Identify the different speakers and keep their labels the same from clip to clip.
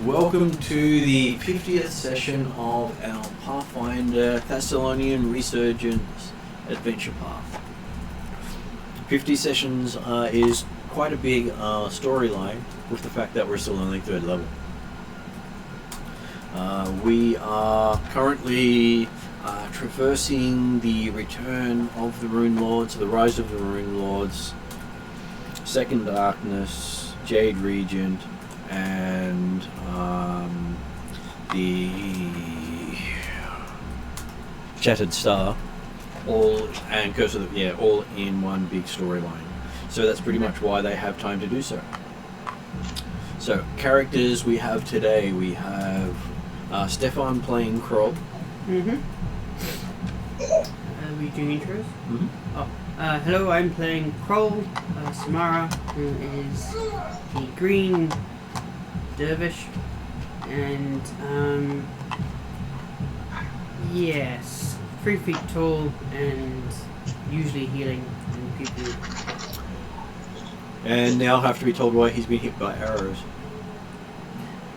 Speaker 1: welcome to the 50th session of our Pathfinder Thassilonian Resurgeance Adventure Path. 50 sessions is quite a big storyline, with the fact that we're still only 3rd level. We are currently traversing the return of the Runelords, the rise of the Runelords, 2nd Darkness, Jade Regent, and the Shattered Star, all in one big storyline. So that's pretty much why they have time to do so. So characters we have today, we have Stefan playing Kroll.
Speaker 2: Are we doing intros? Hello, I'm playing Kroll, Samara, who is the green dervish, and yes, 3 feet tall and usually healing people.
Speaker 1: And now have to be told why he's been hit by arrows.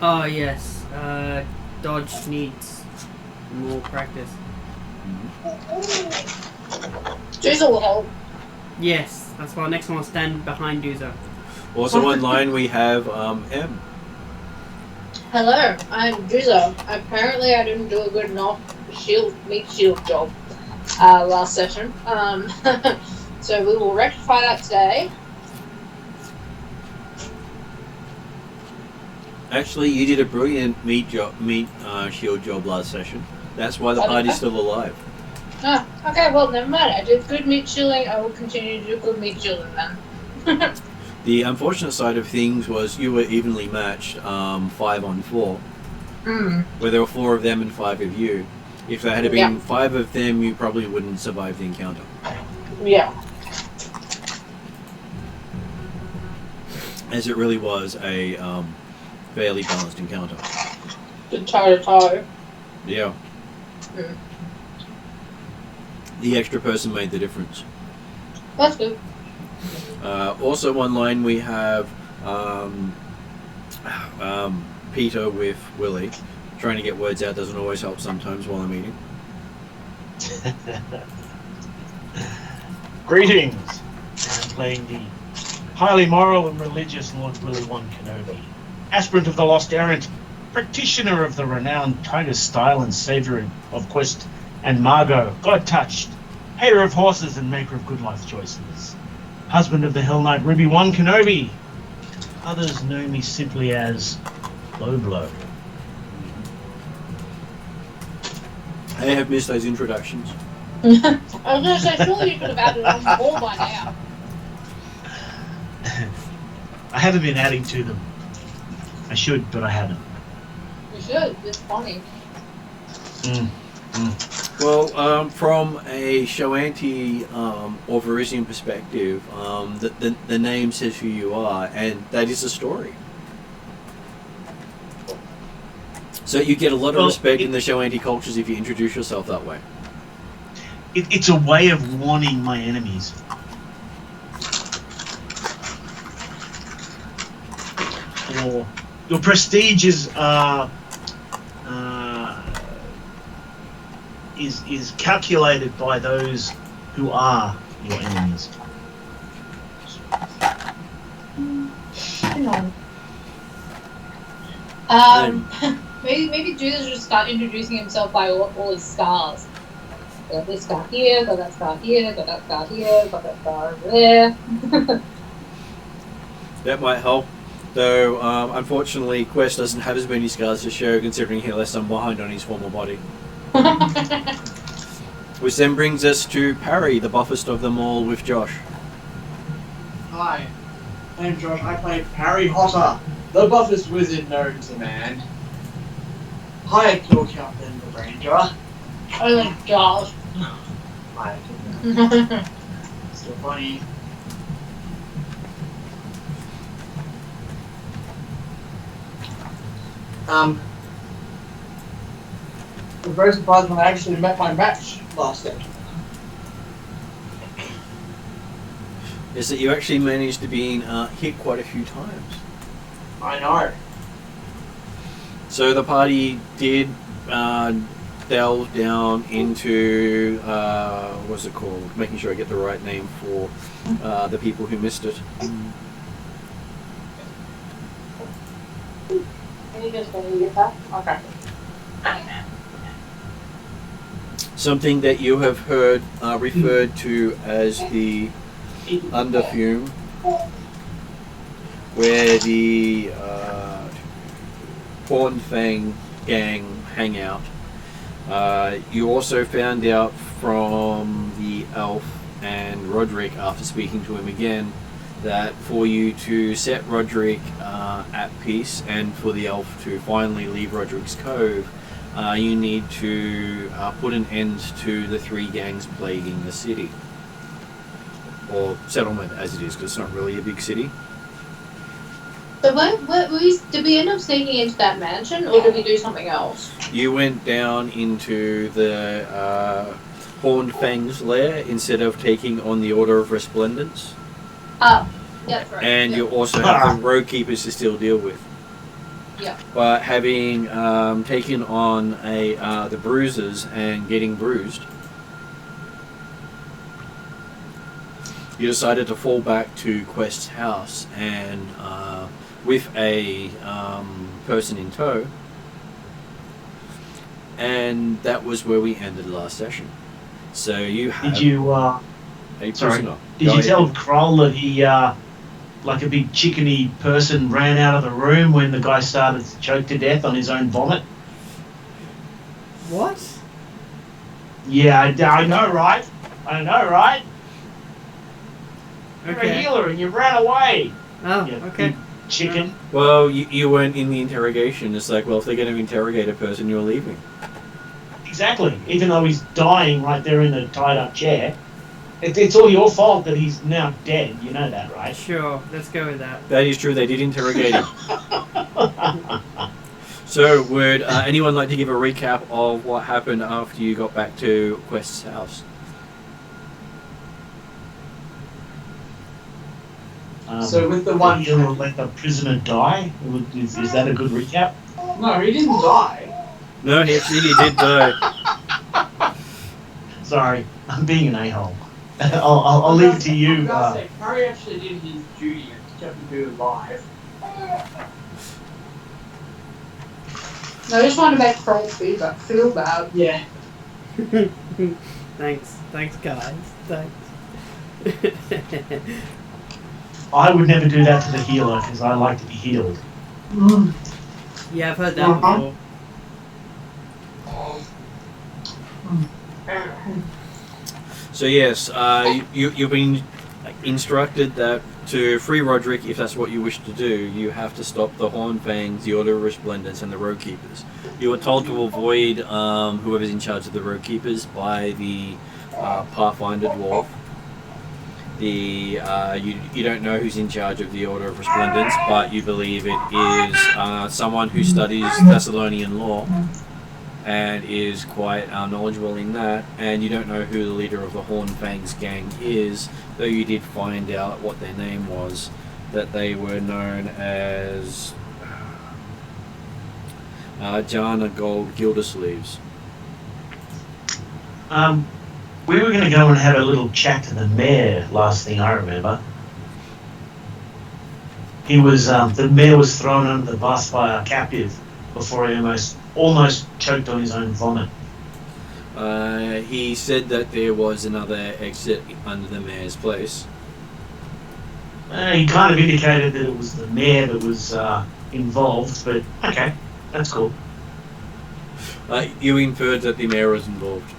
Speaker 2: Oh yes, dodge needs more practice.
Speaker 3: Juicer will help.
Speaker 2: Yes, that's why next one I'll stand behind Juicer.
Speaker 1: Also online we have M.
Speaker 3: Hello, I'm Juicer. Apparently I didn't do a good enough meat shield job last session. So we will rectify that today.
Speaker 1: Actually, you did a brilliant meat shield job last session. That's why the party's still alive.
Speaker 3: Ah, okay, well, never mind. I did good meat shielding. I will continue to do good meat shielding then.
Speaker 1: The unfortunate side of things was you were evenly matched 5 on 4. Where there were 4 of them and 5 of you. If there had been 5 of them, you probably wouldn't survive the encounter.
Speaker 3: Yeah.
Speaker 1: As it really was a fairly balanced encounter.
Speaker 3: Good toe to toe.
Speaker 1: Yeah. The extra person made the difference.
Speaker 3: That's good.
Speaker 1: Also online we have Peter with Willie. Trying to get words out doesn't always help sometimes while I'm eating.
Speaker 4: Greetings! I'm playing the highly moral and religious Lord Willie I Kenobi, aspirant of the Lost Errant, practitioner of the renowned Tiger style and saviour of Quest and Margot, God-touched, hater of horses and maker of good life choices, husband of the Hell Knight Ruby I Kenobi. Others know me simply as Low Blow.
Speaker 1: I have missed those introductions.
Speaker 3: I was going to say, surely you could have added on more by now.
Speaker 4: I haven't been adding to them. I should, but I haven't.
Speaker 3: You should. It's funny.
Speaker 1: Well, from a Shoanti or Varisian perspective, the name says who you are, and that is a story. So you get a lot of respect in the Shoanti cultures if you introduce yourself that way.
Speaker 4: It's a way of warning my enemies. Or your prestige is calculated by those who are your enemies.
Speaker 3: Hang on. Maybe Judas should start introducing himself by all his scars. Got this scar here, got that scar here, got that scar here, got that scar over there.
Speaker 1: That might help. Though, unfortunately, Quest doesn't have as many scars to show, considering he left some behind on his former body. Which then brings us to Parry, the buffest of them all, with Josh.
Speaker 5: Hi, I'm Josh. I play Parry Hotter, the buffest wizard known to man. Hi, Kill Captain the Ranger.
Speaker 3: I like Josh.
Speaker 5: Hi, still funny. I'm very surprised when I actually met my match last day.
Speaker 1: Is that you actually managed to be hit quite a few times.
Speaker 5: I know.
Speaker 1: So the party did delve down into what's it called? Making sure I get the right name for the people who missed it.
Speaker 3: Can you just get that? Okay.
Speaker 1: Something that you have heard referred to as the Underfume, where the Hornfang gang hang out. You also found out from the elf and Roderic, after speaking to him again, that for you to set Roderic at peace and for the elf to finally leave Roderic's Cove, you need to put an end to the 3 gangs plaguing the city. Or settlement as it is, because it's not really a big city.
Speaker 3: So did we end up sneaking into that mansion, or did we do something else?
Speaker 1: You went down into the Horned Fang's lair instead of taking on the Order of Resplendence.
Speaker 3: Oh, yeah, that's right.
Speaker 1: And
Speaker 3: yeah.
Speaker 1: you also have the Road Keepers to still deal with.
Speaker 3: Yeah.
Speaker 1: But having taken on the Bruisers and getting bruised, you decided to fall back to Quest's house and with a person in tow, and that was where we ended last session. So you have
Speaker 4: Did you
Speaker 1: a prisoner.
Speaker 4: Did you tell Kroll that he like a big chickeny person ran out of the room when the guy started to choke to death on his own vomit?
Speaker 2: What?
Speaker 4: Yeah, I know, right? I know, right? You're a
Speaker 2: Okay.
Speaker 4: healer and you ran away.
Speaker 2: Oh,
Speaker 4: You
Speaker 2: okay.
Speaker 4: big chicken.
Speaker 1: Well, you weren't in the interrogation. It's like, well, if they're going to interrogate a person, you're leaving.
Speaker 4: Exactly. Even though he's dying right there in the tied up chair. It's all your fault that he's now dead. You know that, right?
Speaker 2: Sure, let's go with that.
Speaker 1: That is true. They did interrogate him. So, would anyone like to give a recap of what happened after you got back to Quest's house?
Speaker 5: So with the one-
Speaker 4: you will let the prisoner die. Is that a good recap?
Speaker 5: No, he didn't die.
Speaker 1: No, he actually did die.
Speaker 4: Sorry, I'm being an a-hole. I'll leave it to you.
Speaker 5: Harry actually did his duty and kept the dude alive.
Speaker 3: I just want to make Kroll feel bad.
Speaker 5: Yeah.
Speaker 2: Thanks, guys. Thanks.
Speaker 4: I would never do that to the healer because I like to be healed.
Speaker 2: Yeah, I've heard that before.
Speaker 1: So yes, you've been instructed that to free Roderic, if that's what you wish to do, you have to stop the Hornfangs, the Order of Resplendence, and the Road Keepers. You were told to avoid whoever's in charge of the Road Keepers by the Pathfinder Dwarf. You don't know who's in charge of the Order of Resplendence, but you believe it is someone who studies Thassilonian law and is quite knowledgeable in that, and you don't know who the leader of the Hornfangs gang is, though you did find out what their name was, that they were known as Jana Gold Gildersleeves.
Speaker 4: We were going to go and have a little chat to the mayor, last thing I remember. He was, the mayor was thrown under the bus by our captive before he almost choked on his own vomit.
Speaker 1: He said that there was another exit under the mayor's place.
Speaker 4: He kind of indicated that it was the mayor that was involved, but okay, that's cool.
Speaker 1: You inferred that the mayor was involved.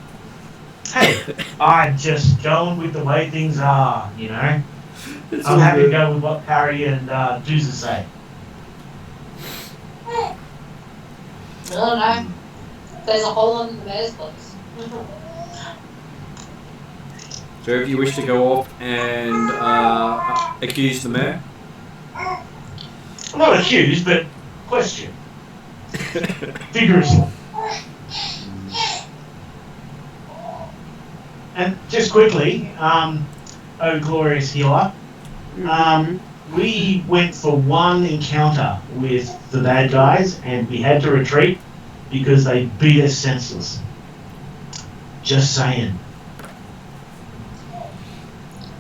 Speaker 4: Hey, I'm just going with the way things are, you know?
Speaker 1: It's
Speaker 4: I'm
Speaker 1: all
Speaker 4: happy to
Speaker 1: good.
Speaker 4: go with what Harry and Dooza say.
Speaker 3: I don't know. There's a hole in the mayor's place.
Speaker 1: So if you wish to go off and accuse the mayor?
Speaker 4: I'm not accused, but question. Vigorously. And just quickly, oh glorious healer, we went for one encounter with the bad guys and we had to retreat because they beat us senseless. Just saying.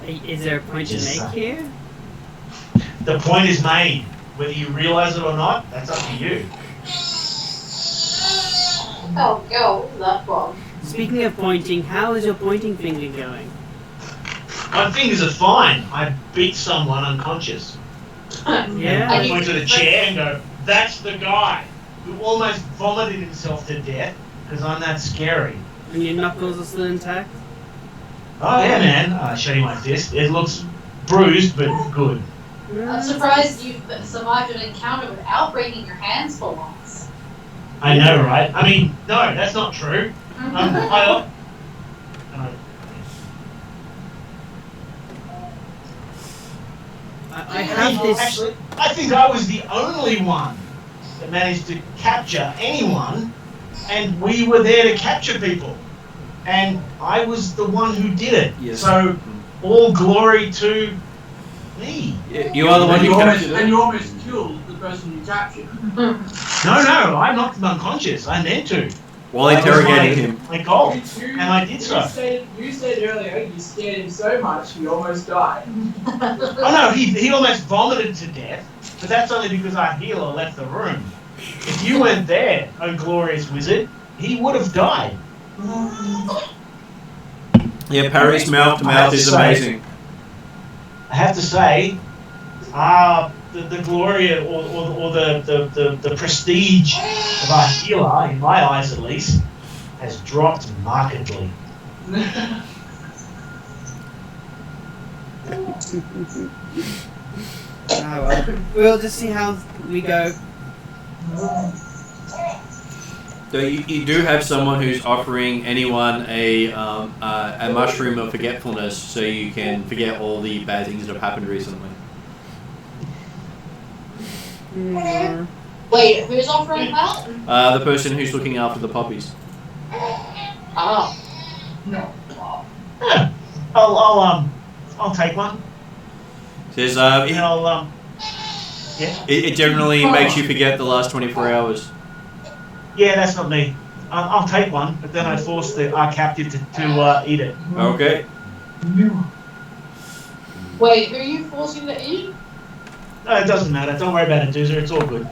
Speaker 2: Is there a point to
Speaker 4: Just
Speaker 2: make here?
Speaker 4: The point is made. Whether you realise it or not, that's up to you.
Speaker 3: Oh, go, that one.
Speaker 2: Speaking of pointing, how is your pointing finger going?
Speaker 4: My fingers are fine. I beat someone unconscious.
Speaker 2: Yeah.
Speaker 4: I point to the chair and go, that's the guy who almost vomited himself to death because I'm that scary.
Speaker 2: And your knuckles are still intact?
Speaker 4: Oh yeah, man. I show you my fist. It looks bruised, but good.
Speaker 3: I'm surprised you survived an encounter without breaking your hands for once.
Speaker 4: I know, right? I mean, no, that's not true. I
Speaker 2: have this.
Speaker 4: Actually, I think I was the only one that managed to capture anyone, and we were there to capture people. And I was the one who did it.
Speaker 1: Yes.
Speaker 4: So, all glory to me.
Speaker 1: Yeah, you are the one who captured
Speaker 5: And
Speaker 1: it.
Speaker 5: you almost killed the person you captured.
Speaker 4: No, I knocked him unconscious. I meant to.
Speaker 1: While
Speaker 4: That was
Speaker 1: interrogating him.
Speaker 4: my goal.
Speaker 5: You-
Speaker 4: And I did so.
Speaker 5: You said earlier you scared him so much he almost died.
Speaker 4: Oh no, he almost vomited to death, but that's only because our healer left the room. If you weren't there, oh glorious wizard, he would have died.
Speaker 1: Yeah, Parry's mouth to mouth is amazing.
Speaker 4: I have to say, the glory or the prestige of our healer, in my eyes at least, has dropped markedly.
Speaker 2: Oh, well. We'll just see how we go.
Speaker 1: So you do have someone who's offering anyone a mushroom of forgetfulness, so you can forget all the bad things that have happened recently.
Speaker 3: Wait, who's offering that?
Speaker 1: The person who's looking after the puppies.
Speaker 3: Oh.
Speaker 4: Yeah. I'll take one.
Speaker 1: Says
Speaker 4: And I'll yeah.
Speaker 1: it generally makes you forget the last 24 hours.
Speaker 4: Yeah, that's not me. I'll take one, but then I force our captive to eat it.
Speaker 1: Okay.
Speaker 3: Wait, who are you forcing to eat?
Speaker 4: No, it doesn't matter. Don't worry about it, Doozer. It's all good.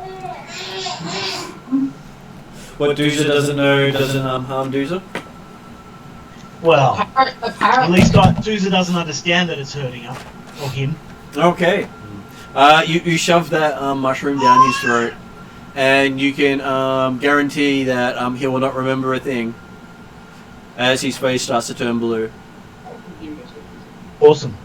Speaker 1: What Doozer doesn't know doesn't harm Doozer.
Speaker 4: Well, at
Speaker 3: Apparently.
Speaker 4: least Doozer doesn't understand that it's hurting her or him.
Speaker 1: Okay. You shove that mushroom down his throat, and you can guarantee that he will not remember a thing as his face starts to turn blue.
Speaker 4: Awesome.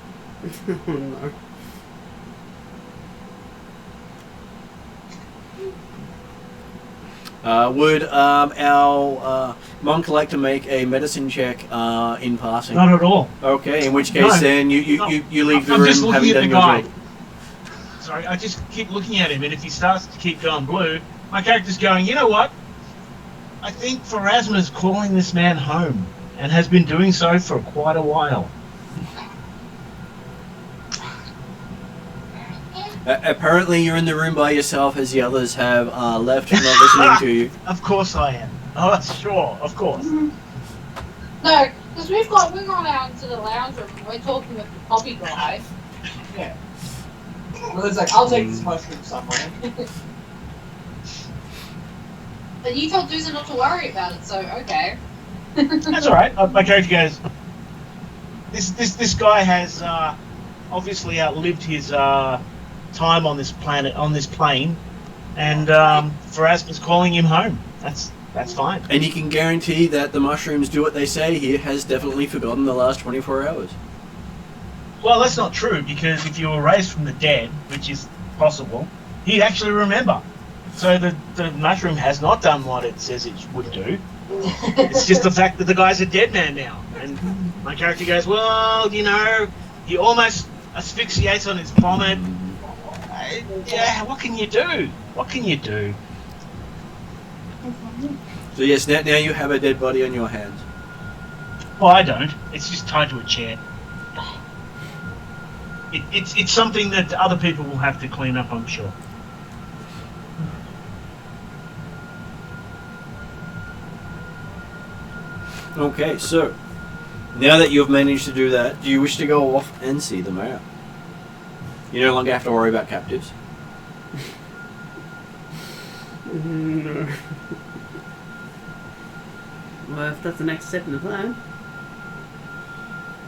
Speaker 2: Oh, no.
Speaker 1: Would our monk like to make a medicine check in passing?
Speaker 4: Not at all.
Speaker 1: Okay, in which case
Speaker 4: No.
Speaker 1: then you leave the
Speaker 4: I'm just
Speaker 1: room
Speaker 4: looking
Speaker 1: having
Speaker 4: at the
Speaker 1: done your
Speaker 4: guy.
Speaker 1: job.
Speaker 4: Sorry, I just keep looking at him, and if he starts to keep going blue, my character's going, you know what? I think Pharasma's calling this man home, and has been doing so for quite a while.
Speaker 1: Apparently you're in the room by yourself as the others have left and not listening to you.
Speaker 4: Of course I am. Oh, sure, of course.
Speaker 3: No, because we've gone out into the lounge room and we're talking with the puppy guy.
Speaker 5: Yeah. Well, it's like, I'll take this mushroom somewhere.
Speaker 3: But you told Doozer not to worry about it, so okay.
Speaker 4: That's all right. My character goes, this guy has obviously outlived his time on this planet, on this plane, and Pharasma's calling him home. That's fine.
Speaker 1: And you can guarantee that the mushrooms do what they say. He has definitely forgotten the last 24 hours.
Speaker 4: Well, that's not true, because if you were raised from the dead, which is possible, he'd actually remember. So the mushroom has not done what it says it would do. It's just the fact that the guy's a dead man now. And my character goes, well, you know, he almost asphyxiates on his vomit. Yeah, what can you do? What can you do?
Speaker 1: So yes, now you have a dead body on your hands.
Speaker 4: Well, I don't. It's just tied to a chair. it's something that other people will have to clean up, I'm sure.
Speaker 1: Okay, so now that you've managed to do that, do you wish to go off and see the mayor? You no longer have to worry about captives.
Speaker 2: No. Well, if that's the next step in the plan.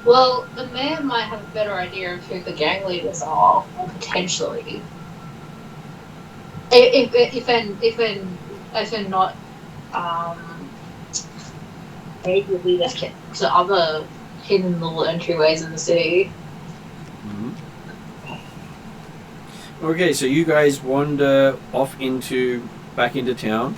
Speaker 3: Well, the mayor might have a better idea of who the gang leaders are, potentially. If they're not maybe lead us to other hidden little entryways in the city.
Speaker 1: Okay, so you guys wander off back into town.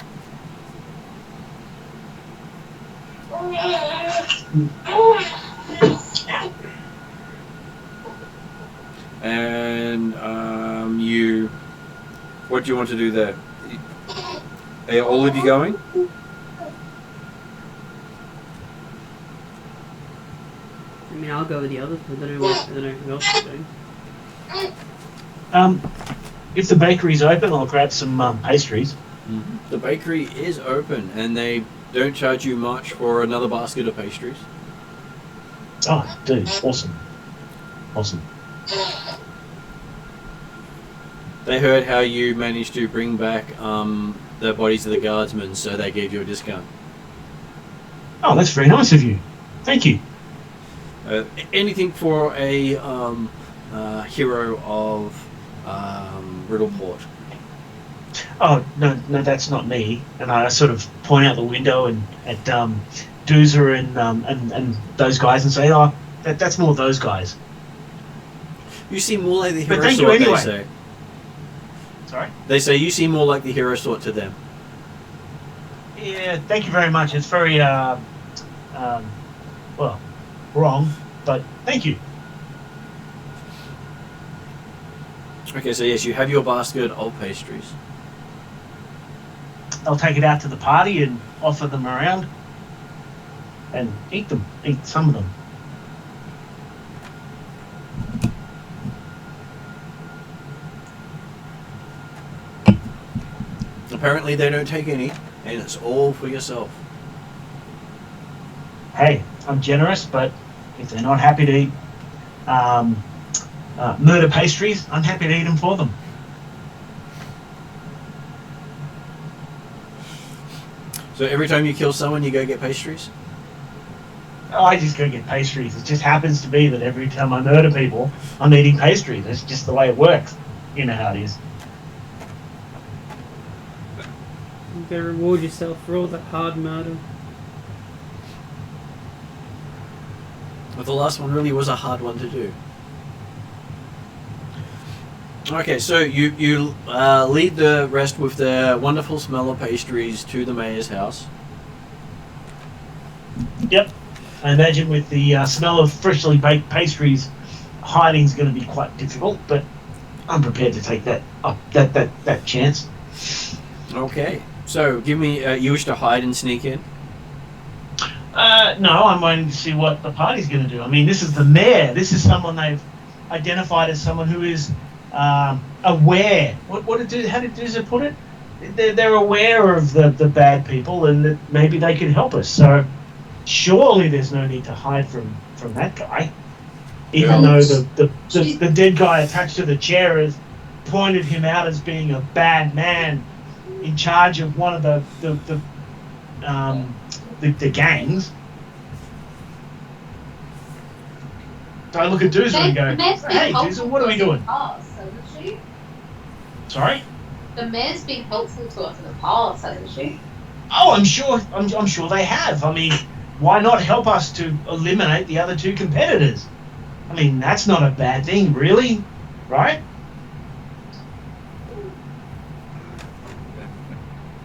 Speaker 1: And what do you want to do there? Are all of you going?
Speaker 2: I mean, I'll go with the others. I don't know who else is doing.
Speaker 4: If the bakery's open, I'll grab some pastries.
Speaker 1: Mm-hmm. The bakery is open, and they don't charge you much for another basket of pastries.
Speaker 4: Oh, dude, awesome.
Speaker 1: They heard how you managed to bring back the bodies of the guardsmen, so they gave you a discount.
Speaker 4: Oh, that's very nice of you. Thank you.
Speaker 1: Anything for a hero of Riddleport.
Speaker 4: Oh, no, that's not me. And I sort of point out the window and at Doozer and those guys and say, oh, that's more those guys.
Speaker 1: You seem more like the
Speaker 4: But
Speaker 1: hero
Speaker 4: thank you
Speaker 1: sort,
Speaker 4: anyway.
Speaker 1: they say.
Speaker 4: Sorry?
Speaker 1: They say you seem more like the hero sort to them.
Speaker 4: Yeah, thank you very much. It's very, well, wrong, but thank you.
Speaker 1: Okay, so yes, you have your basket of pastries.
Speaker 4: I'll take it out to the party and offer them around and eat some of them.
Speaker 1: Apparently they don't take any, and it's all for yourself.
Speaker 4: Hey, I'm generous, but if they're not happy to eat murder pastries, I'm happy to eat them for them.
Speaker 1: So every time you kill someone, you go get pastries?
Speaker 4: Oh, I just go get pastries. It just happens to be that every time I murder people, I'm eating pastries. That's just the way it works. You know how it is.
Speaker 2: You gotta reward yourself for all that hard murder.
Speaker 1: But the last one really was a hard one to do. Okay, so you lead the rest with the wonderful smell of pastries to the mayor's house.
Speaker 4: Yep. I imagine with the smell of freshly baked pastries, hiding's going to be quite difficult, but I'm prepared to take that chance.
Speaker 1: Okay, so give me. You wish to hide and sneak in?
Speaker 4: No, I'm waiting to see what the party's going to do. I mean, this is the mayor. This is someone they've identified as someone who is aware. How did Doozer put it? They're aware of the bad people, and that maybe they can help us. So surely there's no need to hide from that guy. Even though the dead guy attached to the chair has pointed him out as being a bad man in charge of one of the gangs. So I look at Doozer and go, hey, Doozer, what are we doing? Sorry?
Speaker 3: The mayor's been helpful to us in the past, hasn't she?
Speaker 4: Oh, I'm sure they have. I mean, why not help us to eliminate the other two competitors? I mean, that's not a bad thing, really, right?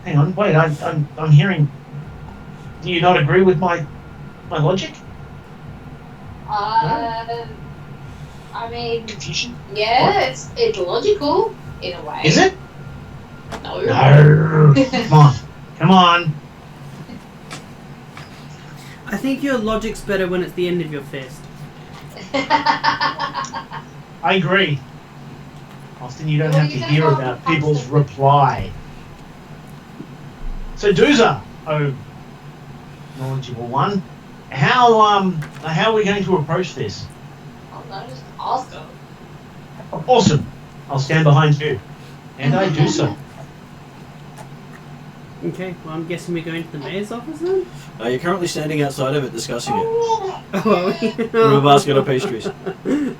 Speaker 4: Hang on, wait, I'm hearing. Do you not agree with my logic?
Speaker 3: I mean,
Speaker 4: Confusion?
Speaker 3: yeah, it's logical in a way.
Speaker 4: Is it?
Speaker 3: No.
Speaker 4: No. Come on.
Speaker 2: I think your logic's better when it's the end of your fist.
Speaker 4: I agree. Often you don't
Speaker 3: Well,
Speaker 4: have
Speaker 3: you
Speaker 4: to
Speaker 3: don't
Speaker 4: hear
Speaker 3: have
Speaker 4: about
Speaker 3: to
Speaker 4: people's
Speaker 3: pass it.
Speaker 4: reply. So Doozer, oh knowledgeable one, how are we going to approach this?
Speaker 3: Oh, that is awesome.
Speaker 4: Awesome. I'll stand behind you. And I do so.
Speaker 2: Okay, well, I'm guessing we go into the mayor's office then?
Speaker 1: You're currently standing outside of it discussing it.
Speaker 2: Oh, are we?
Speaker 1: With a basket of pastries.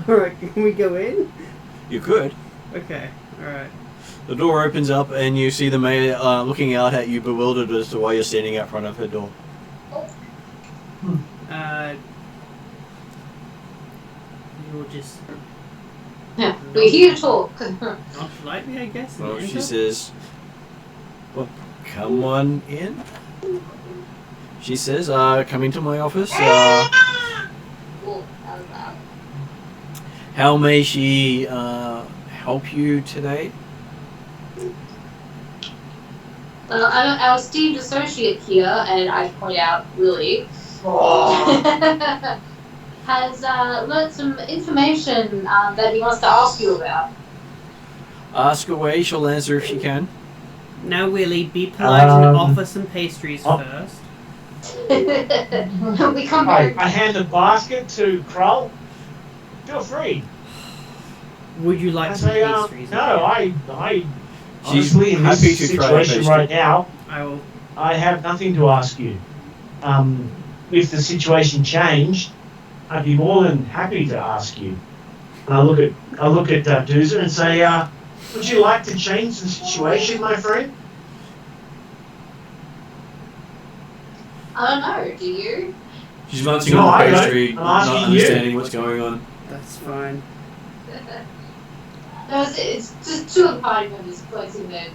Speaker 2: Alright, can we go in?
Speaker 1: You could.
Speaker 2: Okay, alright.
Speaker 1: The door opens up and you see the mayor looking out at you, bewildered as to why you're standing out front of her door.
Speaker 2: You'll just
Speaker 3: Yeah, we're here to talk.
Speaker 2: not politely, I guess. and
Speaker 1: Well, she
Speaker 2: enter?
Speaker 1: says, well, come on in. She says, come into my office.
Speaker 3: Cool.
Speaker 1: How may she help you today?
Speaker 3: Well, I'm our esteemed associate here, and I point out Willie,
Speaker 5: Oh.
Speaker 3: has learnt some information that he wants to ask you about.
Speaker 1: Ask away, she'll answer if she can.
Speaker 2: Now, Willie, be polite and
Speaker 4: Um,
Speaker 2: offer some pastries
Speaker 4: oh.
Speaker 2: first.
Speaker 3: We come
Speaker 4: I
Speaker 3: back.
Speaker 4: hand the basket to Krull. Feel free.
Speaker 2: Would you like
Speaker 4: I
Speaker 2: some
Speaker 4: say,
Speaker 2: pastries?
Speaker 4: no, I
Speaker 1: She's
Speaker 4: honestly, in
Speaker 1: happy
Speaker 4: this
Speaker 1: to try a
Speaker 4: situation
Speaker 1: pastry.
Speaker 4: right now,
Speaker 2: I will.
Speaker 4: I have nothing to ask you. If the situation changed, I'd be more than happy to ask you. And I look at Doozer and say, would you like to change the situation, my friend?
Speaker 3: I don't know, do you?
Speaker 1: She's munching
Speaker 4: No,
Speaker 1: on the
Speaker 4: I don't.
Speaker 1: pastry,
Speaker 4: I'm
Speaker 1: not
Speaker 4: asking
Speaker 1: understanding what's going on.
Speaker 2: That's fine.
Speaker 3: No, it's just two of the party members flexing their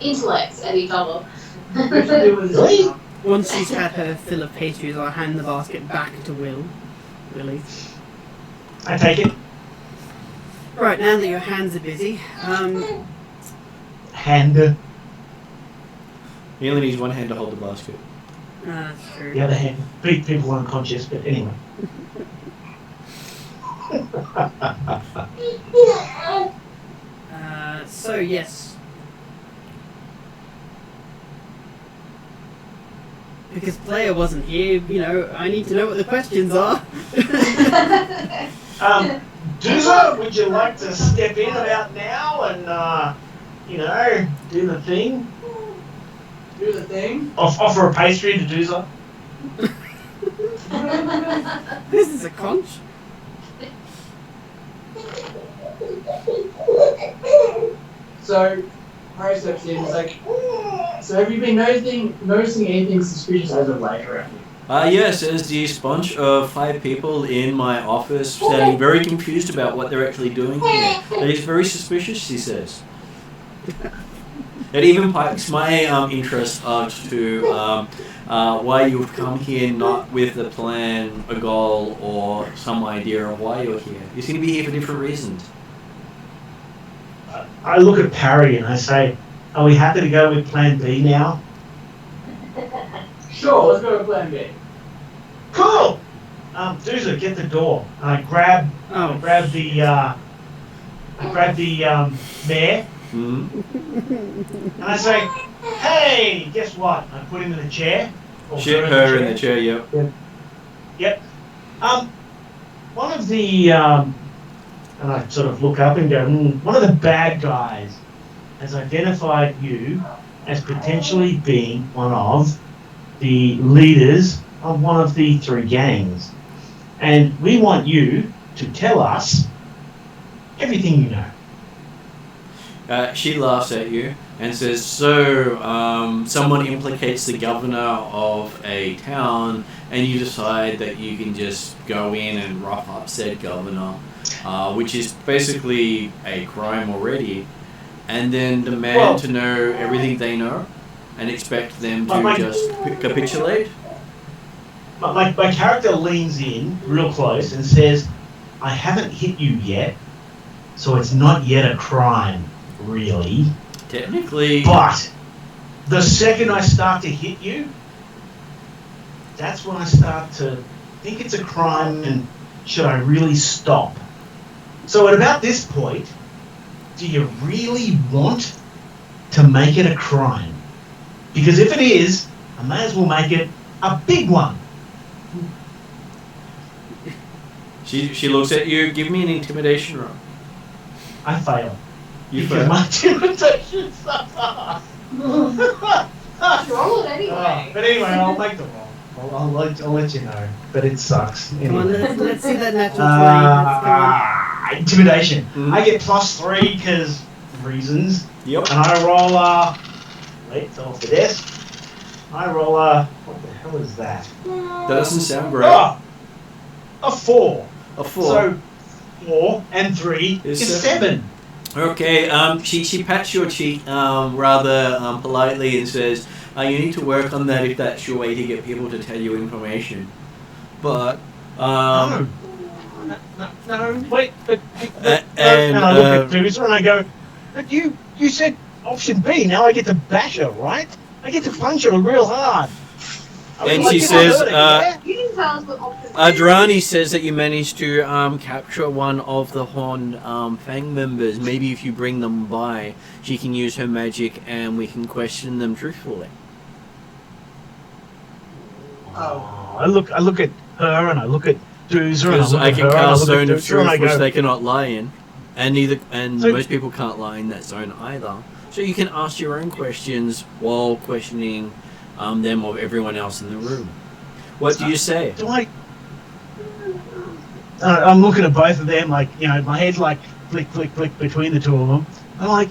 Speaker 3: intellects at each other.
Speaker 5: What do you do with this?
Speaker 4: Really?
Speaker 2: Once she's had her fill of pastries, I'll hand the basket back to Willie.
Speaker 4: I take it.
Speaker 2: Right, now that your hands are busy,
Speaker 4: Hand.
Speaker 1: He only needs one hand to hold the basket.
Speaker 2: that's true.
Speaker 4: The other hand. Beat people unconscious, but anyway.
Speaker 2: So yes. Because player wasn't here, I need to know what the questions are.
Speaker 4: Doozer, would you like to step in about now and, do the thing?
Speaker 5: Do the thing.
Speaker 4: Offer a pastry to Doozer?
Speaker 2: This is a conch.
Speaker 5: So, Harry steps in. He's like, "So have you been noticing anything suspicious as of late around here?"
Speaker 1: Yes, there's this bunch of 5 people in my office standing very confused about what they're actually doing here. It is very suspicious, he says. It even piques my interest as to why you've come here not with a plan, a goal, or some idea of why you're here. You seem to be here for different reasons.
Speaker 4: I look at Parry and I say, are we happy to go with plan B now?
Speaker 5: Sure, let's go to plan B.
Speaker 4: Cool! Doozer, get the door. And I grab the mayor
Speaker 1: Mm-hmm.
Speaker 4: and I say, hey, guess what? I put him in the chair. Or
Speaker 1: Shit
Speaker 4: her
Speaker 1: her in the chair, yep.
Speaker 4: Yep. One of the, and I sort of look up and go, one of the bad guys has identified you as potentially being one of the leaders of one of the 3 gangs. And we want you to tell us everything you know.
Speaker 1: She laughs at you and says, so someone implicates the governor of a town and you decide that you can just go in and rough up said governor, which is basically a crime already, and then demand to know everything they know and expect them to just capitulate?
Speaker 4: My character leans in real close and says, I haven't hit you yet, so it's not yet a crime, really.
Speaker 1: Technically...
Speaker 4: But the second I start to hit you, that's when I start to think it's a crime and should I really stop? So at about this point, do you really want to make it a crime? Because if it is, I may as well make it a big one.
Speaker 1: She looks at you. Give me an intimidation roll.
Speaker 4: I fail.
Speaker 1: You
Speaker 4: because
Speaker 1: fail.
Speaker 4: my intimidation sucks ass.
Speaker 3: Roll it anyway.
Speaker 4: But anyway, I'll make the roll. I'll let you know. But it sucks.
Speaker 2: Come on,
Speaker 4: Anyway.
Speaker 2: let's see that natural 20. Let's go on.
Speaker 4: Intimidation.
Speaker 1: Mhm.
Speaker 4: I get +3 because reasons.
Speaker 1: Yep.
Speaker 4: And I roll wait, it's off the desk. I roll what the hell is that?
Speaker 1: That doesn't sound great.
Speaker 4: Oh, a 4.
Speaker 1: A 4.
Speaker 4: So 4 and 3
Speaker 1: Is
Speaker 4: is
Speaker 1: 7.
Speaker 4: 7.
Speaker 1: Okay. She pats your cheek rather politely and says, "You need to work on that if that's your way to get people to tell you information." But
Speaker 4: No, wait, but
Speaker 1: and
Speaker 4: I look at Doozer and I go, "But you said option B. Now I get to bash her, right? I get to punch her real hard."
Speaker 1: And she says,
Speaker 3: You didn't tell us what option.
Speaker 1: Adrani says that you managed to capture one of the Horn Fang members. Maybe if you bring them by, she can use her magic and we can question them truthfully.
Speaker 4: I look at her and I look at Doozer and
Speaker 1: Because
Speaker 4: I
Speaker 1: I
Speaker 4: look
Speaker 1: can
Speaker 4: at her and I
Speaker 1: cast
Speaker 4: look
Speaker 1: Zone
Speaker 4: at
Speaker 1: of
Speaker 4: Doozer and I
Speaker 1: Truth, which
Speaker 4: go,
Speaker 1: they cannot lie in. And
Speaker 4: So-
Speaker 1: most people can't lie in that zone either. So you can ask your own questions while questioning them of everyone else in the room. What do you say?
Speaker 4: do I? I'm looking at both of them, like, my head's like flick, flick, flick between the two of them. I'm like,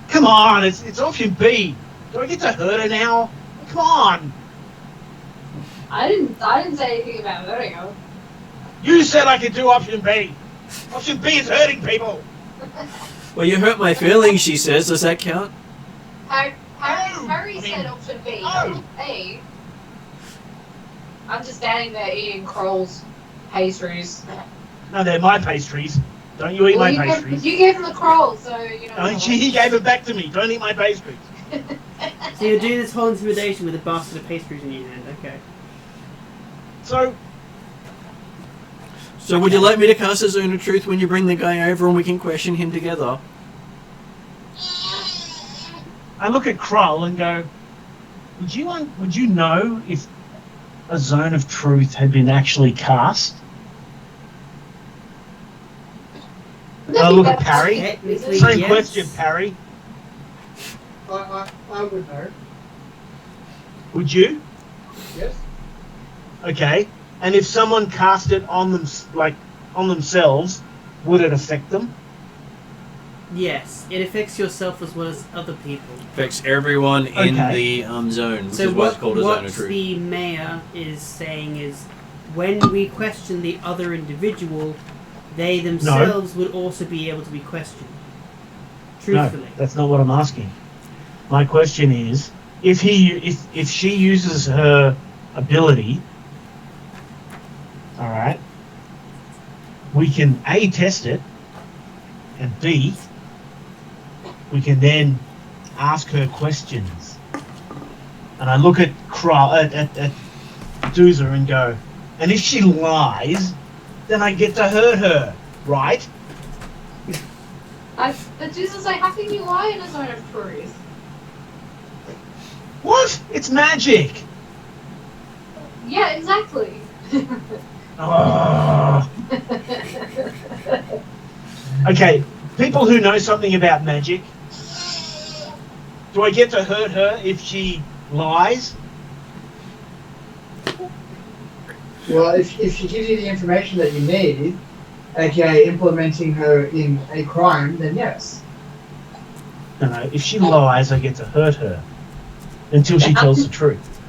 Speaker 4: come on, it's option B. Do I get to hurt her now? Come on.
Speaker 3: I didn't say anything about hurting her.
Speaker 4: You said I could do option B. Option B is hurting people.
Speaker 1: Well, you hurt my feelings, she says. Does that count?
Speaker 3: Harry said option B, not A. I'm just standing there eating Kroll's pastries.
Speaker 4: No, they're my pastries. Don't you eat my pastries.
Speaker 3: You gave him the Kroll, so you know.
Speaker 4: No, he gave it back to me. Don't eat my pastries.
Speaker 2: So you're doing this whole intimidation with a basket of pastries in your hand, okay.
Speaker 1: So would you like me to cast a Zone of Truth when you bring the guy over and we can question him together?
Speaker 4: I look at Krull and go, would you know if a Zone of Truth had been actually cast? I look at Parry.
Speaker 2: Technically,
Speaker 4: Same
Speaker 2: yes.
Speaker 4: question, Parry.
Speaker 5: I would know.
Speaker 4: Would you?
Speaker 5: Yes.
Speaker 4: Okay. And if someone cast it on themselves, would it affect them?
Speaker 2: Yes, it affects yourself as well as other people.
Speaker 1: Affects everyone in
Speaker 4: Okay.
Speaker 1: the zone, which
Speaker 2: So
Speaker 1: is why it's called a Zone
Speaker 2: what
Speaker 1: of Truth.
Speaker 2: the mayor is saying is, when we question the other individual, they themselves would also be able to be questioned. Truthfully.
Speaker 4: No, that's not what I'm asking. My question is, if she uses her ability, all right, we can A, test it, and B, we can then ask her questions. And I look at Doozer and go, and if she lies, then I get to hurt her, right?
Speaker 3: But Jesus, like, how can you lie in a Zone of Truth?
Speaker 4: What? It's magic!
Speaker 3: Yeah, exactly.
Speaker 4: Oh. Okay, people who know something about magic, do I get to hurt her if she lies?
Speaker 5: Well, if she gives you the information that you need, aka implementing her in a crime, then yes.
Speaker 4: No, if she lies, I get to hurt her until she tells the truth.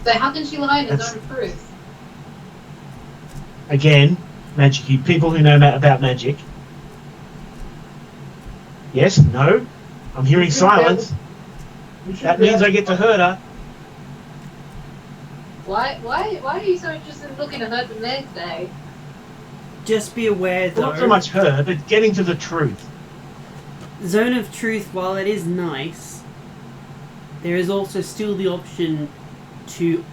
Speaker 3: So how can she lie in a
Speaker 4: That's-
Speaker 3: Zone of Truth?
Speaker 4: Again, magic. People who know about magic. Yes, no. I'm hearing silence. That means I get to hurt her.
Speaker 3: Why are you so interested in looking to hurt the next day?
Speaker 2: Just be aware, though.
Speaker 4: Not so much her, but getting to the truth.
Speaker 2: Zone of Truth, while it is nice, there is also still the option to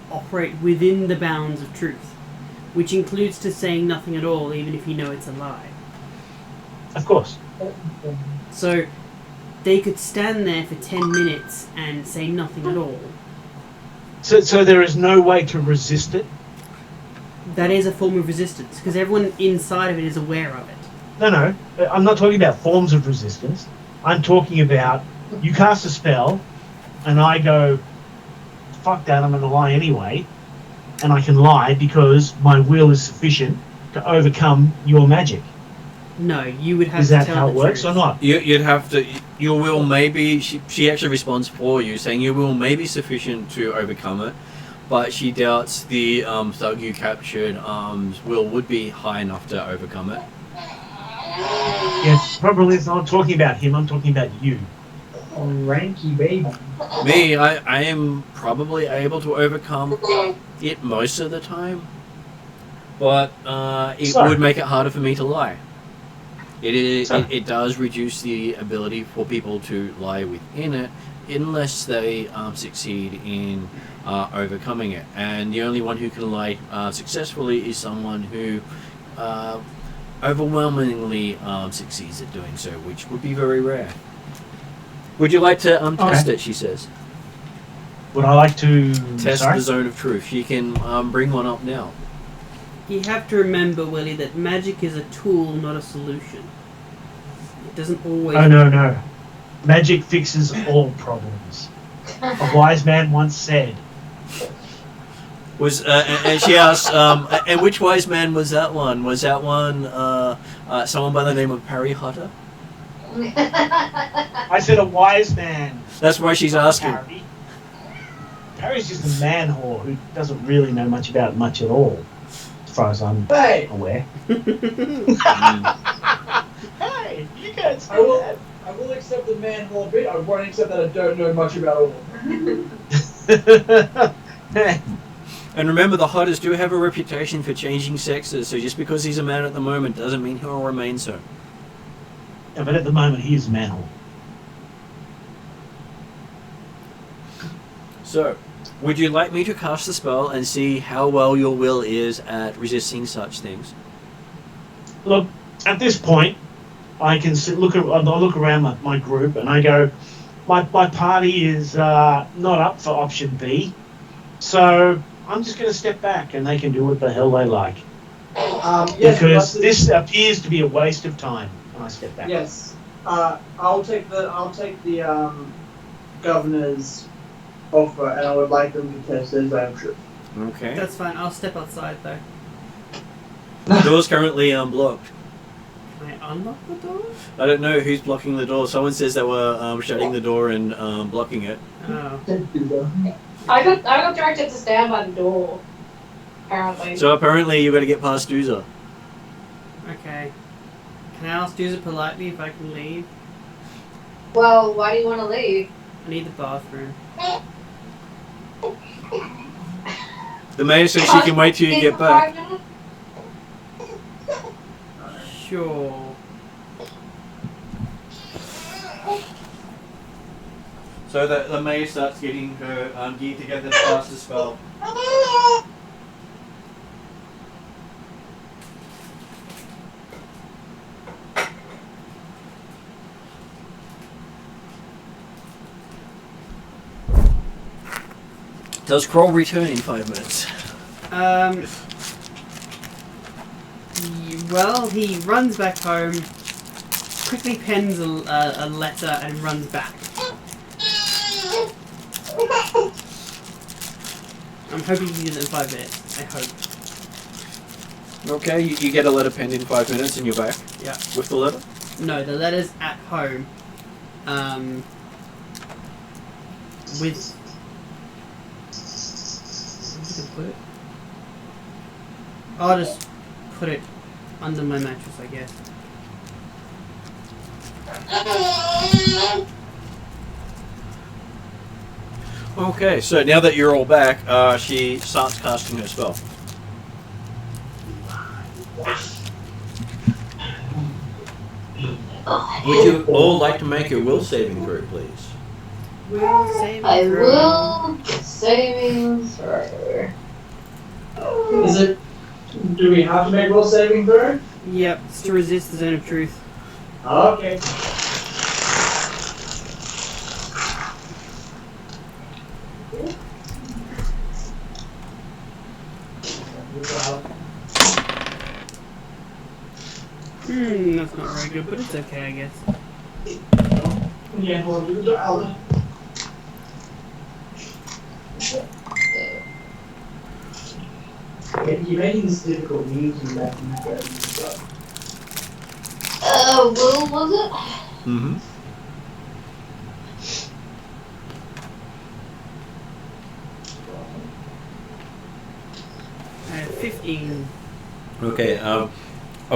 Speaker 2: operate within the bounds of truth. which includes to saying nothing at all, even if you know it's a lie.
Speaker 4: Of course.
Speaker 2: So they could stand there for 10 minutes and say nothing at all.
Speaker 4: So there is no way to resist it?
Speaker 2: That is a form of resistance, because everyone inside of it is aware of it.
Speaker 4: No. I'm not talking about forms of resistance. I'm talking about you cast a spell, and I go, fuck that, I'm going to lie anyway. And I can lie because my will is sufficient to overcome your magic.
Speaker 2: No, you would have
Speaker 4: Is
Speaker 2: to
Speaker 4: that
Speaker 2: tell
Speaker 4: how
Speaker 2: the
Speaker 4: it works
Speaker 2: truth.
Speaker 4: or not?
Speaker 1: You'd have to. Your will may be. She actually responds for you, saying your will may be sufficient to overcome it, but she doubts the thug you captured will would be high enough to overcome it.
Speaker 4: Yes, probably it's not talking about him, I'm talking about you.
Speaker 5: Ranky baby.
Speaker 1: Me, I am probably able to overcome it most of the time, but it
Speaker 4: So-
Speaker 1: would make it harder for me to lie.
Speaker 4: So-
Speaker 1: It does reduce the ability for people to lie within it, unless they succeed in overcoming it. And the only one who can lie successfully is someone who overwhelmingly succeeds at doing so, which would be very rare. Would you like to test it, she says.
Speaker 4: Would I like to...
Speaker 1: Test
Speaker 4: Sorry?
Speaker 1: the zone of truth. She can bring one up now.
Speaker 2: You have to remember, Willie, that magic is a tool, not a solution. It doesn't always...
Speaker 4: Oh, no. Magic fixes all problems. A wise man once said.
Speaker 1: Was and she asked, and which wise man was that one? Was that one someone by the name of Perry Hutter?
Speaker 4: I said a wise man.
Speaker 1: That's why she's asking.
Speaker 4: Harry. Harry's just a man whore who doesn't really know much about much at all, as far as I'm
Speaker 5: Hey,
Speaker 4: aware. Hey, you can't say that.
Speaker 5: I will accept the man whole bit. I won't accept that I don't know much about all.
Speaker 1: And remember, the Hutters do have a reputation for changing sexes, so just because he's a man at the moment doesn't mean he'll remain so.
Speaker 4: Yeah, but at the moment he is a man whore.
Speaker 1: So, would you like me to cast the spell and see how well your will is at resisting such things?
Speaker 4: Look, at this point, I can look around my group and I go, my party is not up for option B, so I'm just going to step back and they can do what the hell they like.
Speaker 5: Yes,
Speaker 4: Because
Speaker 5: but
Speaker 4: this appears to be a waste of time when I step back.
Speaker 5: yes. I'll take the governor's offer, and I would like them to test their zone truth.
Speaker 1: Okay.
Speaker 2: That's fine. I'll step outside, though.
Speaker 1: The door's currently blocked.
Speaker 2: Can I unlock the door?
Speaker 1: I don't know who's blocking the door. Someone says they were shutting the door and blocking it.
Speaker 2: Oh.
Speaker 3: I got directed to stand by the door. Apparently.
Speaker 1: So apparently you've got to get past Doozer.
Speaker 2: Okay. Can I ask Doozer politely if I can leave?
Speaker 3: Well, why do you want to leave?
Speaker 2: I need the bathroom.
Speaker 1: The mayor says she can wait till you get back.
Speaker 2: Sure.
Speaker 1: So the mayor starts getting her gear together to cast the spell. Does Kroll return in 5 minutes?
Speaker 2: Well, he runs back home, quickly pens a letter, and runs back. I'm hoping he does it in 5 minutes. I hope.
Speaker 1: Okay, you get a letter penned in 5 minutes and you're back.
Speaker 2: Yeah.
Speaker 1: With the letter?
Speaker 2: No, the letter's at home. With... Where did I put it? I'll just put it under my mattress, I guess.
Speaker 1: Okay, so now that you're all back, she starts casting her spell. Would you all like to make a will saving throw, please?
Speaker 2: Will saving
Speaker 3: I
Speaker 2: throw.
Speaker 3: will saving throw.
Speaker 5: Is it Do we have to make will saving throw?
Speaker 2: Yep, it's to resist the zone of truth.
Speaker 5: Okay.
Speaker 2: That's not very good, but it's okay, I guess.
Speaker 5: Yeah, hold on, do Alden. You're making this difficult. You need to do that.
Speaker 3: Will was it?
Speaker 1: Mm-hmm.
Speaker 2: I have 15.
Speaker 1: Okay, I'll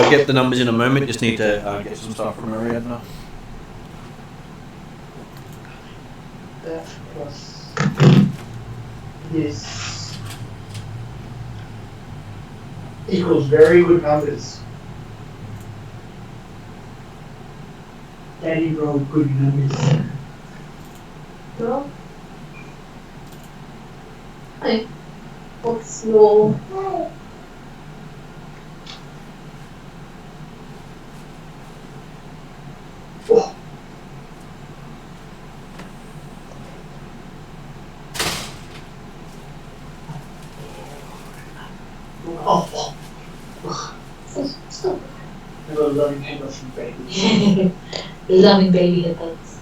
Speaker 1: get the numbers in a moment. Just need to get some stuff from Ariadna.
Speaker 5: That plus this equals very good numbers. Daddy rolled good numbers.
Speaker 3: Well, hey, what's your...
Speaker 5: Oh. Oh.
Speaker 3: Stop.
Speaker 5: I got a loving hand from baby.
Speaker 3: Loving baby hippos.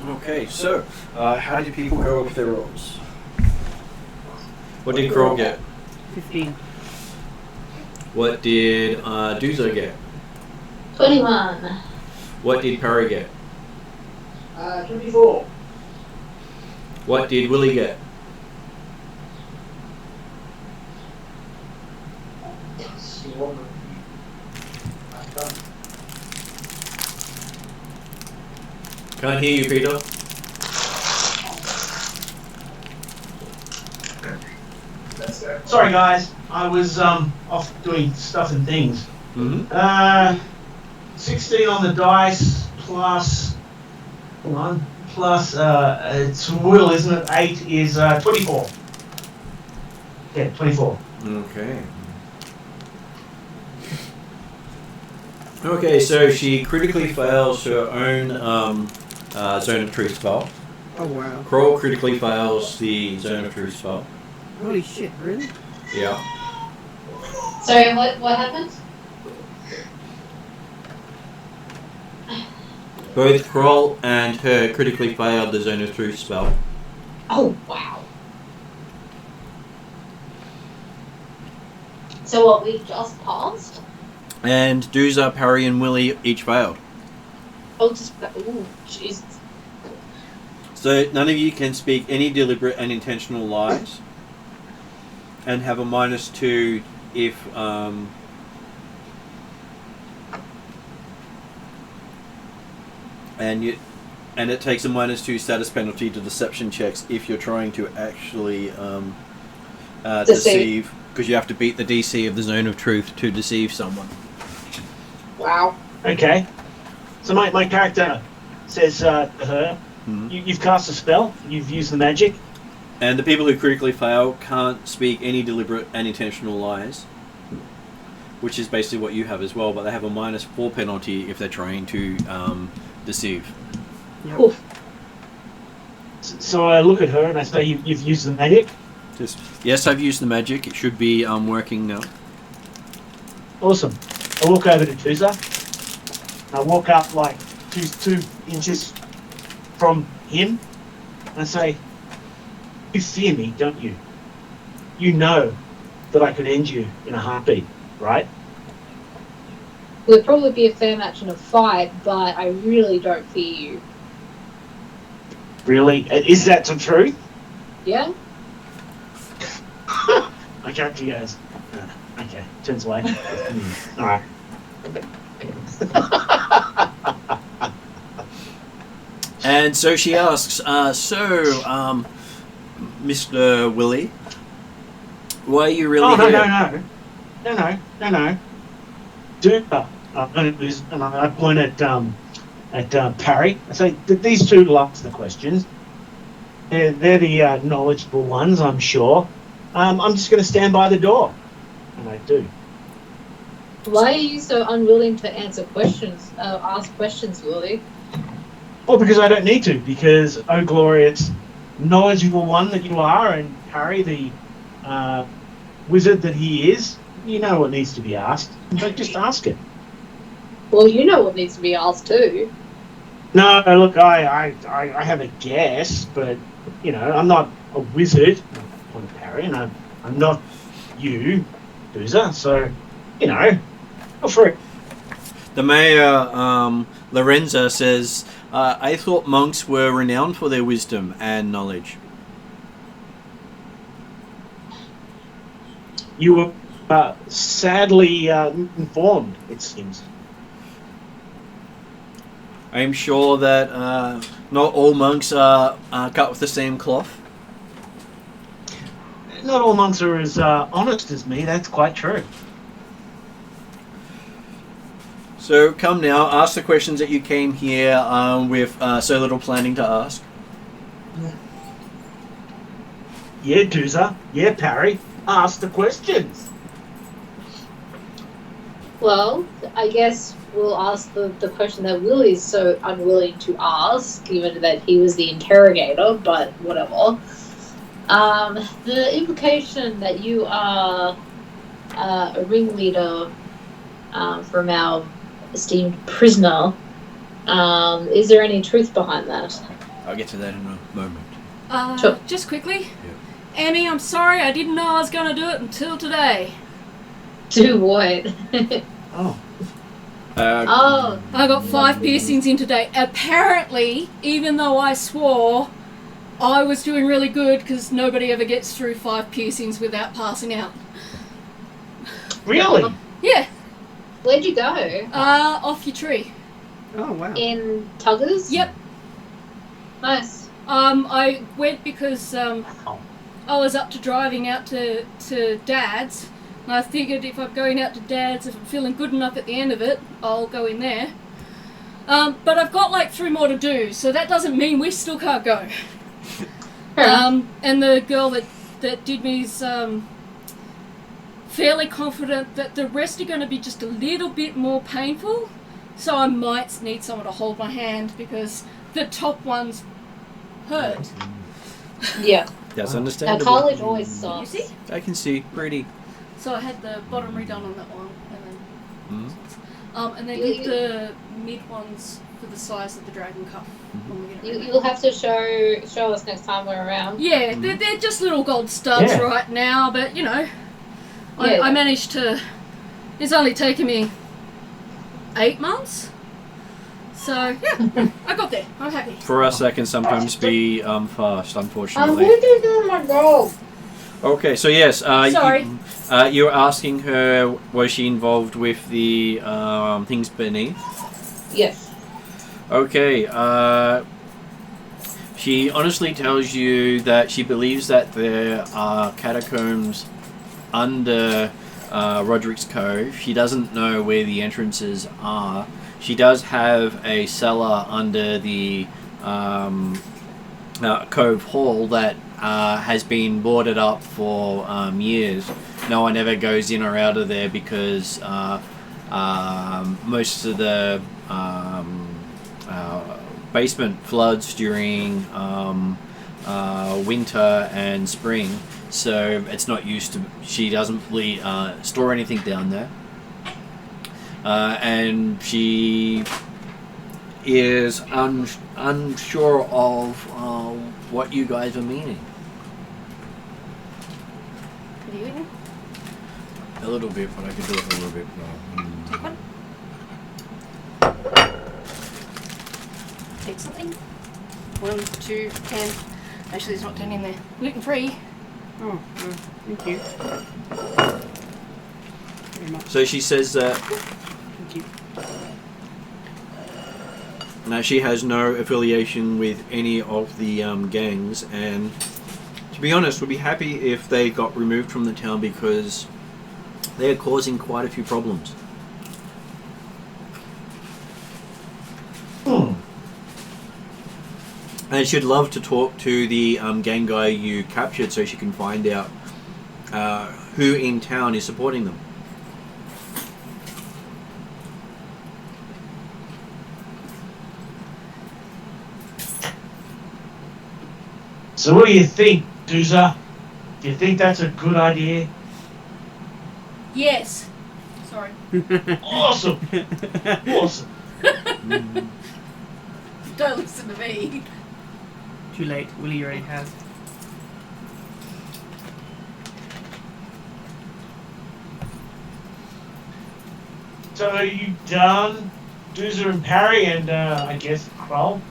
Speaker 1: Okay, so how did people go with their rolls? What did Kroll get?
Speaker 2: 15.
Speaker 1: What did Duzo get?
Speaker 3: 21.
Speaker 1: What did Perry get?
Speaker 5: 24.
Speaker 1: What did Willie get? Can't hear you, Peter.
Speaker 4: Sorry, guys. I was off doing stuff and things.
Speaker 1: Mm-hmm.
Speaker 4: 16 on the dice plus it's will, isn't it? 8 is 24. Yeah, 24.
Speaker 1: Okay. Okay, so she critically fails her own Zone of Truth spell.
Speaker 2: Oh wow.
Speaker 1: Kroll critically fails the Zone of Truth spell.
Speaker 2: Holy shit, really?
Speaker 1: Yeah.
Speaker 3: Sorry, what happened?
Speaker 1: Both Kroll and her critically failed the Zone of Truth spell.
Speaker 3: Oh, wow. So what, we just paused?
Speaker 1: And Duza, Parry, and Willie each failed.
Speaker 3: Oh, just... Ooh, Jesus.
Speaker 1: So none of you can speak any deliberate and intentional lies, and have a -2 if and it takes a -2 status penalty to deception checks if you're trying to actually deceive, because you have to beat the DC of the Zone of Truth to deceive someone.
Speaker 3: Wow.
Speaker 4: Okay. So my character says to her, you've cast a spell, you've used the magic.
Speaker 1: And the people who critically fail can't speak any deliberate and intentional lies, which is basically what you have as well, but they have a -4 penalty if they're trying to deceive.
Speaker 2: Yep.
Speaker 3: Oof.
Speaker 4: So I look at her and I say, you've used the magic?
Speaker 1: Yes, I've used the magic. It should be working now.
Speaker 4: Awesome. I walk over to Tuza. I walk up like two inches from him and I say, you fear me, don't you? You know that I could end you in a heartbeat, right?
Speaker 3: It would probably be a fair match in a fight, but I really don't fear you.
Speaker 4: Really? Is that the truth?
Speaker 3: Yeah?
Speaker 4: My character goes, okay, turns away. Alright.
Speaker 1: And so she asks, Mr. Willie, why are you really here?
Speaker 4: No. Dude, and I point at Parry. I say, these two will ask the questions. They're the knowledgeable ones, I'm sure. I'm just going to stand by the door. And I do.
Speaker 3: Why are you so unwilling to answer questions, ask questions, Willie?
Speaker 4: Well, because I don't need to, because, oh glorious, knowledgeable one that you are, and Harry, the wizard that he is, you know what needs to be asked. So just ask it.
Speaker 3: Well, you know what needs to be asked too.
Speaker 4: No, look, I have a guess, but, you know, I'm not a wizard, point of Harry, and I'm not you, Boozer, so, you know, go for it.
Speaker 1: The mayor, Lorenza, says, I thought monks were renowned for their wisdom and knowledge.
Speaker 4: You were sadly informed, it seems.
Speaker 1: I'm sure that not all monks are cut with the same cloth.
Speaker 4: Not all monks are as honest as me, that's quite true.
Speaker 1: So come now, ask the questions that you came here with so little planning to ask.
Speaker 4: Yeah, Doozer. Yeah, Parry. Ask the questions.
Speaker 3: Well, I guess we'll ask the question that Willie's so unwilling to ask, given that he was the interrogator, but whatever. The implication that you are a ringleader from our esteemed prisoner, is there any truth behind that?
Speaker 1: I'll get to that in a moment.
Speaker 3: Sure.
Speaker 6: Just quickly. Amy, I'm sorry, I didn't know I was going to do it until today.
Speaker 3: Do what?
Speaker 4: Oh.
Speaker 3: Oh.
Speaker 6: I got 5 piercings in today. Apparently, even though I swore, I was doing really good because nobody ever gets through 5 piercings without passing out.
Speaker 4: Really?
Speaker 6: Yeah.
Speaker 3: Where'd you go?
Speaker 6: Off your tree.
Speaker 2: Oh, wow.
Speaker 3: In Tuggers?
Speaker 6: Yep.
Speaker 3: Nice.
Speaker 6: I went because I was up to driving out to Dad's, and I figured if I'm going out to Dad's, if I'm feeling good enough at the end of it, I'll go in there. But I've got like 3 more to do, so that doesn't mean we still can't go. And the girl that did me's fairly confident that the rest are going to be just a little bit more painful, so I might need someone to hold my hand because the top ones hurt.
Speaker 3: Yeah.
Speaker 1: That's
Speaker 3: Now,
Speaker 1: understandable.
Speaker 3: college always
Speaker 6: You
Speaker 3: sucks.
Speaker 6: see?
Speaker 1: I can see. Pretty.
Speaker 6: So I had the bottom redone on that one, and then and then
Speaker 3: You-
Speaker 6: did the mid ones for the size of the dragon cuff. When we get it ready.
Speaker 3: You'll have to show us next time we're around.
Speaker 6: Yeah, they're just little gold studs
Speaker 4: Yeah.
Speaker 6: right now, but you know,
Speaker 3: Yeah.
Speaker 6: I managed to. It's only taken me 8 months, so yeah, I got there. I'm happy.
Speaker 1: For us, that can sometimes be fast,
Speaker 3: I'm
Speaker 1: unfortunately.
Speaker 3: going to do my dog.
Speaker 1: Okay, so yes,
Speaker 6: Sorry.
Speaker 1: you were asking her, was she involved with the things beneath?
Speaker 3: Yes.
Speaker 1: Okay, she honestly tells you that she believes that there are catacombs under Roderic's Cove. She doesn't know where the entrances are. She does have a cellar under the Cove Hall that has been boarded up for years. No one ever goes in or out of there because most of the basement floods during winter and spring, so it's not used to. She doesn't really store anything down there, and she is unsure of what you guys are meaning.
Speaker 6: Have you eaten?
Speaker 1: A little bit, but I could do it a little bit more.
Speaker 6: Take one. Take something. 1, 2, 10. Actually, there's not 10 in there. Gluten free.
Speaker 2: Oh, thank you. Very much.
Speaker 1: So she says that
Speaker 2: Thank you.
Speaker 1: now she has no affiliation with any of the gangs, and to be honest, would be happy if they got removed from the town because they're causing quite a few problems. And she'd love to talk to the gang guy you captured so she can find out who in town is supporting them.
Speaker 4: So what do you think, Doozer? Do you think that's a good idea?
Speaker 6: Yes. Sorry.
Speaker 4: Awesome! Awesome.
Speaker 6: Don't listen to me.
Speaker 2: Too late. Willie already has.
Speaker 4: So are you done, Doozer and Parry, and I guess Kroll?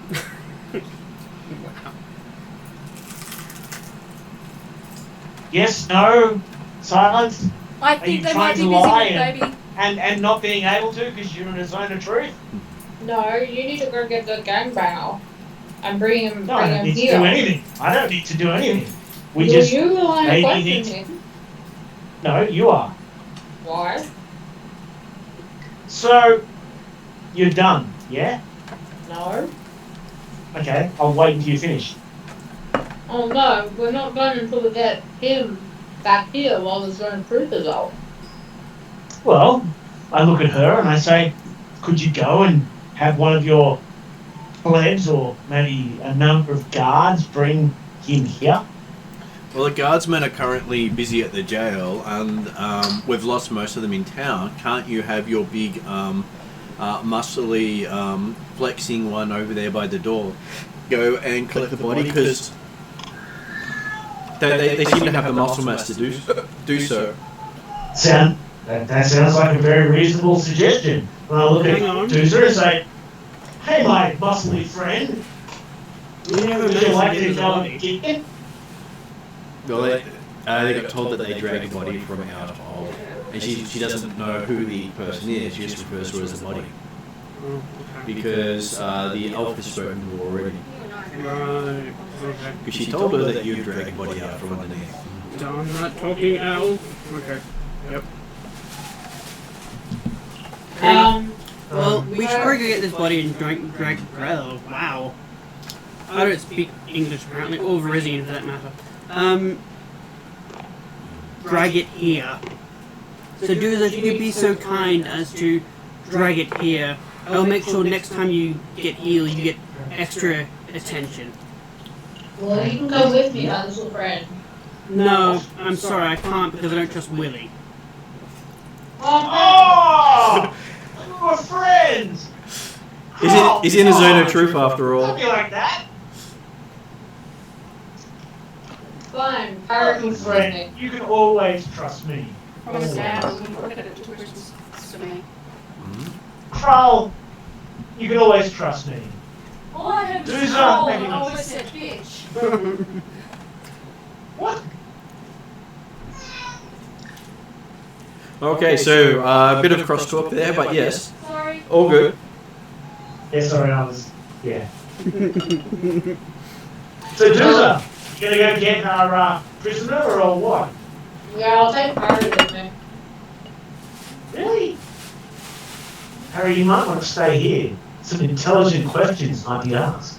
Speaker 4: Yes, no, silence,
Speaker 6: I
Speaker 4: you
Speaker 6: think they
Speaker 4: trying
Speaker 6: might be
Speaker 4: to
Speaker 6: busy
Speaker 4: lie
Speaker 6: with baby.
Speaker 4: and not being able to because you're in a zone of truth?
Speaker 3: No, you need to go get the gangbanger and bring him,
Speaker 4: No, I don't need to
Speaker 3: here.
Speaker 4: do anything. I don't need to do anything. We
Speaker 3: Well,
Speaker 4: just,
Speaker 3: you the line of
Speaker 4: maybe
Speaker 3: question
Speaker 4: need-
Speaker 3: him.
Speaker 4: no, you are.
Speaker 3: Why?
Speaker 4: So, you're done, yeah?
Speaker 3: No.
Speaker 4: Okay, I'll wait until you finish.
Speaker 3: Oh no, we're not done until we get him back here while the zone of truth is out.
Speaker 4: Well, I look at her and I say, could you go and have one of your plebs or maybe a number of guards bring him here?
Speaker 1: Well, the guardsmen are currently busy at the jail, and we've lost most of them in town. Can't you have your big, muscly, flexing one over there by the door go and collect the body? Because they seem to have the muscle mass to do so.
Speaker 4: That sounds like a very reasonable suggestion. And I look at
Speaker 2: Hang on.
Speaker 4: Doozer and say, hey, my muscly friend,
Speaker 2: We never
Speaker 4: would you
Speaker 2: managed
Speaker 4: like
Speaker 2: to
Speaker 4: to
Speaker 2: get the
Speaker 4: go and
Speaker 2: body.
Speaker 4: kick it?
Speaker 1: Well, they got told that they dragged the body from out of, and she doesn't know who the person is. She just refers to her as the body
Speaker 2: Oh, okay.
Speaker 1: because the elf has spoken to her already.
Speaker 2: Right. Okay.
Speaker 1: Because she told her that you dragged the body out from underneath.
Speaker 2: I'm not talking elf. Okay. Yep. Well, we should probably go get this body and drag it. Oh, wow. I don't speak English apparently, or Varisian for that matter. Drag it here. So Doozer, if you could be so kind as to drag it here, I'll make sure next time you get healed, you get extra attention.
Speaker 3: Well, you can go with me, my little friend.
Speaker 2: No, I'm sorry, I can't because I don't trust Willie.
Speaker 4: Oh! We're friends!
Speaker 1: He's in a zone of truth after all.
Speaker 4: Don't be like that.
Speaker 3: Fine,
Speaker 4: Good
Speaker 3: Parrot with me.
Speaker 4: friend, you can always trust me.
Speaker 6: Promise Dad I wouldn't look at it till Christmas to me.
Speaker 4: Kroll, you can always trust me.
Speaker 6: All I heard was
Speaker 4: Doozer,
Speaker 6: troll,
Speaker 4: maybe
Speaker 6: I
Speaker 4: not.
Speaker 6: always said bitch.
Speaker 4: What?
Speaker 1: Okay, so a bit of crosstalk there, but yes,
Speaker 6: Sorry.
Speaker 1: all good.
Speaker 4: Yeah, sorry, I was. Yeah. So, Doozer, you gonna go get our prisoner or what?
Speaker 3: Yeah, I'll take Parrot with me.
Speaker 4: Really? Harry, you might want to stay here. Some intelligent questions might be asked.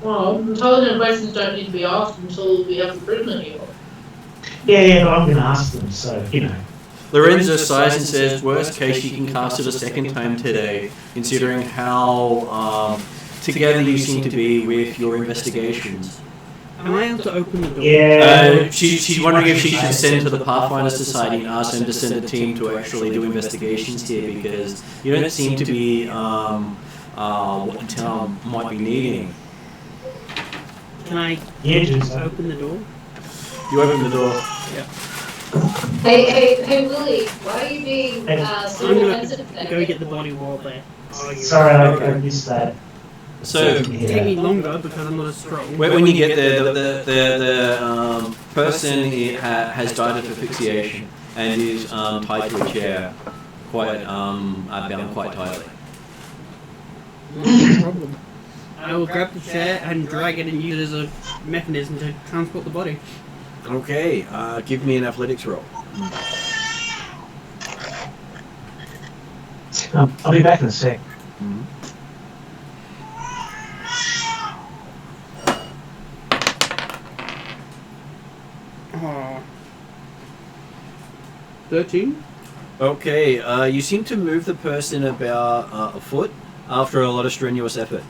Speaker 3: Well, intelligent questions don't need to be asked until we have a prisoner here.
Speaker 4: Yeah, but I'm going to ask them, so, you know.
Speaker 1: Lorenzo sighs and says, worst case, you can cast it a second time today, considering how together you seem to be with your investigations.
Speaker 2: Am I able to open the door?
Speaker 4: Yeah.
Speaker 1: She's wondering if she should send to the Pathfinder Society and ask them to send a team to actually do investigations here, because you don't seem to be what the town might be needing.
Speaker 2: Can I
Speaker 4: Yeah, Doozer.
Speaker 2: open the door?
Speaker 1: You open the door.
Speaker 3: Hey, Willie, why are you being so
Speaker 2: I'm
Speaker 3: defensive
Speaker 2: gonna
Speaker 3: then?
Speaker 2: go get the body while there.
Speaker 4: Sorry, I missed that.
Speaker 1: So
Speaker 2: It'll take me longer because I'm not as strong.
Speaker 1: when you get there, the person has died of asphyxiation and is tied to a chair, bound quite tightly.
Speaker 2: No problem. I will grab the chair and drag it and use it as a mechanism to transport the body.
Speaker 1: Okay, give me an athletics roll.
Speaker 4: I'll be back in a sec.
Speaker 2: Oh. 13?
Speaker 1: Okay, you seem to move the person about a foot after a lot of strenuous effort.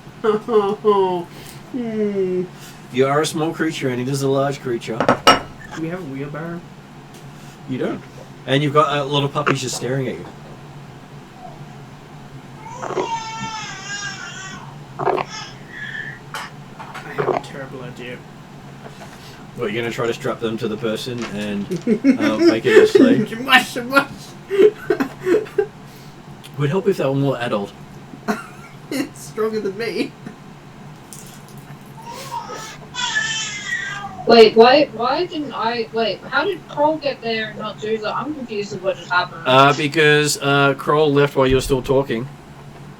Speaker 1: You are a small creature and it is a large creature.
Speaker 2: Do we have a wheelbarrow?
Speaker 1: You don't. And you've got a lot of puppies just staring at you.
Speaker 2: I have a terrible idea.
Speaker 1: What, you're going to try to strap them to the person and make it a slave? Would help if they were more adult.
Speaker 2: It's stronger than me.
Speaker 3: Wait, why didn't I... Wait, how did Kroll get there and not Juzo? I'm confused with what just happened.
Speaker 1: Because Kroll left while you were still talking.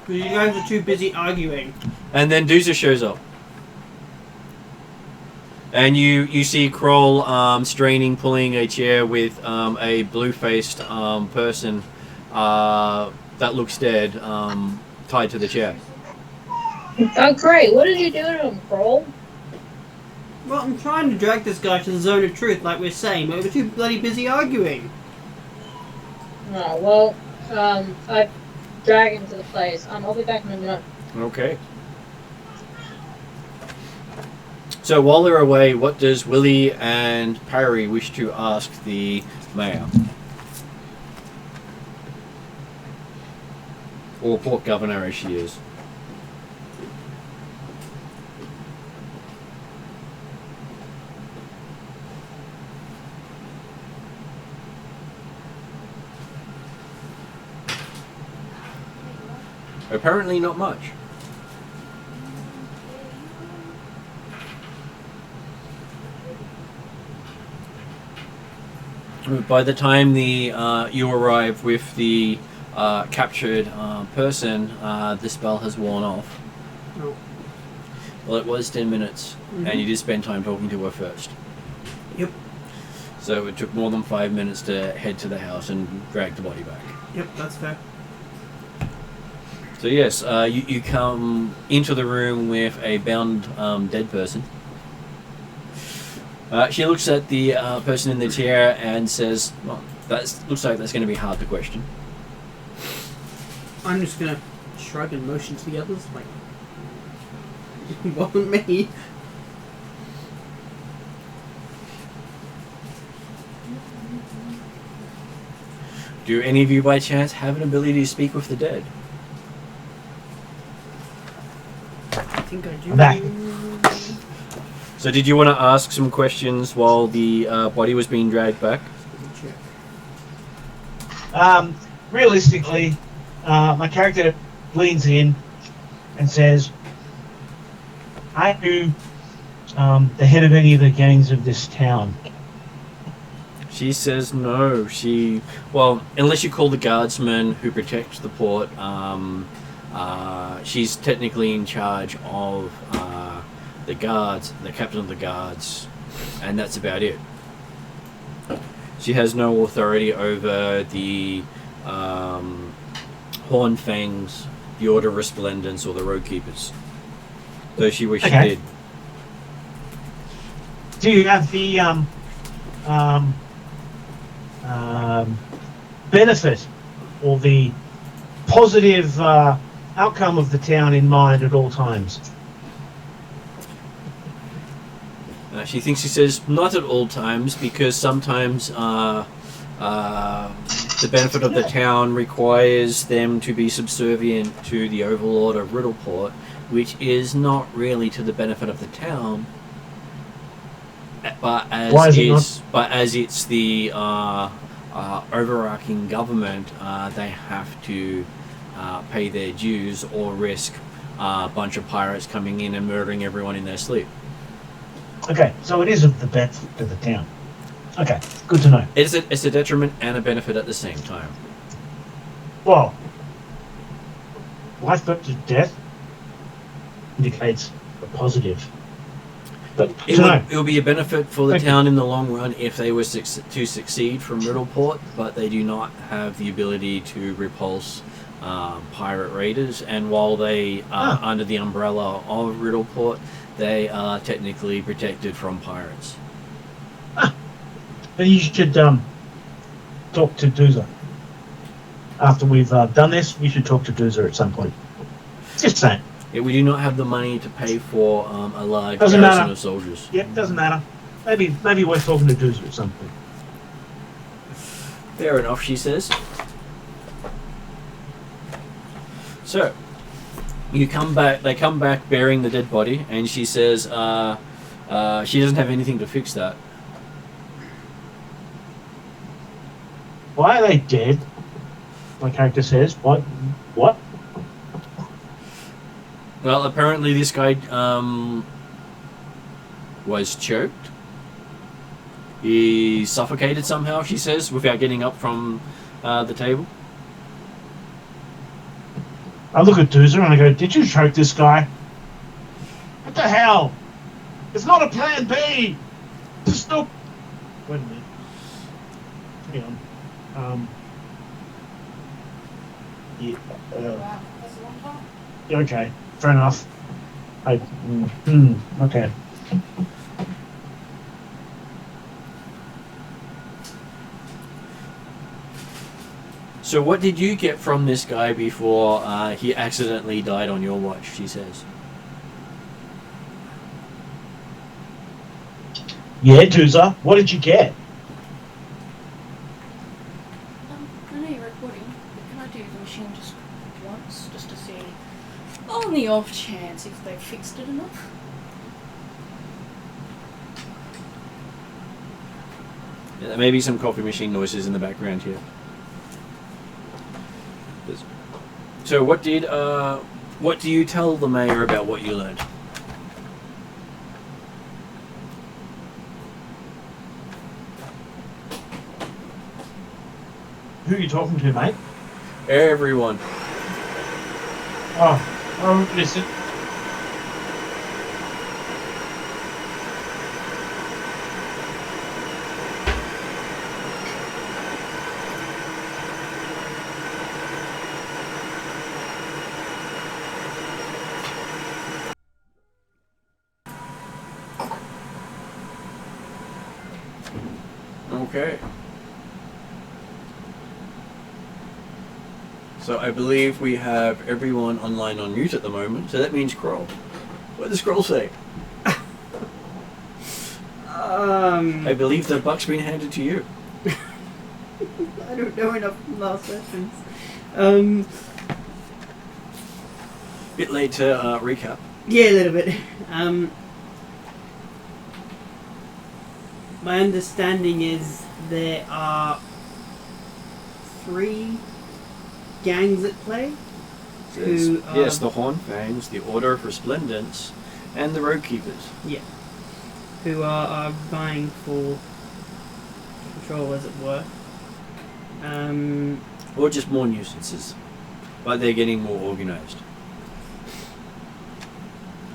Speaker 2: Because you guys are too busy arguing.
Speaker 1: And then Dooza shows up. And you see Kroll straining, pulling a chair with a blue-faced person that looks dead tied to the chair.
Speaker 3: Oh, great. What did you do to him, Kroll?
Speaker 2: Well, I'm trying to drag this guy to the zone of truth, like we're saying, but we're too bloody busy arguing.
Speaker 3: Oh, well, I drag him to the place. I'll be back in a minute.
Speaker 1: Okay. So while they're away, what does Willie and Parry wish to ask the mayor? Or port governor as she is. Apparently not much. By the time you arrive with the captured person, the spell has worn off.
Speaker 2: Oh.
Speaker 1: Well, it was 10 minutes, and you did spend time talking to her first.
Speaker 2: Yep.
Speaker 1: So it took more than 5 minutes to head to the house and drag the body back.
Speaker 2: Yep, that's fair.
Speaker 1: So yes, you come into the room with a bound dead person. She looks at the person in the chair and says, well, looks like that's going to be hard to question.
Speaker 2: I'm just going to shrug and motion to the others, like, it wasn't me.
Speaker 1: Do any of you by chance have an ability to speak with the dead?
Speaker 2: I think I do.
Speaker 4: I'm back.
Speaker 1: So did you want to ask some questions while the body was being dragged back?
Speaker 4: Realistically, my character leans in and says, "Are you the head of any of the gangs of this town?"
Speaker 1: She says no. Well, unless you call the guardsmen who protect the port, she's technically in charge of the guards, the captain of the guards, and that's about it. She has no authority over the Horn Fangs, the Order of Resplendence, or the Roadkeepers. Though she wished she did.
Speaker 4: Do you have the benefit or the positive outcome of the town in mind at all times?
Speaker 1: She thinks he says not at all times, because sometimes the benefit of the town requires them to be subservient to the overlord of Riddleport, which is not really to the benefit of the town, but as it's the overarching government, they have to pay their dues or risk a bunch of pirates coming in and murdering everyone in their sleep.
Speaker 4: Okay, so it is of the benefit to the town. Okay, good to know.
Speaker 1: It's a detriment and a benefit at the same time.
Speaker 4: Well, life versus death indicates a positive. But
Speaker 1: It will be a benefit for the town in the long run if they were to succeed from Riddleport, but they do not have the ability to repulse pirate raiders, and while they are under the umbrella of Riddleport, they are technically protected from pirates.
Speaker 4: Then you should talk to Dooza. After we've done this, you should talk to Dooza at some point. Just saying.
Speaker 1: Yeah, we do not have the money to pay for a large
Speaker 4: Doesn't
Speaker 1: garrison
Speaker 4: matter.
Speaker 1: of soldiers.
Speaker 4: Yep, doesn't matter. Maybe we're talking to Doozer or something.
Speaker 1: Fair enough, she says. So, you come back. They come back bearing the dead body, and she says she doesn't have anything to fix that.
Speaker 4: Why are they dead? My character says. What?
Speaker 1: Well, apparently this guy was choked. He suffocated somehow, she says, without getting up from the table.
Speaker 4: I look at Doozer and I go, did you choke this guy? What the hell? It's not a plan B! Just no... Wait a minute. Hang on. Yeah,
Speaker 3: Wow, that's a long time.
Speaker 4: yeah, okay. Fair enough. Okay.
Speaker 1: So what did you get from this guy before he accidentally died on your watch, she says?
Speaker 4: Yeah, Doozer, what did you get?
Speaker 6: I know you're recording, but can I do the machine just once, just to see, on the off chance if they've fixed it enough?
Speaker 1: Yeah, there may be some coffee machine noises in the background here. So what do you tell the mayor about what you learned?
Speaker 4: Who are you talking to, mate?
Speaker 1: Everyone.
Speaker 4: Oh, listen.
Speaker 1: Okay. So I believe we have everyone online on mute at the moment, so that means Scroll. What does Scroll say? I believe the buck's been handed to you.
Speaker 2: I don't know enough from last sessions.
Speaker 1: Bit late to recap.
Speaker 2: Yeah, a little bit. My understanding is there are 3 gangs at play. Who are,
Speaker 1: Yes, the Hornfangs, the Order of Resplendence, and the Roadkeepers.
Speaker 2: Yeah. Who are vying for control, as it were.
Speaker 1: Or just more nuisances. But they're getting more organised.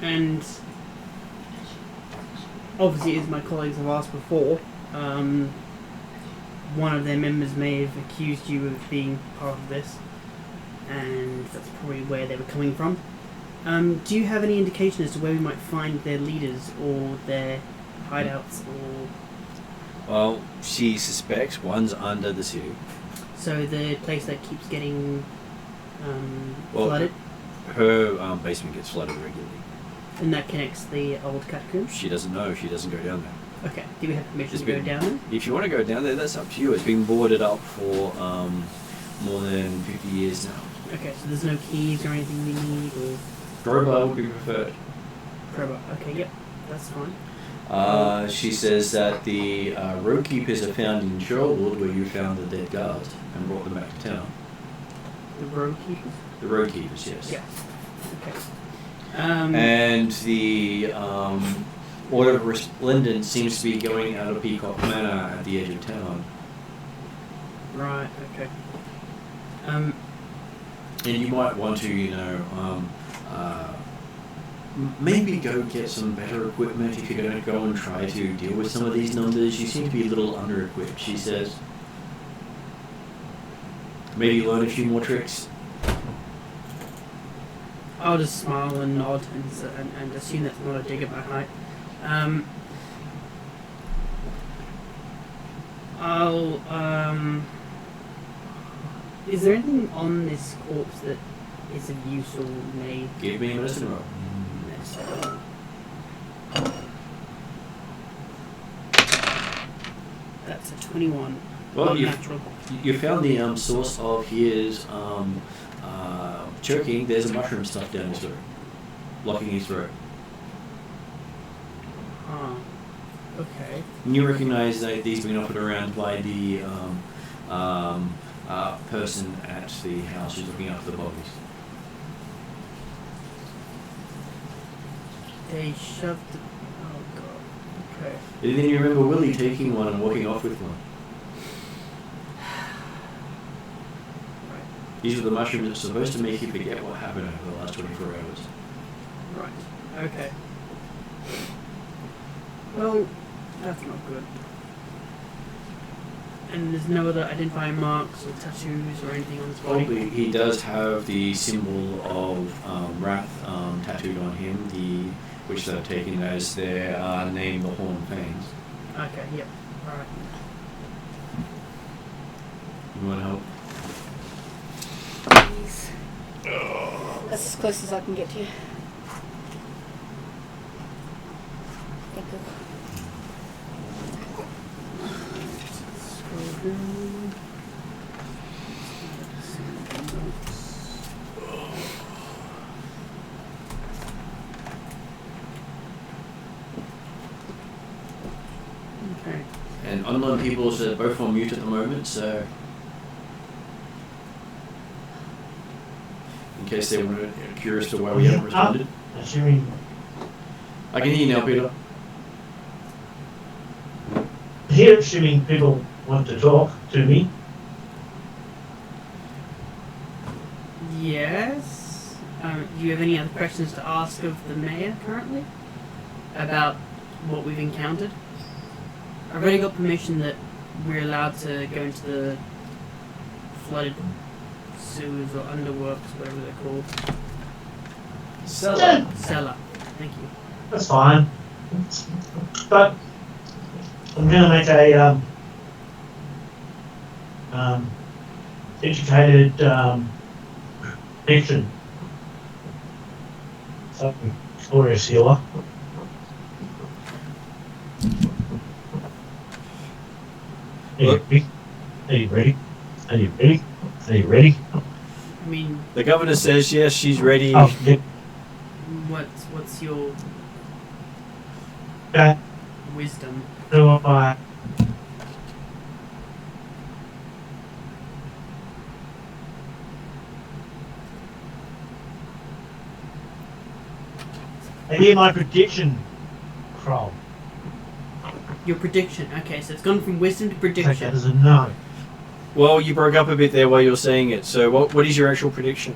Speaker 2: And obviously, as my colleagues have asked before, one of their members may have accused you of being part of this, and that's probably where they were coming from. Do you have any indication as to where we might find their leaders or their hideouts, or...
Speaker 1: Well, she suspects one's under the city.
Speaker 2: So the place that keeps getting
Speaker 1: Well,
Speaker 2: flooded,
Speaker 1: Her basement gets flooded regularly.
Speaker 2: and that connects the old catacombs?
Speaker 1: She doesn't know. She doesn't go down there.
Speaker 2: Okay, do we have permission
Speaker 1: It's
Speaker 2: to go
Speaker 1: been-
Speaker 2: down there?
Speaker 1: If you want to go down there, that's up to you. It's been boarded up for more than 50 years now.
Speaker 2: Okay, so there's no keys or anything we need, or
Speaker 1: Crowbar would be preferred.
Speaker 2: crowbar. Okay, yep, that's fine.
Speaker 1: She says that the roadkeepers are found in Sherwood, where you found the dead guards and brought them back to town.
Speaker 2: The road keepers?
Speaker 1: The roadkeepers, yes.
Speaker 2: Yeah. Okay.
Speaker 1: And the Order of Resplendent seems to be going out of Peacock Manor at the edge of town.
Speaker 2: Right, okay.
Speaker 1: And you might want to, maybe go get some better equipment if you're going to go and try to deal with some of these numbers. You seem to be a little under-equipped, she says. Maybe learn a few more tricks.
Speaker 2: I'll just smile and nod and assume that's not a dig at my height. Is there anything on this corpse that is of use or may.
Speaker 1: Give me a medicine roll.
Speaker 2: That's a 21.
Speaker 1: Well,
Speaker 2: Natural.
Speaker 1: you found the source of his choking. There's a mushroom stuff down his throat, blocking his throat.
Speaker 2: Okay.
Speaker 1: And you recognise that these been offered around by the person at the house who's looking after the bodies.
Speaker 2: They shoved the... Oh god. Okay.
Speaker 1: And then you remember Willie taking one and walking off with one. These are the mushrooms that are supposed to make you forget what happened over the last 24 hours.
Speaker 2: Right. Okay. Well, that's not good. And there's no other identifying marks or tattoos or anything on his body?
Speaker 1: Probably he does have the symbol of Wrath tattooed on him, which they've taken as their name, the Horn Fangs.
Speaker 2: Okay, yep. Alright.
Speaker 1: You want to help?
Speaker 6: Please. That's as close as I can get to you. Thank you.
Speaker 2: Scroll down. Okay.
Speaker 1: And unknown peoples are both on mute at the moment, so in case they were curious to why we haven't responded.
Speaker 4: Assuming
Speaker 1: I can hear you now, Peter.
Speaker 4: here, assuming people want to talk to me.
Speaker 2: Yes. Do you have any other questions to ask of the mayor currently about what we've encountered? I've already got permission that we're allowed to go into the flooded sewers or underworks, whatever they're called.
Speaker 1: Cellar.
Speaker 2: Cellar. Thank you.
Speaker 4: That's fine. But I'm going to make a educated prediction. So, glorious healer. Are you ready? Are you ready? Are you ready? Are you ready?
Speaker 2: I mean,
Speaker 1: The governor says yes, she's ready.
Speaker 4: Oh, yep.
Speaker 2: what's your
Speaker 4: Okay.
Speaker 2: wisdom?
Speaker 4: Do I? I hear my prediction, Kroll.
Speaker 2: Your prediction. Okay, so it's gone from wisdom to
Speaker 4: Take that
Speaker 2: prediction.
Speaker 4: as a no.
Speaker 1: Well, you broke up a bit there while you were saying it. So what is your actual prediction?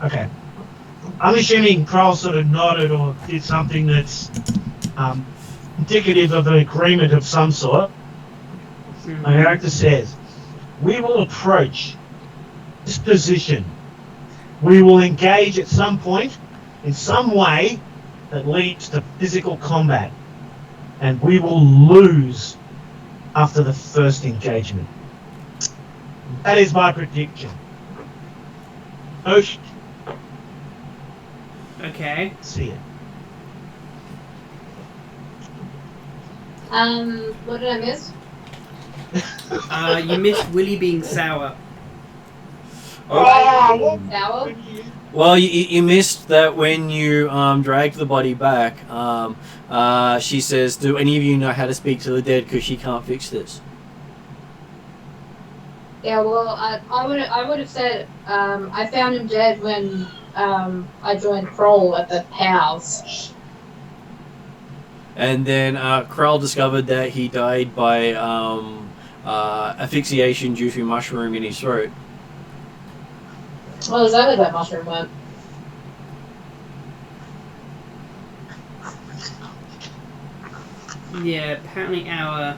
Speaker 4: Okay. I'm assuming Kroll sort of nodded or did something that's indicative of an agreement of some sort. My character says, we will approach this position. We will engage at some point in some way that leads to physical combat. And we will lose after the first engagement. That is my prediction. Ocean.
Speaker 2: Okay.
Speaker 4: See it.
Speaker 3: What did I miss?
Speaker 2: You missed Willie being sour.
Speaker 3: Sour?
Speaker 1: Well, you missed that when you dragged the body back. She says, "Do any of you know how to speak to the dead? Because she can't fix this."
Speaker 3: Yeah, well, I would have said I found him dead when I joined Kroll at the house.
Speaker 1: And then Krell discovered that he died by asphyxiation due to mushroom in his throat.
Speaker 3: Well, exactly that mushroom went.
Speaker 2: Yeah, apparently our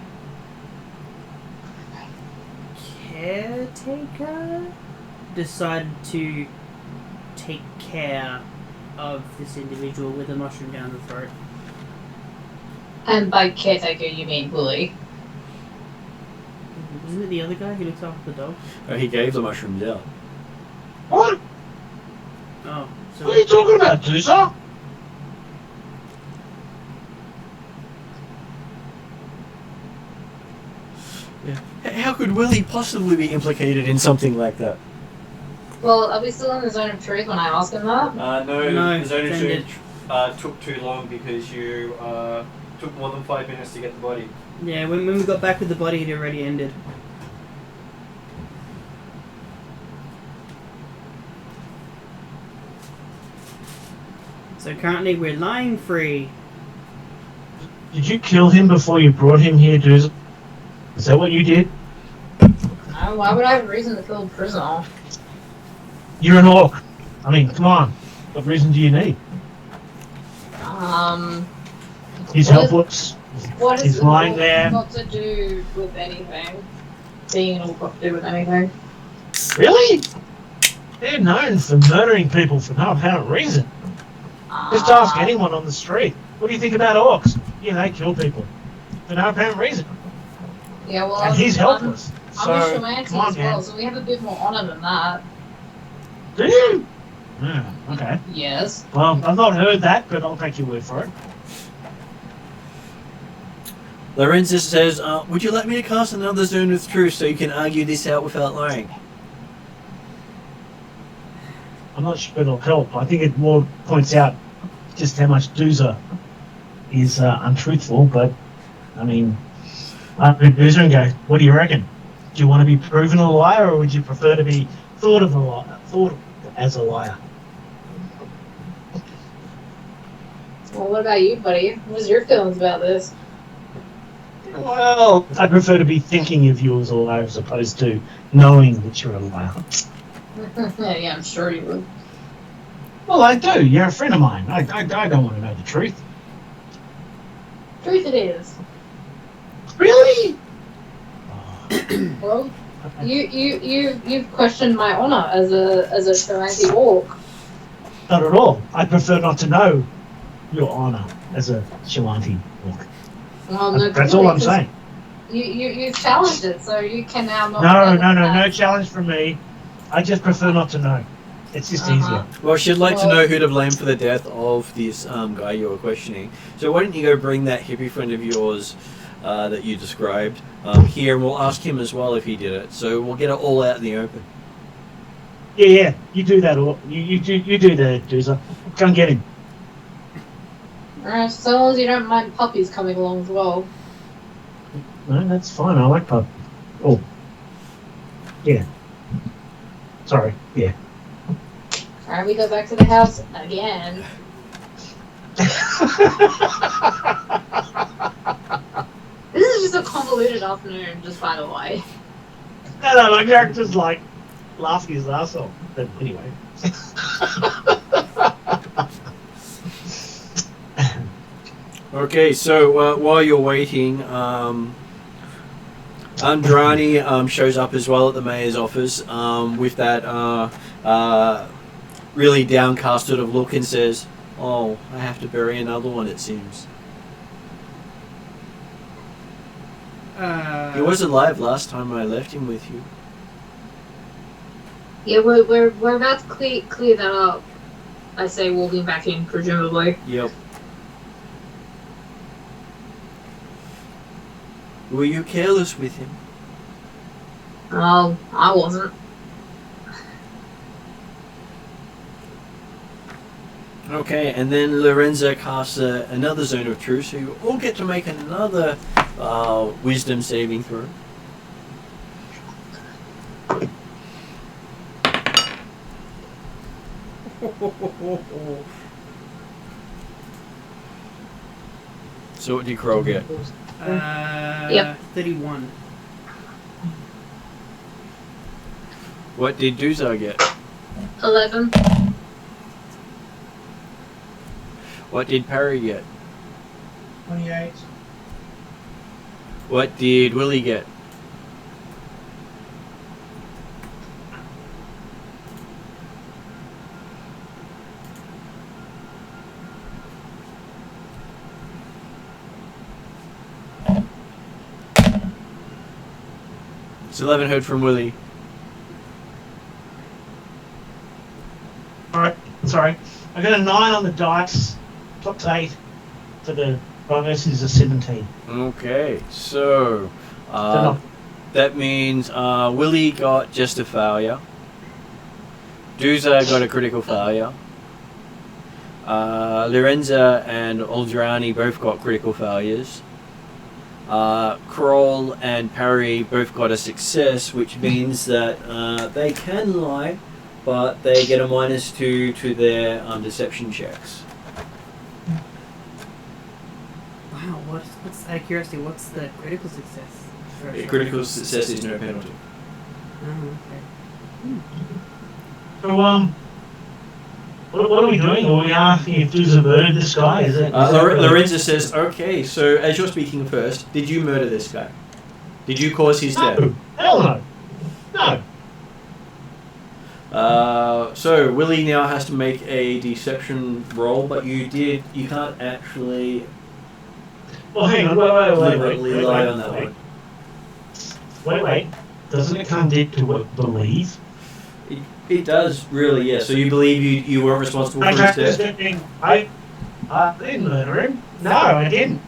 Speaker 2: caretaker decided to take care of this individual with a mushroom down the throat.
Speaker 3: And by caretaker, you mean bully.
Speaker 2: Isn't it the other guy who looks after the dog?
Speaker 1: He gave the mushrooms out.
Speaker 4: What?
Speaker 2: Oh,
Speaker 4: What are
Speaker 2: so
Speaker 4: you talking about, Tusa?
Speaker 1: How could Willie possibly be implicated in something like that?
Speaker 3: Well, are we still in the zone of truth when I ask him that?
Speaker 2: No,
Speaker 1: the zone of
Speaker 2: it's
Speaker 1: truth
Speaker 2: ended.
Speaker 1: took too long because you took more than 5 minutes to get the body.
Speaker 2: yeah, when we got back with the body, it already ended. So currently we're lying free.
Speaker 4: Did you kill him before you brought him here, Tusa? Is that what you did?
Speaker 3: No, why would I have a reason to kill a prisoner?
Speaker 4: You're an orc. I mean, come on. What reason do you need? He's
Speaker 3: What is-
Speaker 4: helpless.
Speaker 3: What
Speaker 4: He's
Speaker 3: has
Speaker 4: lying
Speaker 3: it
Speaker 4: there.
Speaker 3: got to do with anything? Being an orc got to do with anything?
Speaker 4: Really? They're known for murdering people for no apparent reason. Just ask anyone on the street. What do you think about orcs? Yeah, they kill people for no apparent reason.
Speaker 3: Yeah, well,
Speaker 4: And he's helpless.
Speaker 3: I'm a
Speaker 4: So,
Speaker 3: shamanti
Speaker 4: come on,
Speaker 3: as well,
Speaker 4: man.
Speaker 3: so we have a bit more honor than that.
Speaker 4: Do you? Yeah, okay.
Speaker 3: Yes.
Speaker 4: Well, I've not heard that, but I'll take your word for it.
Speaker 1: Lorenzo says, would you like me to cast another Zone of Truth so you can argue this out without lying?
Speaker 4: I'm not sure it'll help. I think it more points out just how much Doozer is untruthful, but, I mean, I read Doozer and go, what do you reckon? Do you want to be proven a liar, or would you prefer to be thought of as a liar?
Speaker 3: Well, what about you, buddy? What's your feelings about this?
Speaker 4: Well, I prefer to be thinking of you as a liar as opposed to knowing that you're a liar.
Speaker 3: Yeah, I'm sure you would.
Speaker 4: Well, I do. You're a friend of mine. I don't want to know the truth.
Speaker 3: Truth it is.
Speaker 4: Really?
Speaker 3: Well, you've questioned my honor as a shamanti orc.
Speaker 4: Not at all. I prefer not to know your honor as a Shawanti orc.
Speaker 3: Well, no,
Speaker 4: That's all I'm saying.
Speaker 3: You've challenged it, so you can now not.
Speaker 4: No challenge from me. I just prefer not to know. It's just easier.
Speaker 1: Well, she'd like to know who to blame for the death of this guy you were questioning. So why don't you go bring that hippie friend of yours that you described here, and we'll ask him as well if he did it. So we'll get it all out in the open.
Speaker 4: Yeah. You do that, or you do that, Doozer. Go and get him.
Speaker 3: Alright, so long as you don't mind puppies coming along as well.
Speaker 4: No, that's fine. I like pub. Oh. Yeah. Sorry. Yeah.
Speaker 3: Alright, we go back to the house again. This is just a convoluted afternoon, just by the way.
Speaker 4: No, my character's like laughing his ass off. But anyway.
Speaker 1: Okay, so while you're waiting, Andrani shows up as well at the mayor's office with that really downcast sort of look and says, "Oh, I have to bury another one, it seems." He was alive last time I left him with you.
Speaker 3: Yeah, we're about to clear that up. I say walking back in, presumably.
Speaker 1: Yep. Were you careless with him?
Speaker 3: Oh, I wasn't.
Speaker 1: Okay, and then Lorenzo casts another Zone of Truth, so you all get to make another Wisdom saving throw. So what did Crow get?
Speaker 2: 31.
Speaker 1: What did Duzar get?
Speaker 3: 11.
Speaker 1: What did Parry get?
Speaker 5: 28.
Speaker 1: What did Willie get? Still haven't heard from Willie.
Speaker 4: Sorry. I got a 9 on the dice. Top 8 for the bonus is a 17.
Speaker 1: Okay, so that means Willie got just a failure. Duza got a critical failure. Lorenza and Oldrani both got critical failures. Kroll and Parry both got a success, which means that they can lie, but they get a -2 to their deception checks.
Speaker 2: Wow, what's out of curiosity, what's the critical success?
Speaker 1: Critical success is no penalty.
Speaker 2: Oh, okay.
Speaker 4: So, what are we doing? Are we asking if Duza murdered this guy? Is that
Speaker 1: Lorenza says, okay, so as you're speaking first, did you murder this guy? Did you cause his death?
Speaker 4: No, hell no. No.
Speaker 1: So Willie now has to make a deception roll, but you can't actually
Speaker 4: Well, hang on,
Speaker 1: deliberately lie on that
Speaker 4: wait.
Speaker 1: one.
Speaker 4: Wait. Doesn't it come deep to believe?
Speaker 1: It does, really, yeah. So you believe you weren't responsible for his death?
Speaker 4: I didn't murder him. No, I didn't.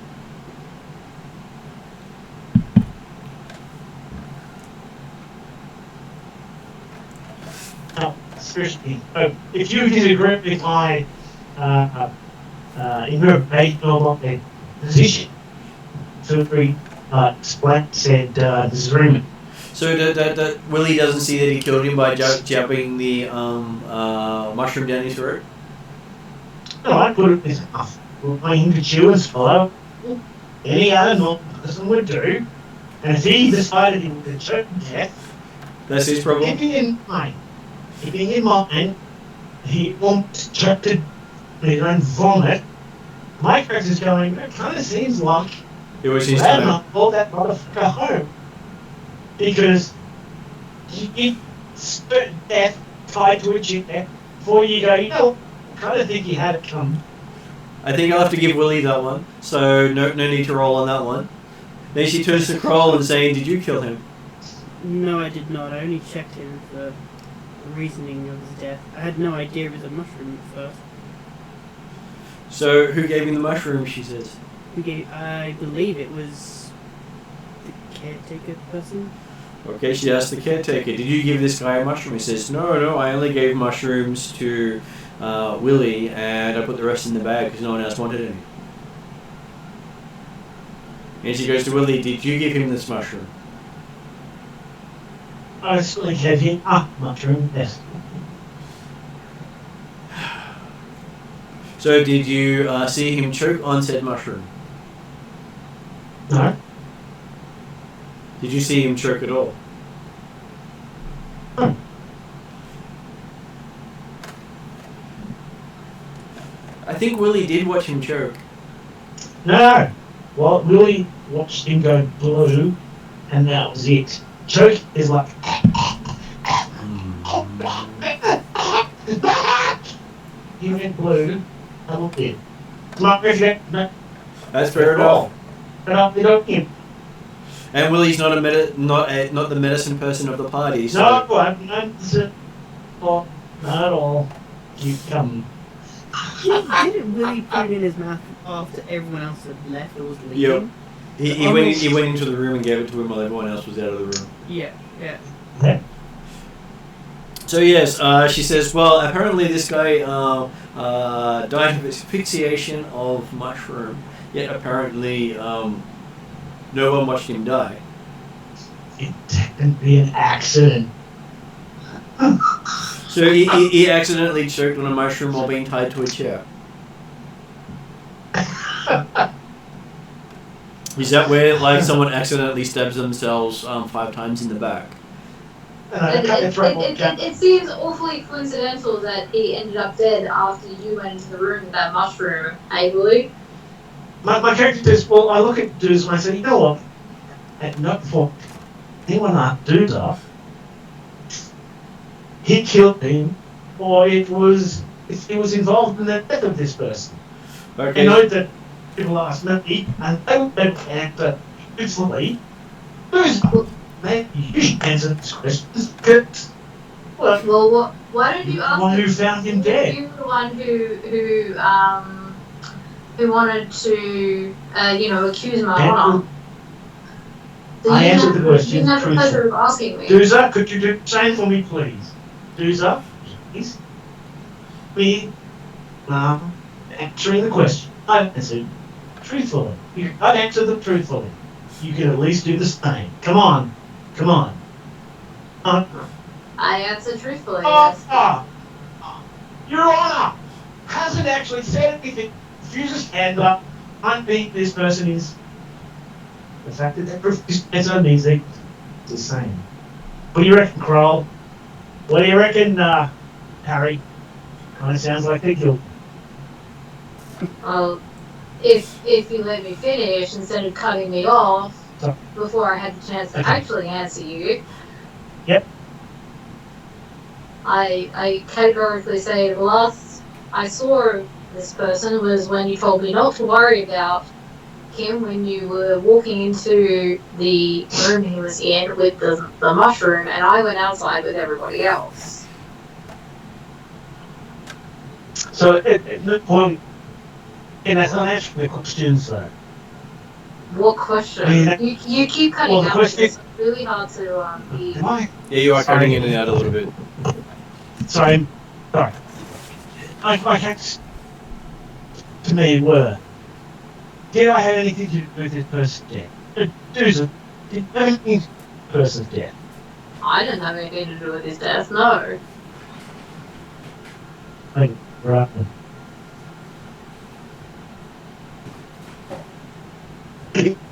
Speaker 4: No, seriously. If you disagree with my interpretation of my position, feel free to explain, said disagreement.
Speaker 1: So Willie doesn't see that he killed him by jabbing the mushroom down his throat?
Speaker 4: No, I put it this enough. My intuitions follow any other normal person would do, and if he decided he would choke to death,
Speaker 1: That's his problem?
Speaker 4: keeping in mind, he almost choked to his own vomit, my character's going, it kind of seems like
Speaker 1: It was his
Speaker 4: I'm
Speaker 1: time.
Speaker 4: not pull that motherfucker home. Because you certain death tied to a chair before you go, I kind of think he had it come.
Speaker 1: I think I'll have to give Willie that one, so no need to roll on that one. Then she turns to Kroll and saying, did you kill him?
Speaker 2: No, I did not. I only checked him for the reasoning of his death. I had no idea it was a mushroom at first.
Speaker 1: So who gave him the mushroom, she says?
Speaker 2: I believe it was the caretaker person.
Speaker 1: Okay, she asked the caretaker, did you give this guy a mushroom? He says, no, I only gave mushrooms to Willie, and I put the rest in the bag because no one else wanted any. And she goes to Willie, did you give him this mushroom?
Speaker 4: I certainly gave him a mushroom, yes.
Speaker 1: So did you see him choke on said mushroom?
Speaker 4: No.
Speaker 1: Did you see him choke at all?
Speaker 4: No.
Speaker 1: I think Willie did watch him choke.
Speaker 4: No. Well, Willie watched him go blue, and that was it. Choke is like. He went blue, I looked in. Not no.
Speaker 1: That's fair enough.
Speaker 4: And I looked in.
Speaker 1: And Willie's not not the medicine person of the party. So.
Speaker 4: No, I'm not at all. You come.
Speaker 2: Didn't Willie put it in his mouth after everyone else had left or was leaving?
Speaker 1: Yep. He went into the room and gave it to him while everyone else was out of the room.
Speaker 2: Yeah.
Speaker 1: So yes, she says, well, apparently this guy died of asphyxiation of mushroom, yet apparently no one watched him die.
Speaker 4: It didn't be an accident.
Speaker 1: So he accidentally choked on a mushroom while being tied to a chair. Is that where, like, someone accidentally stabs themselves 5 times in the back?
Speaker 3: It seems awfully coincidental that he ended up dead after you went into the room with that mushroom, hey Willie?
Speaker 4: My character says, well, I look at dudes and I say, you know what? At no point, anyone that dudes up, he killed him, or it was involved in the death of this person.
Speaker 1: Okay.
Speaker 4: I know that people ask me, and they don't answer truthfully. Man, you should answer this question because
Speaker 3: Well, why don't you
Speaker 4: The
Speaker 3: ask
Speaker 4: one
Speaker 3: the
Speaker 4: who found him dead.
Speaker 3: You were the one who wanted to, accuse my honor. So
Speaker 4: I answered the question
Speaker 3: You have the pleasure
Speaker 4: truthfully.
Speaker 3: of asking me.
Speaker 4: Dooza, could you do the same for me, please? Dooza, please? Me, answering the question. I answered truthfully. I answered them truthfully. You can at least do the same. Come on.
Speaker 3: I answered truthfully. Yes.
Speaker 4: Your Honor hasn't actually said anything. Refuses hand up. I think this person is. The fact that they refuse to answer means they're the same. What do you reckon, Kroll? What do you reckon, Harry? Kind of sounds like they're guilty.
Speaker 3: Well, if you let me finish instead of cutting me off before I had the chance to actually answer you.
Speaker 4: Yep.
Speaker 3: I categorically say the last I saw this person was when you told me not to worry about him when you were walking into the room he was in with the mushroom, and I went outside with everybody else.
Speaker 4: So at no point, and that's not answering the questions though.
Speaker 3: What question? You keep cutting out. It's really hard to hear.
Speaker 4: Am I?
Speaker 1: Yeah, you are cutting in and out a little bit.
Speaker 4: Sorry. My facts to me were, did I have anything to do with this person's death? Dooza, did I have anything to do with this person's death?
Speaker 3: I didn't have anything to do with his death, no.
Speaker 4: Right.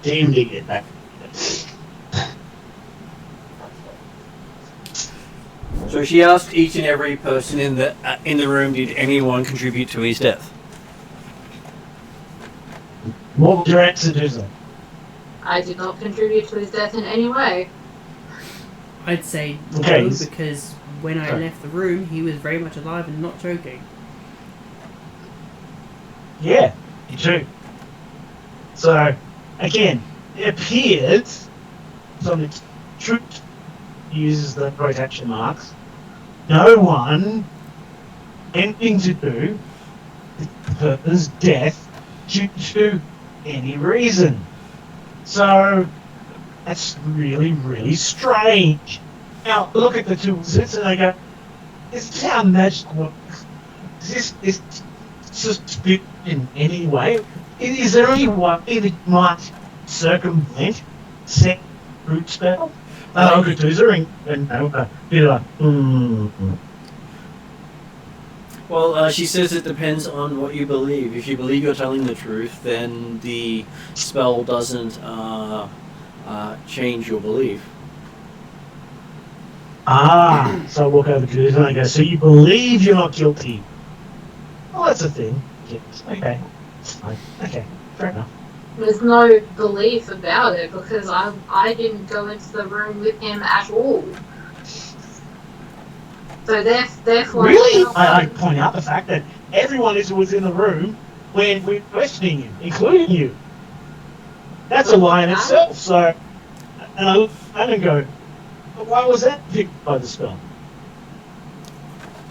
Speaker 4: Damn to get back.
Speaker 1: So she asked each and every person in the room, did anyone contribute to his death?
Speaker 4: What was your answer, Dooza?
Speaker 3: I did not contribute to his death in any way.
Speaker 2: I'd say
Speaker 4: Okay.
Speaker 2: no, because when I left the room, he was very much alive and not choking.
Speaker 4: Yeah, you too. So, again, it appears from the truth uses the quotation marks, no one anything to do with the person's death due to any reason. So that's really, really strange. Now look at the two wizards and I go, is this how magic works? Is this suspicious in any way? Is there any way that you might circumvent set root spell? Look at Dooza and a bit of
Speaker 1: Well, she says it depends on what you believe. If you believe you're telling the truth, then the spell doesn't change your belief.
Speaker 4: So I walk over to Dooza and I go, so you believe you're not guilty? Well, that's a thing. Yes. Okay. Fine. Okay. Fair enough.
Speaker 3: There's no belief about it because I didn't go into the room with him at all. So therefore...
Speaker 4: Really? I point out the fact that everyone was in the room when we were questioning you, including you. That's a lie in itself, so... And I look at and go, but why was that picked by the spell?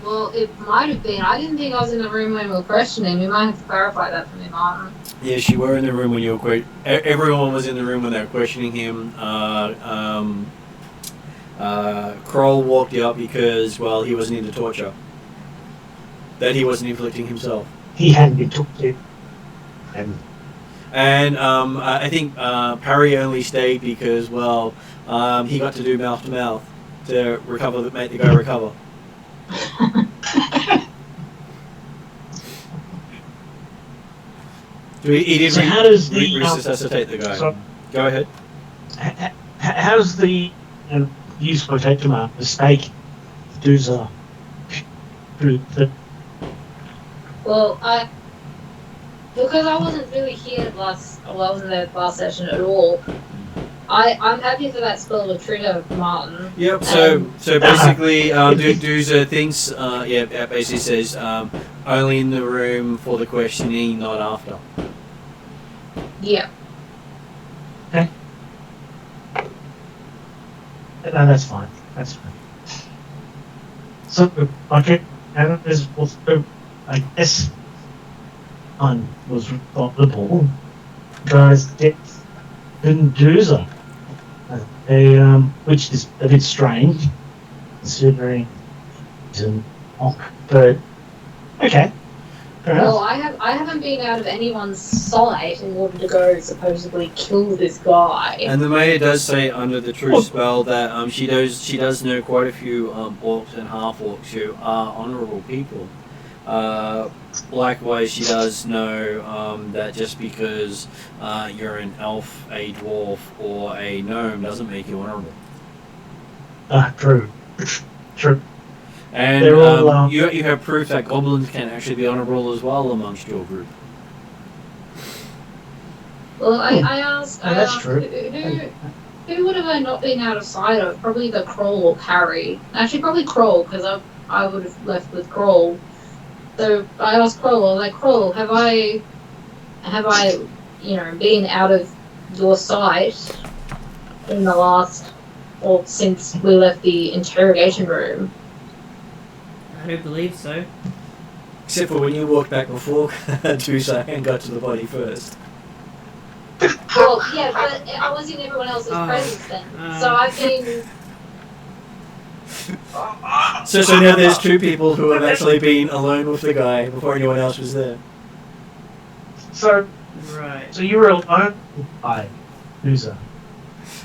Speaker 3: Well, it might have been. I didn't think I was in the room when we were questioning. You might have to clarify that for me, Martin.
Speaker 1: Yes, you were in the room when you were everyone was in the room when they were questioning him. Kroll walked out because, well, he wasn't into torture. That he wasn't inflicting himself.
Speaker 4: He hadn't been tortured.
Speaker 1: And I think Parry only stayed because, well, he got to do mouth to mouth to make the guy recover. He did
Speaker 4: how does the
Speaker 1: resuscitate the guy. Go ahead.
Speaker 4: How does the use quotation mark mistake Dooza?
Speaker 3: Well, because I wasn't really here I wasn't there last session at all. I'm happy for that spell to trigger Martin.
Speaker 1: Yep. So basically, Dooza thinks. Basically says only in the room for the questioning, not after.
Speaker 3: Yeah.
Speaker 4: Okay. No, that's fine. That's fine. So, okay, and there's also, I guess, one was responsible. Guys, death didn't do so. Which is a bit strange, considering it's an mock, but okay. Fair
Speaker 3: Well,
Speaker 4: enough.
Speaker 3: I haven't been out of anyone's sight in order to go supposedly kill this guy.
Speaker 1: And the mayor does say under the true spell that she does know quite a few orcs and half orcs who are honourable people. Likewise, she does know that just because you're an elf, a dwarf, or a gnome doesn't make you honourable.
Speaker 4: True. True.
Speaker 1: And
Speaker 4: They're all,
Speaker 1: you have proof that goblins can actually be honourable as well amongst your group.
Speaker 3: Well, I asked,
Speaker 4: Oh, that's true.
Speaker 3: who would have I not been out of sight of? Probably the Kroll or Parry. Actually, probably Kroll, because I would have left with Kroll. So I asked Kroll, I was like, Kroll, have I, been out of your sight in the last, or since we left the interrogation room?
Speaker 2: I don't believe so.
Speaker 1: Except for when you walked back before Tusa and got to the body first.
Speaker 3: Well, yeah, but I was in everyone else's presence then. So I've been...
Speaker 1: So now there's two people who have actually been alone with the guy before anyone else was there.
Speaker 4: So
Speaker 2: Right.
Speaker 4: you were alone by User.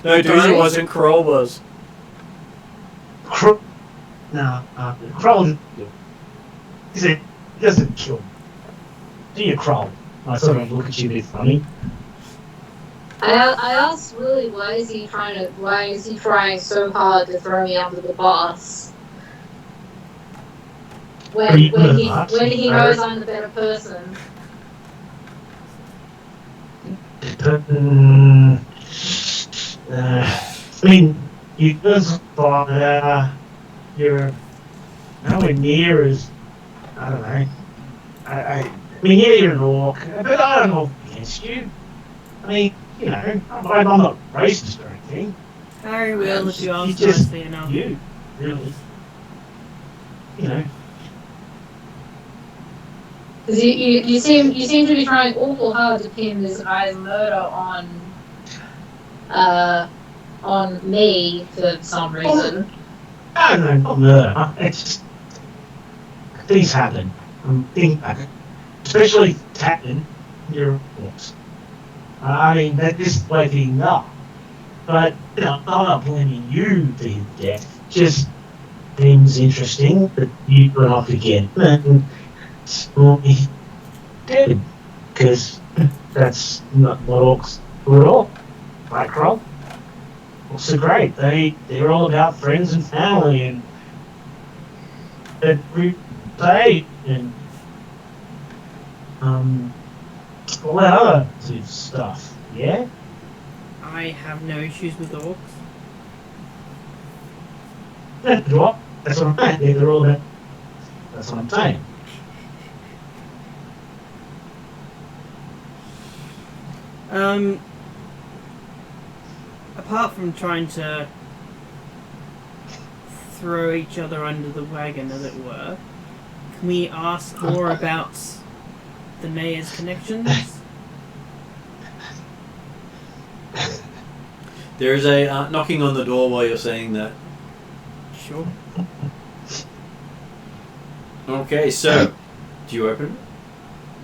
Speaker 1: No, Tusa wasn't, Kroll was.
Speaker 4: No, Kroll he doesn't kill. Do you, Kroll? I sort of look at you a bit funny.
Speaker 3: I asked Willie, why is he trying so hard to throw me under the bus? When he knows I'm the better person.
Speaker 4: I mean, you just thought you're nowhere near as, I don't know. I mean, yeah, you're an orc, but I don't know against you. I mean, I'm not racist or anything.
Speaker 2: Harry will if you ask
Speaker 4: just
Speaker 2: nicely enough.
Speaker 4: you, really.
Speaker 3: Because you seem to be trying awful hard to pin this guy's murder on me for some reason.
Speaker 4: I don't know, not murder. It's just, things happen. Things happen. Especially tapping your orcs. I mean, that just waking up. But, I'm not blaming you for his death. Just seems interesting that you went off again and saw me dead. Because that's not what orcs do at all. Right, Kroll? Orcs are great. They're all about friends and family and every day and all that other sort of stuff, yeah?
Speaker 2: I have no issues with orcs.
Speaker 4: That's what I'm saying. They're all about. That's what I'm saying.
Speaker 2: Apart from trying to throw each other under the wagon, as it were, can we ask more about the mayor's connections?
Speaker 1: There's a knocking on the door while you're saying that.
Speaker 2: Sure.
Speaker 1: Okay, so, do you open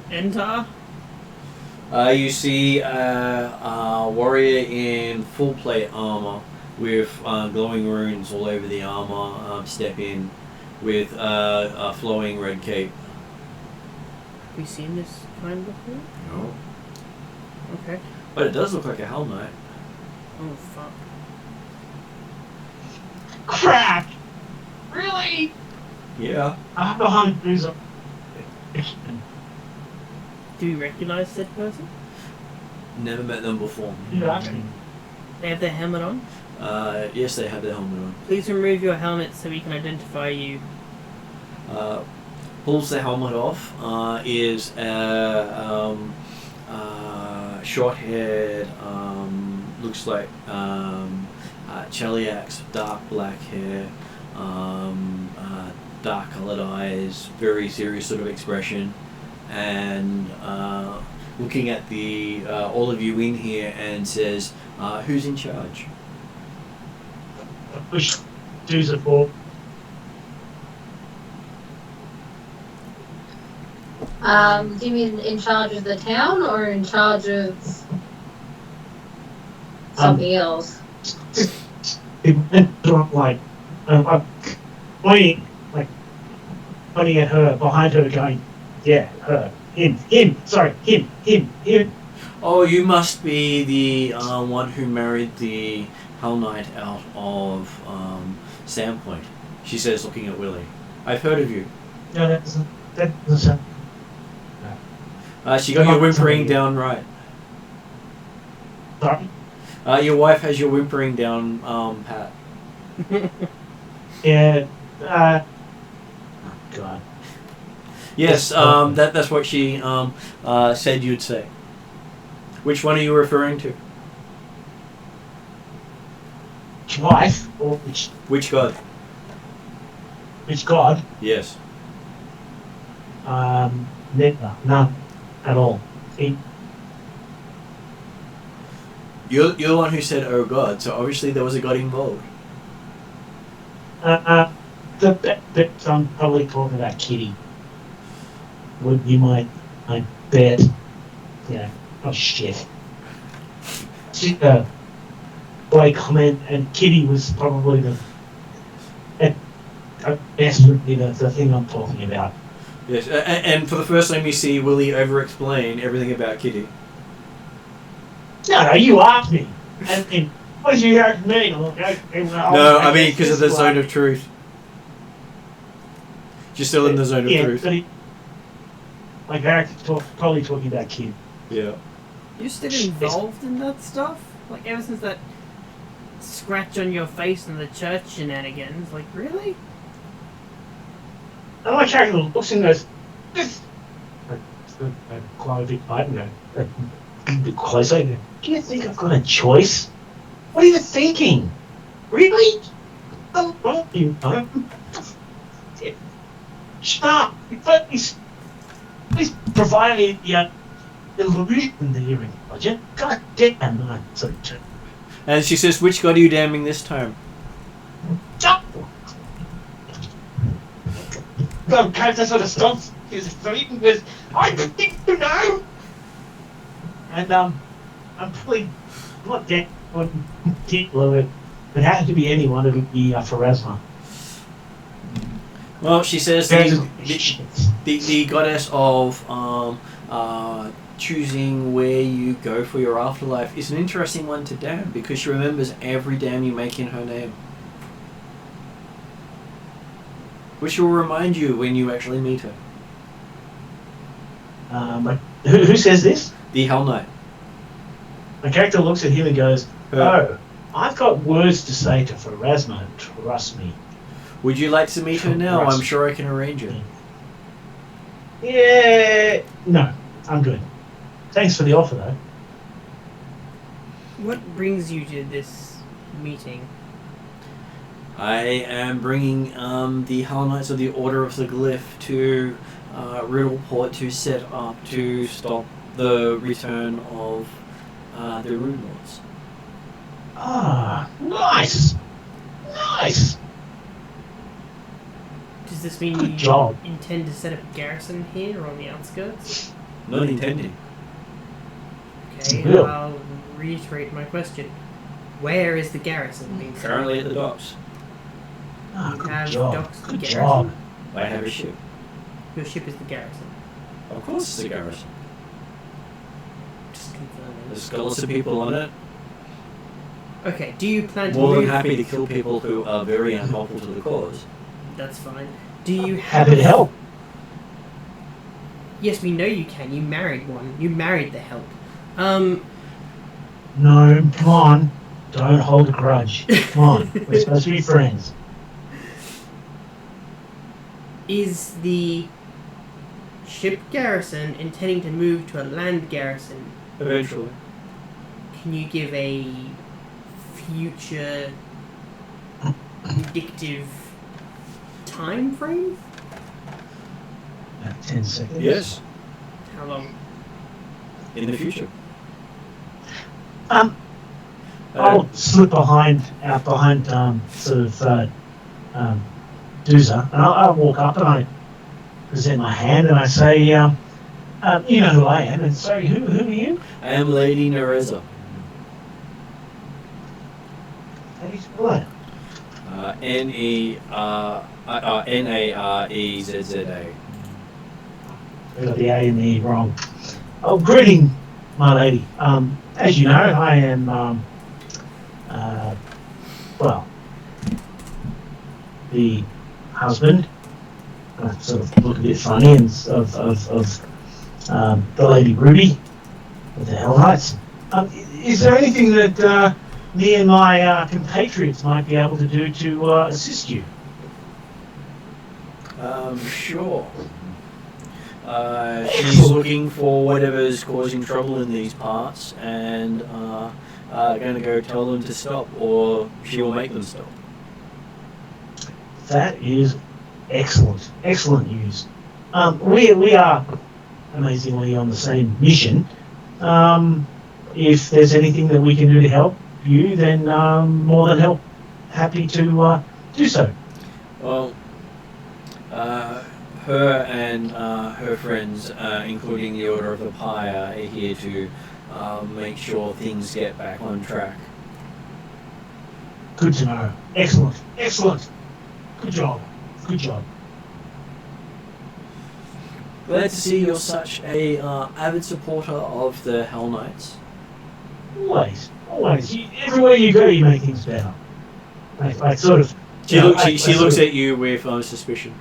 Speaker 1: it?
Speaker 2: Enter.
Speaker 1: You see a warrior in full plate armor with glowing runes all over the armor step in with a flowing red cape.
Speaker 2: Have we seen this kind before?
Speaker 1: No.
Speaker 2: Okay.
Speaker 1: But it does look like a Hell Knight.
Speaker 2: Oh, fuck.
Speaker 4: Crap! Really?
Speaker 1: Yeah.
Speaker 4: I'm behind Bruiser.
Speaker 2: Do we recognize said person?
Speaker 1: Never met them before.
Speaker 2: They have their helmet on?
Speaker 1: Yes, they have their helmet on.
Speaker 2: Please remove your helmet so we can identify you.
Speaker 1: Pulls the helmet off. Is short-haired. Looks like Cheliax, dark black hair. dark coloured eyes, very serious sort of expression, and looking at the all of you in here and says, "Who's in charge?"
Speaker 4: I push Doozer forward.
Speaker 3: Do you mean in charge of the town or in charge of something else?
Speaker 4: Like, I'm pointing at her, behind her, going, yeah, her, him, sorry, him.
Speaker 1: Oh, you must be the one who married the Hell Knight out of Sandpoint. She says, looking at Willie. I've heard of you.
Speaker 4: No, that doesn't sound.
Speaker 1: She got your whimpering down right.
Speaker 4: Sorry?
Speaker 1: Your wife has your whimpering down pat.
Speaker 4: Yeah, oh, God.
Speaker 1: Yes, that's what she said you'd say. Which one are you referring to?
Speaker 4: Which wife? Or
Speaker 1: Which god?
Speaker 4: which god?
Speaker 1: Yes.
Speaker 4: Never. None. At all.
Speaker 1: You're the one who said, "Oh God," so obviously there was a god involved.
Speaker 4: I'm probably talking about Kitty. Would be my bet. Yeah. Oh shit. Boy comment, and Kitty was probably the thing I'm talking about.
Speaker 1: Yes, and for the first time you see Willie over-explain everything about Kitty.
Speaker 4: No, you asked me. And what did you ask me?
Speaker 1: No, I mean because of the zone of truth. You're still in the zone of truth.
Speaker 4: But my character's probably talking about Kitty.
Speaker 1: Yeah.
Speaker 2: You're still involved in that stuff? Like, ever since that scratch on your face and the church shenanigans? Like, really?
Speaker 4: And my character looks and goes, this. Quite a bit, I don't know. A bit closer. Do you think I've got a choice? What are you thinking? Really? Oh, you know. Shut up! Please provide me the illusion that you're in, Roger. God damn, I'm so true.
Speaker 1: And she says, "Which god are you damning this time?"
Speaker 4: No, character sort of stops his feet and goes, I think you know! And I'm probably not that one particular. If it had to be anyone, it would be Varisia.
Speaker 1: Well, she says the goddess of choosing where you go for your afterlife is an interesting one to damn because she remembers every damn you make in her name. Which will remind you when you actually meet her.
Speaker 4: Who says this?
Speaker 1: The Hell Knight.
Speaker 4: My character looks at him and goes, oh, I've got words to say to Varisia, trust me.
Speaker 1: Would you like to meet her now? I'm sure I can arrange it.
Speaker 4: Yeah, no, I'm good. Thanks for the offer, though.
Speaker 2: What brings you to this meeting?
Speaker 1: I am bringing the Hell Knights of the Order of the Glyph to Riddleport to set up to stop the return of the Runelords.
Speaker 4: Ah, nice! Nice!
Speaker 2: Does this mean
Speaker 4: Good
Speaker 2: you
Speaker 4: job.
Speaker 2: intend to set up a garrison here or on the outskirts?
Speaker 1: Not intending.
Speaker 2: Okay,
Speaker 4: Will.
Speaker 2: I'll reiterate my question. Where is the garrison being set up?
Speaker 1: Currently at the docks.
Speaker 4: Ah,
Speaker 2: You
Speaker 4: good
Speaker 2: have
Speaker 4: job.
Speaker 2: docks to
Speaker 4: Good
Speaker 2: garrison?
Speaker 4: job.
Speaker 1: I have a ship.
Speaker 2: Your ship is the garrison.
Speaker 1: Of course it's a garrison.
Speaker 2: Just confirming.
Speaker 1: There's got lots of people on it.
Speaker 2: Okay, do you plan to
Speaker 1: More than
Speaker 2: move...
Speaker 1: happy to kill people who are very unhelpful to the cause.
Speaker 2: That's fine. Do you
Speaker 4: Happy to help.
Speaker 2: Yes, we know you can. You married one. You married the help.
Speaker 4: No, come on. Don't hold a grudge. Come on. We're supposed to be friends.
Speaker 2: Is the ship garrison intending to move to a land garrison?
Speaker 1: Eventually.
Speaker 2: Can you give a future indicative time frame?
Speaker 4: About 10 seconds.
Speaker 1: Yes,
Speaker 2: How long?
Speaker 1: in the future.
Speaker 4: I'll slip out behind sort of Doozer, and I'll walk up and I present my hand and I say, you know who I am, and sorry, who are you?
Speaker 1: I am Lady Nereza.
Speaker 4: How do you spell that?
Speaker 1: Narezza.
Speaker 4: I got the A and the E wrong. Oh, greeting, my lady. As you know, I am, well, the husband. I sort of look a bit funny and of the Lady Ruby of the Hell Knights. Is there anything that me and my compatriots might be able to do to assist you?
Speaker 1: Sure. She's looking for whatever's causing trouble in these parts and going to go tell them to stop, or she will make them stop.
Speaker 4: That is excellent. Excellent news. We are amazingly on the same mission. If there's anything that we can do to help you, then more than happy to do so.
Speaker 1: Well, her and her friends, including the Order of the Pyre, are here to make sure things get back on track.
Speaker 4: Good to know. Excellent. Excellent. Good job. Good job.
Speaker 1: Glad to see you're such a avid supporter of the Hell Knights.
Speaker 4: Always. Always. Everywhere you go, you make things better. I sort of...
Speaker 1: She looks at you with suspicion.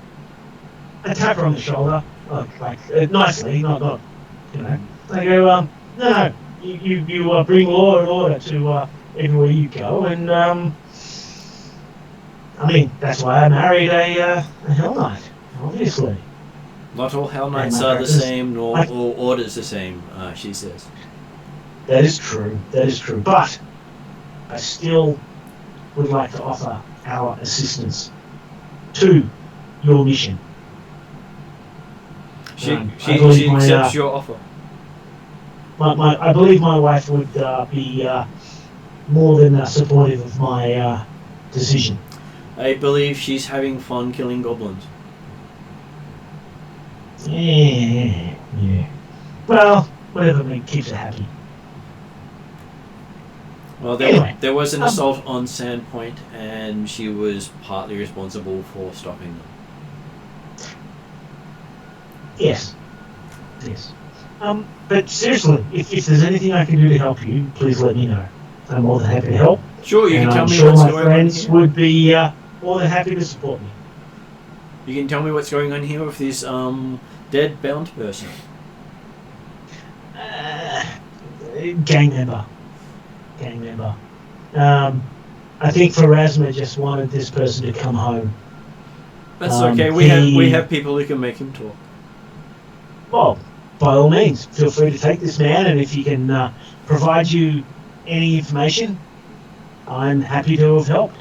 Speaker 4: I tap her on the shoulder, nicely, not, you know. I go, no, you bring law and order to everywhere you go, and I mean, that's why I married a Hell Knight, obviously.
Speaker 1: Not all Hell Knights are the same, nor all orders the same, she says.
Speaker 4: That is true, but I still would like to offer our assistance to your mission.
Speaker 1: She accepts your offer.
Speaker 4: I believe my wife would be more than supportive of my decision.
Speaker 1: I believe she's having fun killing goblins.
Speaker 4: Yeah. Well, whatever keeps her happy.
Speaker 1: Well, there was an assault on Sandpoint, and she was partly responsible for stopping them.
Speaker 4: Yes. But seriously, if there's anything I can do to help you, please let me know. I'm more than happy to help.
Speaker 1: Sure, you can tell
Speaker 4: I'm
Speaker 1: me
Speaker 4: sure
Speaker 1: what's
Speaker 4: my
Speaker 1: going
Speaker 4: friends
Speaker 1: on here.
Speaker 4: would be more than happy to support me.
Speaker 1: You can tell me what's going on here with this dead bound person.
Speaker 4: Gang member. I think Pharasma just wanted this person to come home.
Speaker 1: That's okay. We have people who can make him talk.
Speaker 4: Well, by all means, feel free to take this man, and if he can provide you any information, I'm happy to have helped.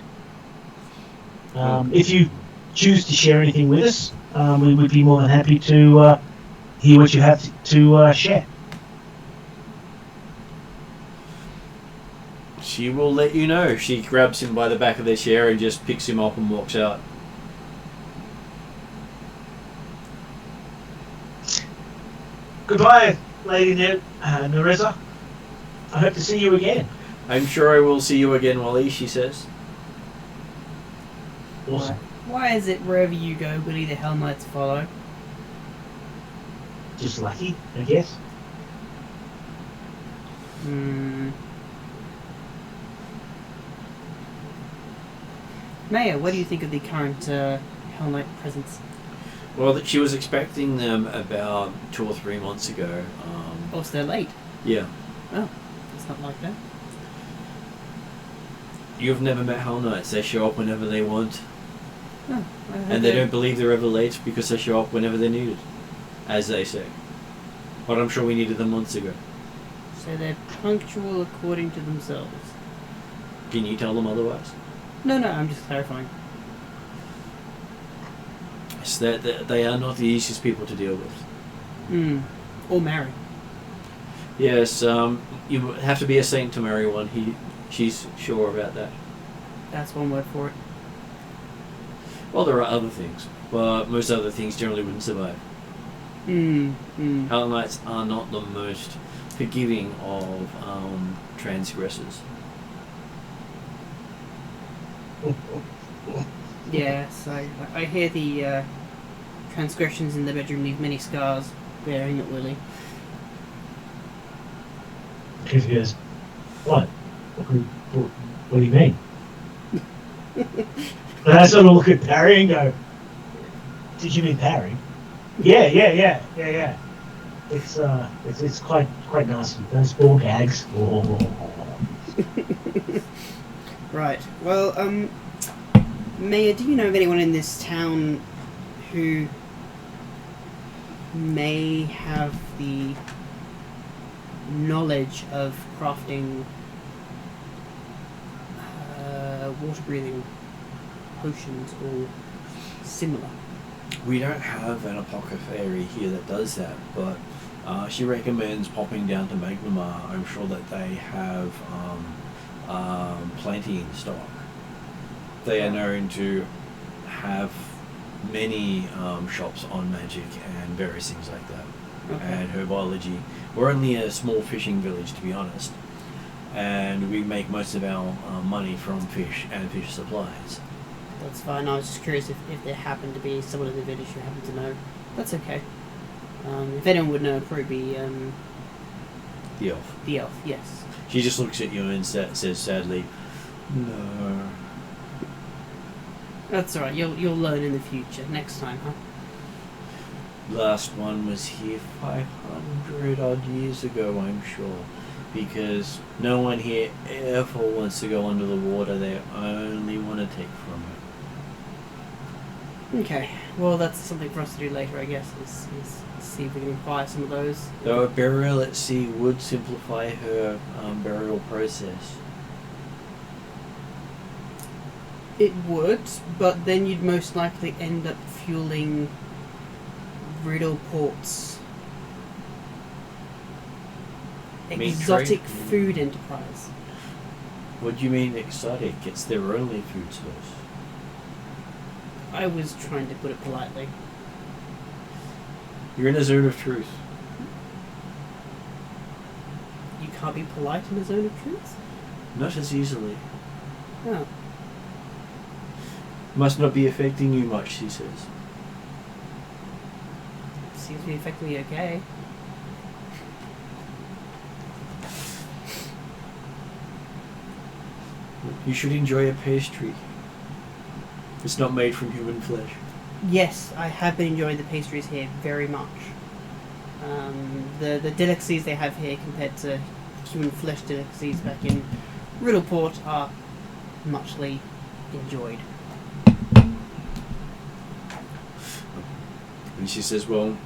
Speaker 4: If you choose to share anything with us, we would be more than happy to hear what you have to share.
Speaker 1: She will let you know. She grabs him by the back of the chair and just picks him up and walks out.
Speaker 4: Goodbye, Lady Nereza. I hope to see you again.
Speaker 1: I'm sure I will see you again, Wally, she says.
Speaker 4: Awesome.
Speaker 2: Why is it wherever you go, Willie, the Hell Knights follow?
Speaker 4: Just lucky, I guess.
Speaker 2: Maya, what do you think of the current Hell Knight presence?
Speaker 1: Well, she was expecting them about 2 or 3 months ago.
Speaker 2: Oh, so they're late.
Speaker 1: Yeah.
Speaker 2: Oh, it's not like that.
Speaker 1: You've never met Hell Knights. They show up whenever they want.
Speaker 2: Oh,
Speaker 1: And they don't believe they're ever late because they show up whenever they're needed, as they say. But I'm sure we needed them months ago.
Speaker 2: So they're punctual according to themselves.
Speaker 1: Can you tell them otherwise?
Speaker 2: No, I'm just clarifying.
Speaker 1: Yes, they are not the easiest people to deal with.
Speaker 2: Or marry.
Speaker 1: Yes, you have to be a saint to marry one. She's sure about that.
Speaker 2: That's one word for it.
Speaker 1: Well, there are other things, but most other things generally wouldn't survive. Hell Knights are not the most forgiving of transgressors.
Speaker 2: Yes, I hear the transgressions in the bedroom leave many scars bearing at Willie.
Speaker 4: He goes, what? What do you mean? And I sort of look at Parry and go, did you mean Parry? Yeah. It's quite nasty. Those ball gags.
Speaker 2: Right. Well, Maya, do you know of anyone in this town who may have the knowledge of crafting water-breathing potions or similar?
Speaker 1: We don't have an apothecary here that does that, but she recommends popping down to Magnemar. I'm sure that they have plenty in stock. They are known to have many shops on magic and various things like that.
Speaker 2: Okay.
Speaker 1: And herbology. We're only a small fishing village, to be honest, and we make most of our money from fish and fish supplies.
Speaker 2: That's fine. I was just curious if there happened to be someone in the village who happened to know. That's okay. If anyone would know, it'd probably be
Speaker 1: The elf.
Speaker 2: the elf. Yes.
Speaker 1: She just looks at you and says sadly, "No."
Speaker 2: That's alright. You'll learn in the future. Next time, huh?
Speaker 1: Last one was here 500 odd years ago, I'm sure. Because no one here ever wants to go under the water, they only want to take from it.
Speaker 2: Okay. Well, that's something for us to do later, I guess. Is see if we can acquire some of those.
Speaker 1: Though a burial at sea would simplify her burial process.
Speaker 2: It would, but then you'd most likely end up fueling Riddleport's exotic food enterprise.
Speaker 1: What do you mean exotic? It's their only food source.
Speaker 2: I was trying to put it politely.
Speaker 1: You're in a zone of truth.
Speaker 2: You can't be polite in a zone of truth?
Speaker 1: Not as easily.
Speaker 2: Oh.
Speaker 1: Must not be affecting you much, she says.
Speaker 2: Seems to be affecting me okay.
Speaker 1: You should enjoy a pastry. It's not made from human flesh.
Speaker 2: Yes, I have been enjoying the pastries here very much. The delicacies they have here compared to human flesh delicacies back in Riddleport are muchly enjoyed.
Speaker 1: And she says, well,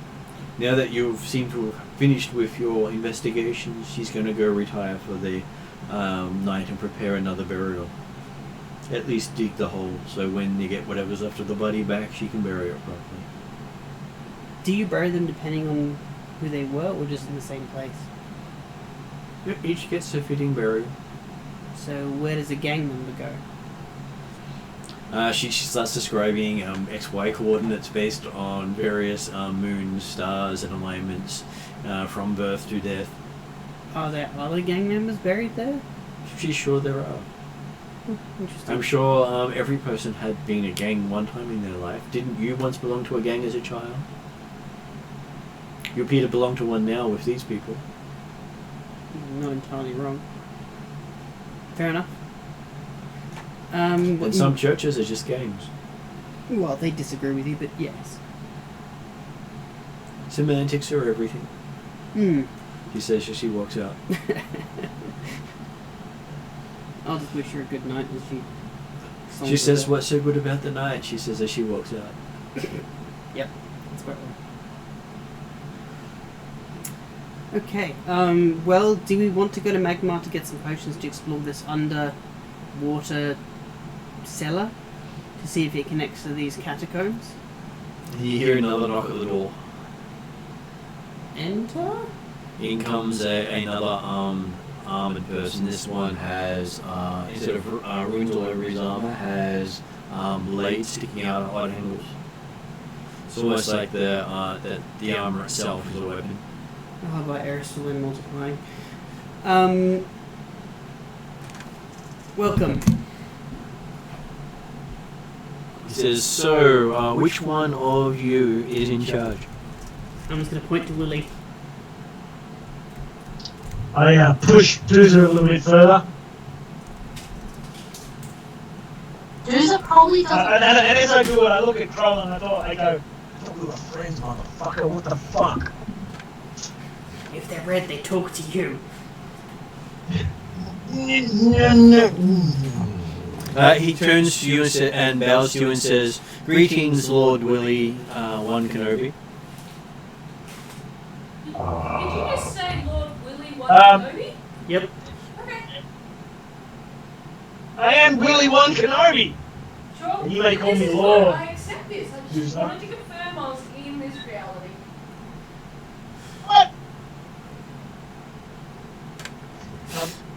Speaker 1: now that you seem to have finished with your investigations, she's going to go retire for the night and prepare another burial. At least dig the hole, so when you get whatever's left of the body back, she can bury it properly.
Speaker 2: Do you bury them depending on who they were, or just in the same place?
Speaker 1: Yep, each gets a fitting burial.
Speaker 2: So where does a gang member go?
Speaker 1: She starts describing XY coordinates based on various moons, stars, and alignments from birth to death.
Speaker 2: Are there other gang members buried there?
Speaker 1: She's sure there are.
Speaker 2: Interesting.
Speaker 1: I'm sure every person had been a gang one time in their life. Didn't you once belong to a gang as a child? You appear to belong to one now with these people.
Speaker 2: Not entirely wrong. Fair enough.
Speaker 1: And some churches are just gangs.
Speaker 2: Well, they disagree with you, but yes.
Speaker 1: Semantics are everything. She says as she walks out.
Speaker 2: I'll just wish her a good night as she...
Speaker 1: She says, what's so good about the night? She says as she walks out.
Speaker 2: Yep, that's quite right. Okay, well, do we want to go to Magmar to get some potions to explore this underwater cellar? To see if it connects to these catacombs?
Speaker 1: You hear another knock at the door.
Speaker 2: Enter?
Speaker 1: In comes another armored person. This one has, instead of runes all over his armor, has blades sticking out of odd angles. It's almost like the armor itself is a weapon.
Speaker 2: How about Aristotle multiplying? Welcome.
Speaker 1: He says, so, which one of you is in charge?
Speaker 2: I'm just going to point to Willie.
Speaker 4: I push Doozer a little bit further.
Speaker 3: Doozer probably doesn't.
Speaker 4: And as I do it, I look at Kroll and I thought we were friends, motherfucker. What the fuck?
Speaker 2: If they're red, they talk to you.
Speaker 1: He turns to you and bows to you and says, greetings, Lord Willie, one Kenobi.
Speaker 6: Did you just say Lord Willie one Kenobi?
Speaker 2: Yep.
Speaker 6: Okay.
Speaker 4: I am Willie one Kenobi.
Speaker 6: Sure.
Speaker 4: You may call
Speaker 6: This
Speaker 4: me
Speaker 6: is
Speaker 4: Lord.
Speaker 6: good. I accept this. I just
Speaker 4: Doozer.
Speaker 6: wanted to confirm I was in this reality.
Speaker 4: What?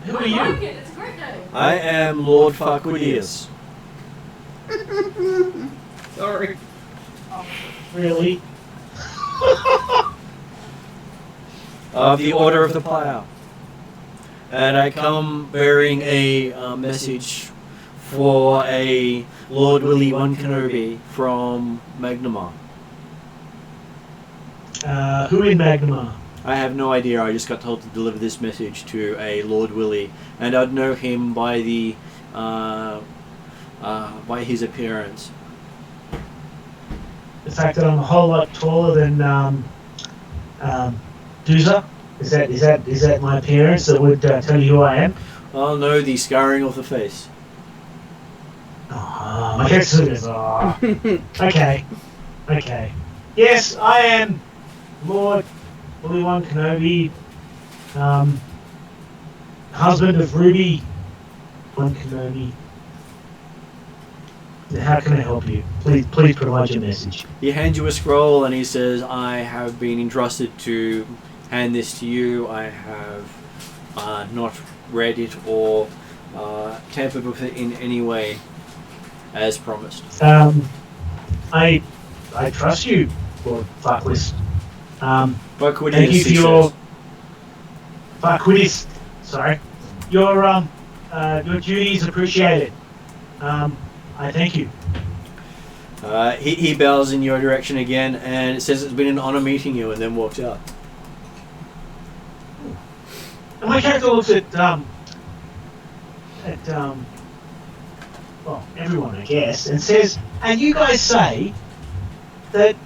Speaker 4: Who are
Speaker 6: I
Speaker 4: you?
Speaker 6: like it. It's a great name.
Speaker 1: I am Lord Farquadeus.
Speaker 2: Sorry.
Speaker 4: Really?
Speaker 1: Of the Order of the Plough. And I come bearing a message for a Lord Willie one Kenobi from Magnamar.
Speaker 4: Who in Magnemar?
Speaker 1: I have no idea. I just got told to deliver this message to a Lord Willie, and I'd know him by the by his appearance.
Speaker 4: The fact that I'm a whole lot taller than Doozer? Is that my appearance that would tell you who I am?
Speaker 1: Oh no, the scarring of the face.
Speaker 4: Oh, my character is. Oh. Okay. Yes, I am Lord Willie-One Kenobi, husband of Ruby One Kenobi. How can I help you? Please provide your message.
Speaker 1: He hands you a scroll and he says, I have been entrusted to hand this to you. I have not read it or tampered with it in any way as promised.
Speaker 4: I trust you, Lord Farquadeus.
Speaker 1: Farquadeus,
Speaker 4: Thank you for
Speaker 1: he
Speaker 4: your
Speaker 1: says.
Speaker 4: Farquadeus. Sorry, your duties appreciated. I thank you.
Speaker 1: He bows in your direction again and it says it's been an honor meeting you and then walks out.
Speaker 4: And my character looks at well, everyone I guess, and says, and you guys say that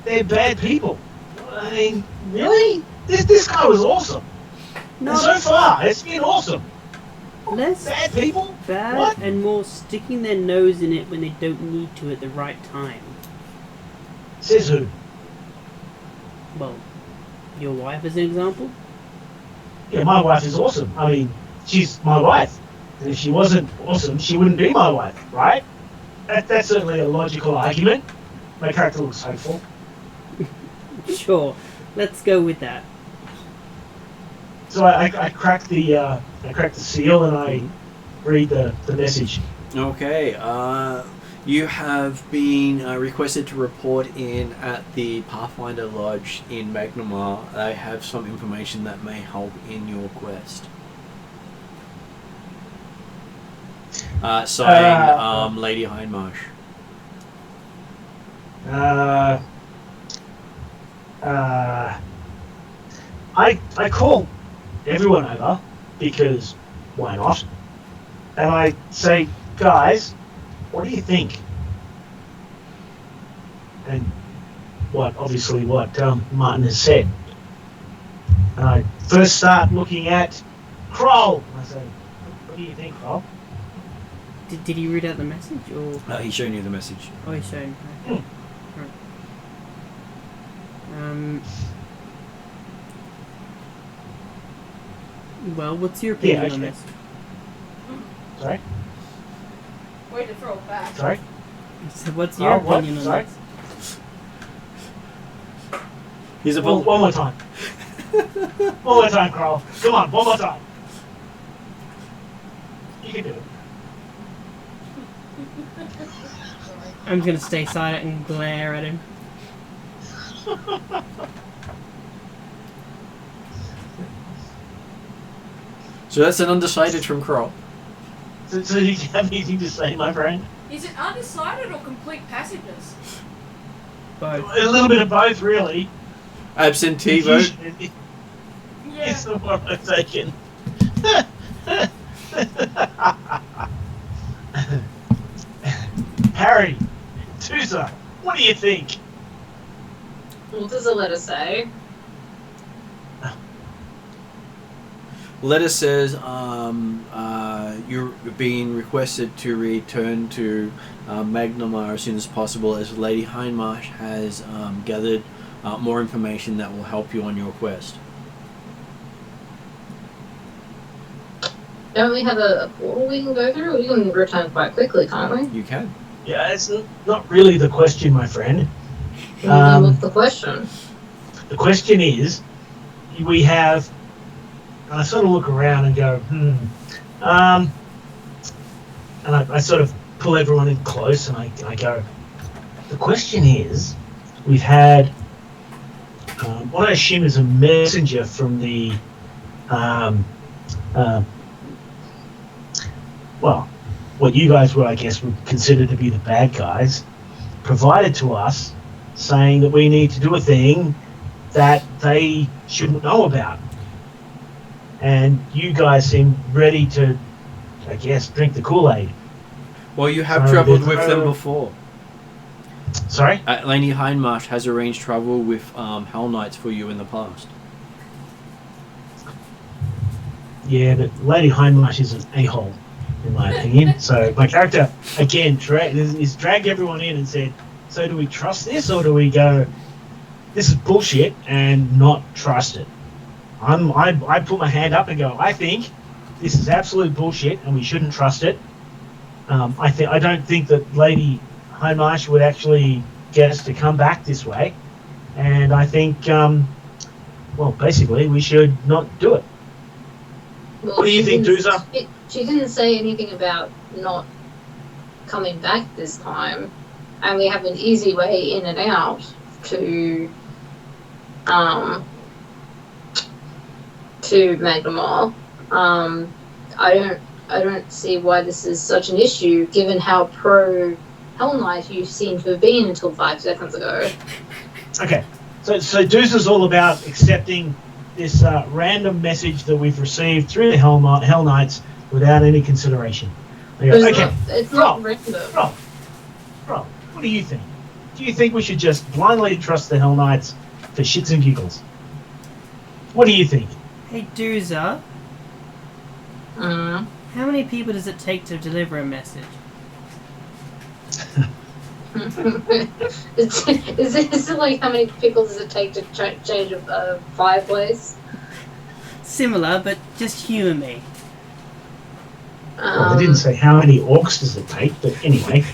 Speaker 4: they're bad people. I mean, really? This guy was awesome.
Speaker 2: No,
Speaker 4: And so far, it's been awesome.
Speaker 2: less
Speaker 4: Bad people?
Speaker 2: bad
Speaker 4: What?
Speaker 2: and more sticking their nose in it when they don't need to at the right time.
Speaker 4: Says who?
Speaker 2: Well, your wife as an example?
Speaker 4: Yeah, my wife is awesome. I mean, she's my wife. And if she wasn't awesome, she wouldn't be my wife, right? That's certainly a logical argument. My character looks hopeful.
Speaker 2: Sure, let's go with that.
Speaker 4: So I crack the seal and I read the message.
Speaker 1: Okay, you have been requested to report in at the Pathfinder Lodge in Magnamar. I have some information that may help in your quest. Signed, Lady Hindmarsh.
Speaker 4: I call everyone over because why not? And I say, guys, what do you think? And what Martin has said. And I first start looking at Kroll. And I say, what do you think, Kroll?
Speaker 2: Did he read out the message or?
Speaker 1: He's showing you the message.
Speaker 2: Oh, he's showing.
Speaker 4: Hmm.
Speaker 2: Well, what's your opinion
Speaker 4: Yeah,
Speaker 2: on
Speaker 4: okay.
Speaker 2: this?
Speaker 4: Sorry?
Speaker 6: Way to throw it back.
Speaker 4: Sorry?
Speaker 2: So what's your
Speaker 4: What?
Speaker 2: opinion on
Speaker 4: Sorry?
Speaker 2: this?
Speaker 1: He's a
Speaker 4: One more time. One more time, Carl. Come on, one more time. You can do it.
Speaker 2: I'm gonna stay silent and glare at him.
Speaker 1: So that's an undecided from Kroll.
Speaker 4: So do you have anything to say, my friend?
Speaker 6: Is it undecided or complete passiveness?
Speaker 2: Both.
Speaker 4: A little bit of both, really.
Speaker 1: Absentee vote.
Speaker 6: Yeah.
Speaker 4: It's the one I've taken. Harry, Tusa, what do you think?
Speaker 3: What does the letter say?
Speaker 1: Letter says you're being requested to return to Magnamar as soon as possible, as Lady Hindmarsh has gathered more information that will help you on your quest.
Speaker 3: Don't we have a portal we can go through? We can return quite quickly, can't we?
Speaker 1: You can.
Speaker 4: Yeah, it's not really the question, my friend.
Speaker 3: Then what's the question?
Speaker 4: The question is, we have... And I sort of look around and go, and I sort of pull everyone in close and I go, the question is, we've had what I assume is a messenger from the, well, what you guys would, I guess, would consider to be the bad guys, provided to us, saying that we need to do a thing that they shouldn't know about. And you guys seem ready to, I guess, drink the Kool-Aid.
Speaker 1: Well, you have
Speaker 4: So
Speaker 1: travelled
Speaker 4: there's
Speaker 1: with them
Speaker 4: no-
Speaker 1: before.
Speaker 4: Sorry?
Speaker 1: Lady Hindmarsh has arranged travel with Hell Knights for you in the past.
Speaker 4: Yeah, but Lady Hindmarsh is an a-hole, in my opinion. So my character, again, is dragged everyone in and said, so do we trust this, or do we go, this is bullshit, and not trust it? I put my hand up and go, I think this is absolute bullshit and we shouldn't trust it. I don't think that Lady Hindmarsh would actually get us to come back this way. And I think, well, basically, we should not do it.
Speaker 3: Well,
Speaker 4: What do you think,
Speaker 3: didn't-
Speaker 4: Tusa?
Speaker 3: She didn't say anything about not coming back this time, and we have an easy way in and out to Magnamar. I don't see why this is such an issue, given how pro Hell Knight you seem to have been until 5 seconds ago.
Speaker 4: Okay, so Deuce is all about accepting this random message that we've received through the Hell Knights without any consideration. I go, okay,
Speaker 3: It's not random.
Speaker 4: Bro, what do you think? Do you think we should just blindly trust the Hell Knights for shits and giggles? What do you think?
Speaker 2: Hey, Dooza, how many people does it take to deliver a message?
Speaker 3: Is it like how many pickles does it take to change a fireplace?
Speaker 2: Similar, but just humour me.
Speaker 4: Well, I didn't say how many orcs does it take, but anyway.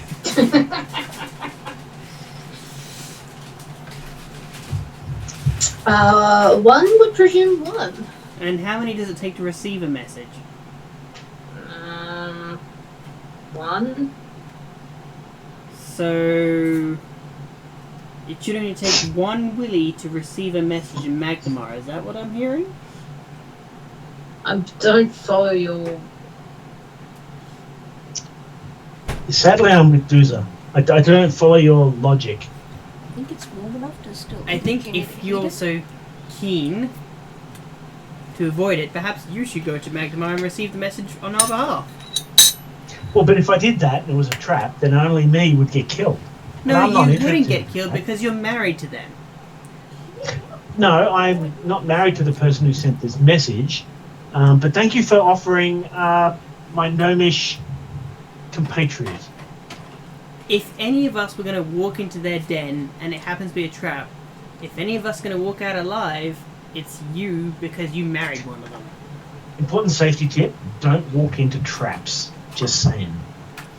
Speaker 3: One would presume one.
Speaker 2: And how many does it take to receive a message?
Speaker 3: One.
Speaker 2: So it should only take one willy to receive a message in Magnamar. Is that what I'm hearing?
Speaker 3: I don't follow your.
Speaker 4: Sadly, I'm with Dooza. I don't follow your logic.
Speaker 6: I think it's warm enough to still.
Speaker 2: I think if you're so keen to avoid it, perhaps you should go to Magnamar and receive the message on our behalf.
Speaker 4: Well, but if I did that and it was a trap, then only me would get killed.
Speaker 2: No,
Speaker 4: And I'm not
Speaker 2: you wouldn't
Speaker 4: interested
Speaker 2: get
Speaker 4: in
Speaker 2: killed
Speaker 4: that.
Speaker 2: because you're married to them.
Speaker 4: No, I'm not married to the person who sent this message. But thank you for offering my gnomish compatriot.
Speaker 2: If any of us were going to walk into their den and it happens to be a trap, if any of us are going to walk out alive, it's you because you married one of them.
Speaker 4: Important safety tip, don't walk into traps. Just saying.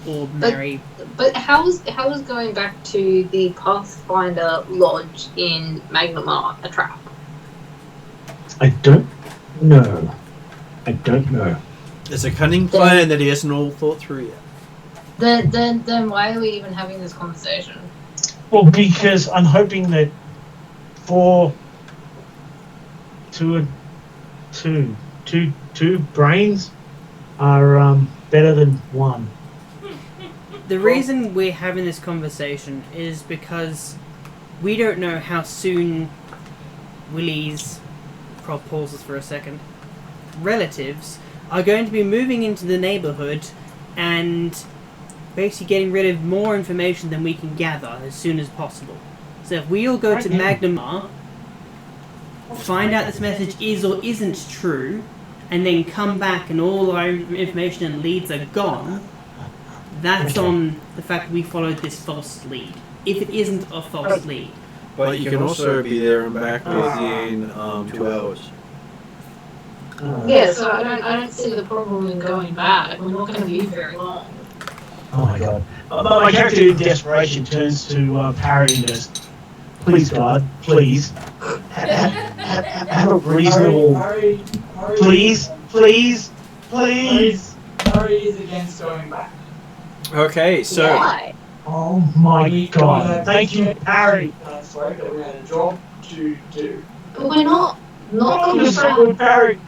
Speaker 2: ordinary.
Speaker 3: But how is going back to the Pathfinder Lodge in Magnamar a trap?
Speaker 4: I don't know.
Speaker 1: It's a cunning plan that he hasn't all thought through yet.
Speaker 3: Then why are we even having this conversation?
Speaker 4: Well, because I'm hoping that two brains are better than one.
Speaker 2: The reason we're having this conversation is because we don't know how soon Willie's, Croft pauses for a second, relatives are going to be moving into the neighbourhood and basically getting rid of more information than we can gather as soon as possible. So if we all go to Magnamar, find out this message is or isn't true, and then come back and all our information and leads are gone, that's on the fact that we followed this false lead. If it isn't a false lead.
Speaker 1: But you can also be there and back within 2 hours.
Speaker 3: Yeah, so I don't see the problem in going back. We're not going to be very long.
Speaker 4: Oh my god. My character in desperation turns to Parry and goes, please God, please. Have a reasonable...
Speaker 5: Harry,
Speaker 4: Please.
Speaker 5: Harry is against going back.
Speaker 1: Okay, so...
Speaker 3: Why?
Speaker 4: Oh my god. Thank you, Parry.
Speaker 5: Sorry, that we had a job to do.
Speaker 3: But we're not
Speaker 4: Oh,
Speaker 3: going
Speaker 4: you're so
Speaker 3: back.
Speaker 4: good, Parry.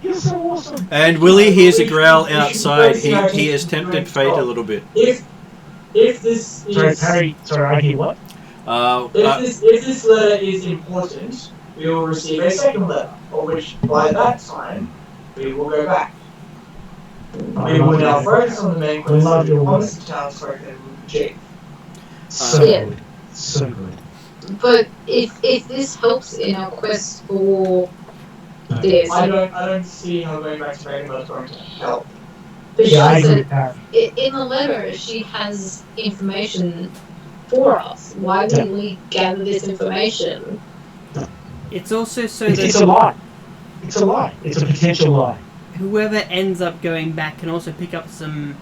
Speaker 4: You're so awesome.
Speaker 1: And Willie hears a growl outside. He has tempted fate a little bit.
Speaker 5: If this is
Speaker 4: Sorry, Parry. Sorry, I hear what?
Speaker 5: if this letter is important, we will receive a second letter, of which by that time we will go back. We will now focus on the main quest of the honest townsfolk and chief.
Speaker 4: So
Speaker 3: Yeah.
Speaker 4: good. So good.
Speaker 3: But if this helps in our quest for this,
Speaker 5: I don't see how going back to Magnum is going to help.
Speaker 3: but
Speaker 4: Yeah, I
Speaker 3: she
Speaker 4: agree,
Speaker 3: said
Speaker 4: Parry.
Speaker 3: in the letter she has information for us. Why would we gather this information?
Speaker 2: It's also so
Speaker 4: It's a
Speaker 2: that
Speaker 4: lie. It's a lie. It's a potential lie.
Speaker 2: whoever ends up going back can also pick up some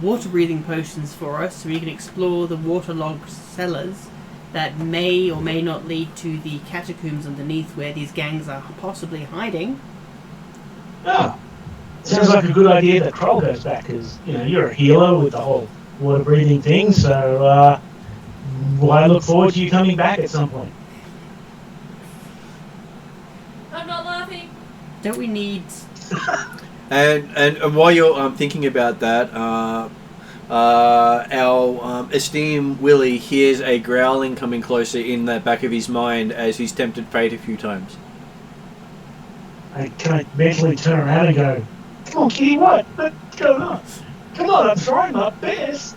Speaker 2: water-breathing potions for us so we can explore the waterlogged cellars that may or may not lead to the catacombs underneath where these gangs are possibly hiding.
Speaker 4: Yeah. Sounds like a good idea that Kroll goes back, because, you're a healer with the whole water-breathing thing, so, I look forward to you coming back at some point.
Speaker 6: I'm not laughing.
Speaker 2: Don't we need...
Speaker 1: And while you're thinking about that, our esteemed Willie hears a growling coming closer in the back of his mind as he's tempted fate a few times.
Speaker 4: Can I mentally turn around and go, come on, Kitty, what's going on? Come on, I'm trying my best.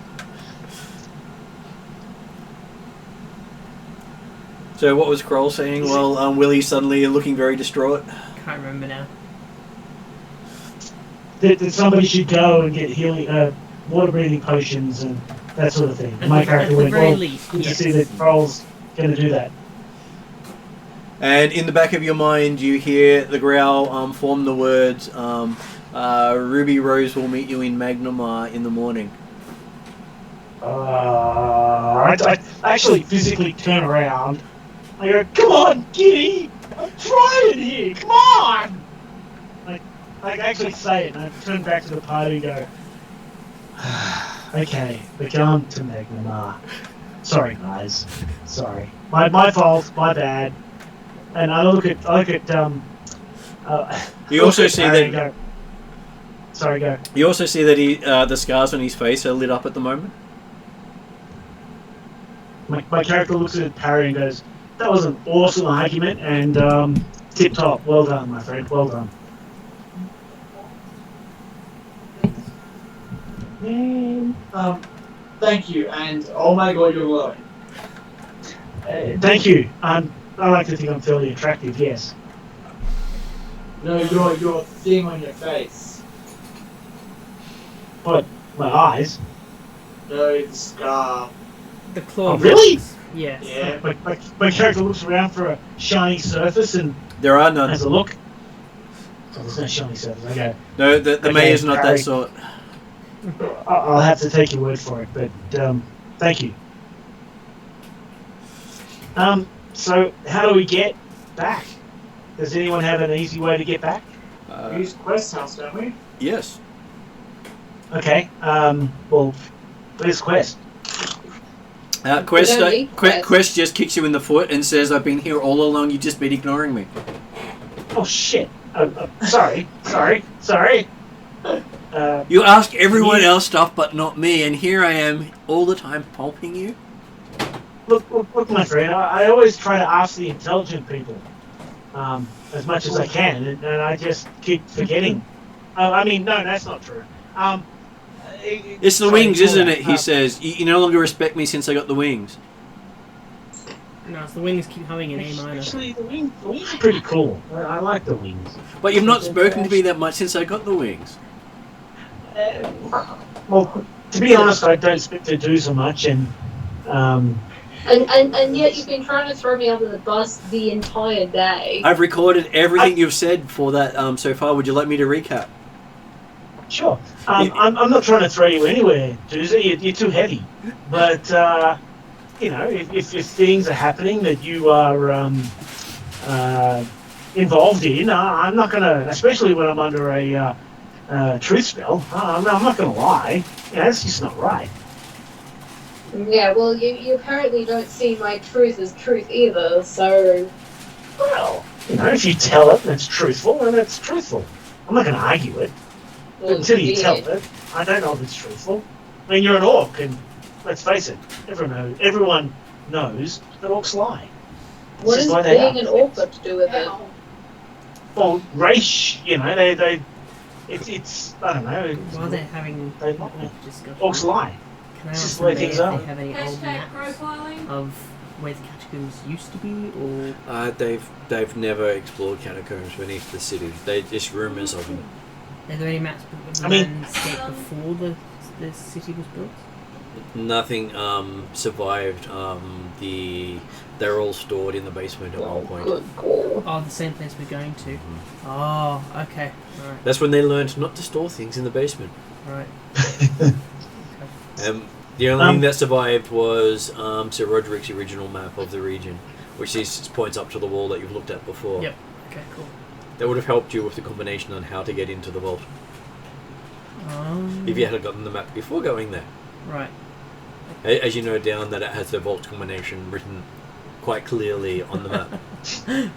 Speaker 1: So what was Kroll saying while Willie's suddenly looking very distraught?
Speaker 2: Can't remember now.
Speaker 4: That somebody should go and get healing, water-breathing potions and that sort of thing.
Speaker 2: At
Speaker 4: My
Speaker 2: the
Speaker 4: character went,
Speaker 2: very
Speaker 4: well,
Speaker 2: least,
Speaker 4: good to
Speaker 2: yes.
Speaker 4: see that Kroll's going to do that.
Speaker 1: And in the back of your mind, you hear the growl form the words, Ruby Rose will meet you in Magnamar in the morning.
Speaker 4: I actually physically turn around. I go, come on, Kitty! I'm trying here, come on! I actually say it, and I turn back to the party and go, okay, we're going to Magnamar. Sorry, guys. Sorry. My fault, my bad. And I look at
Speaker 1: You also see
Speaker 4: Harry
Speaker 1: that.
Speaker 4: and go, sorry, go.
Speaker 1: You also see that the scars on his face are lit up at the moment.
Speaker 4: My character looks at Parry and goes, that was an awesome argument, and tip top. Well done, my friend. Well done.
Speaker 5: Thank you, and oh my god, you're glowing.
Speaker 4: Thank you. I like to think I'm fairly attractive, yes.
Speaker 5: No, your thing on your face.
Speaker 4: But my eyes.
Speaker 5: No, the scar.
Speaker 2: The claw.
Speaker 4: Oh, really?
Speaker 2: Yes.
Speaker 5: Yeah.
Speaker 4: My character looks around for a shiny surface and
Speaker 1: There are none.
Speaker 4: has a look. Oh, there's no shiny surface. Okay.
Speaker 1: No, the
Speaker 4: Okay,
Speaker 1: mayor's not
Speaker 4: Harry.
Speaker 1: that sort.
Speaker 4: I'll have to take your word for it, but thank you. So how do we get back? Does anyone have an easy way to get back?
Speaker 5: We use Quest House, don't we?
Speaker 1: Yes.
Speaker 4: Okay. Well, where's Quest?
Speaker 1: Quest,
Speaker 3: don't need Quest.
Speaker 1: Quest just kicks you in the foot and says, "I've been here all along. You've just been ignoring me."
Speaker 4: Oh shit! Sorry.
Speaker 1: You ask everyone else stuff, but not me, and here I am all the time helping you.
Speaker 4: Look, my friend. I always try to ask the intelligent people as much as I can, and I just keep forgetting. I mean, no, that's not true.
Speaker 1: It's the wings, isn't it? He says, you no longer respect me since I got the wings.
Speaker 2: No, it's the wings keep humming in A minor.
Speaker 4: Actually, the wings are pretty cool. I like the wings.
Speaker 1: But you've not spoken to me that much since I got the wings.
Speaker 4: Well, to be honest, I don't speak to do so much, and
Speaker 3: yet you've been trying to throw me under the bus the entire day.
Speaker 1: I've recorded everything you've said for that so far. Would you like me to recap?
Speaker 4: Sure. I'm not trying to throw you anywhere, Doomsday. You're too heavy. But you know, if things are happening that you are involved in, I'm not gonna, especially when I'm under a truth spell. I'm not gonna lie. Yeah, that's just not right.
Speaker 3: Yeah, well, you apparently don't see my truth as truth either, so...
Speaker 4: Well, you know, if you tell it and it's truthful, then it's truthful. I'm not gonna argue it.
Speaker 3: Well,
Speaker 4: Until you tell it, I don't know if it's truthful. I mean, you're an orc, and let's face it, everyone knows that orcs lie. It's
Speaker 3: What
Speaker 4: just
Speaker 3: does
Speaker 4: like they
Speaker 3: being
Speaker 4: are.
Speaker 3: an orc got to do with it?
Speaker 4: Well, race, you know, it's I don't know.
Speaker 2: While they're having
Speaker 4: They-
Speaker 2: discussion,
Speaker 4: Orcs lie.
Speaker 2: can I
Speaker 4: It's
Speaker 2: ask
Speaker 4: just the way
Speaker 2: somebody
Speaker 4: things
Speaker 2: if
Speaker 4: are.
Speaker 2: they have any old
Speaker 6: Hashtag
Speaker 2: maps
Speaker 6: profiling.
Speaker 2: of where the catacombs used to be, or
Speaker 1: They've never explored catacombs beneath the city. They just rumours of them.
Speaker 2: are there any maps of the
Speaker 4: I mean-
Speaker 2: landscape before the city was built?
Speaker 1: Nothing survived. They're all stored in the basement at one point.
Speaker 3: Good call.
Speaker 2: Oh, the same place we're going to. Oh, okay. Alright.
Speaker 1: That's when they learned not to store things in the basement.
Speaker 2: Right.
Speaker 1: The only thing that survived was Sir Roderic's original map of the region, which points up to the wall that you've looked at before.
Speaker 2: Yep. Okay, cool.
Speaker 1: That would have helped you with the combination on how to get into the vault if you had gotten the map before going there.
Speaker 2: Right.
Speaker 1: As you know down that it has the vault combination written quite clearly on the map.
Speaker 2: It's funny.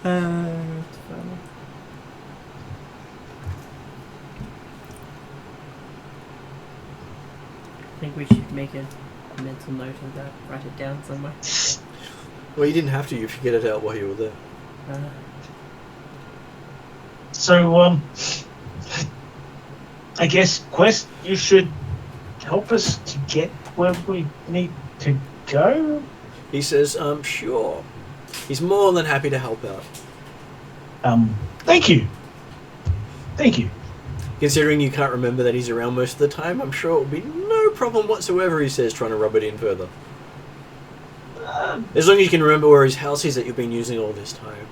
Speaker 2: I think we should make a mental note of that. Write it down somewhere.
Speaker 1: Well, you didn't have to. You figured it out while you were there.
Speaker 4: So, I guess, Quest, you should help us to get where we need to go?
Speaker 1: He says, sure. He's more than happy to help out.
Speaker 4: Thank you. Thank you.
Speaker 1: Considering you can't remember that he's around most of the time, I'm sure it will be no problem whatsoever, he says, trying to rub it in further. As long as you can remember where his house is that you've been using all this time.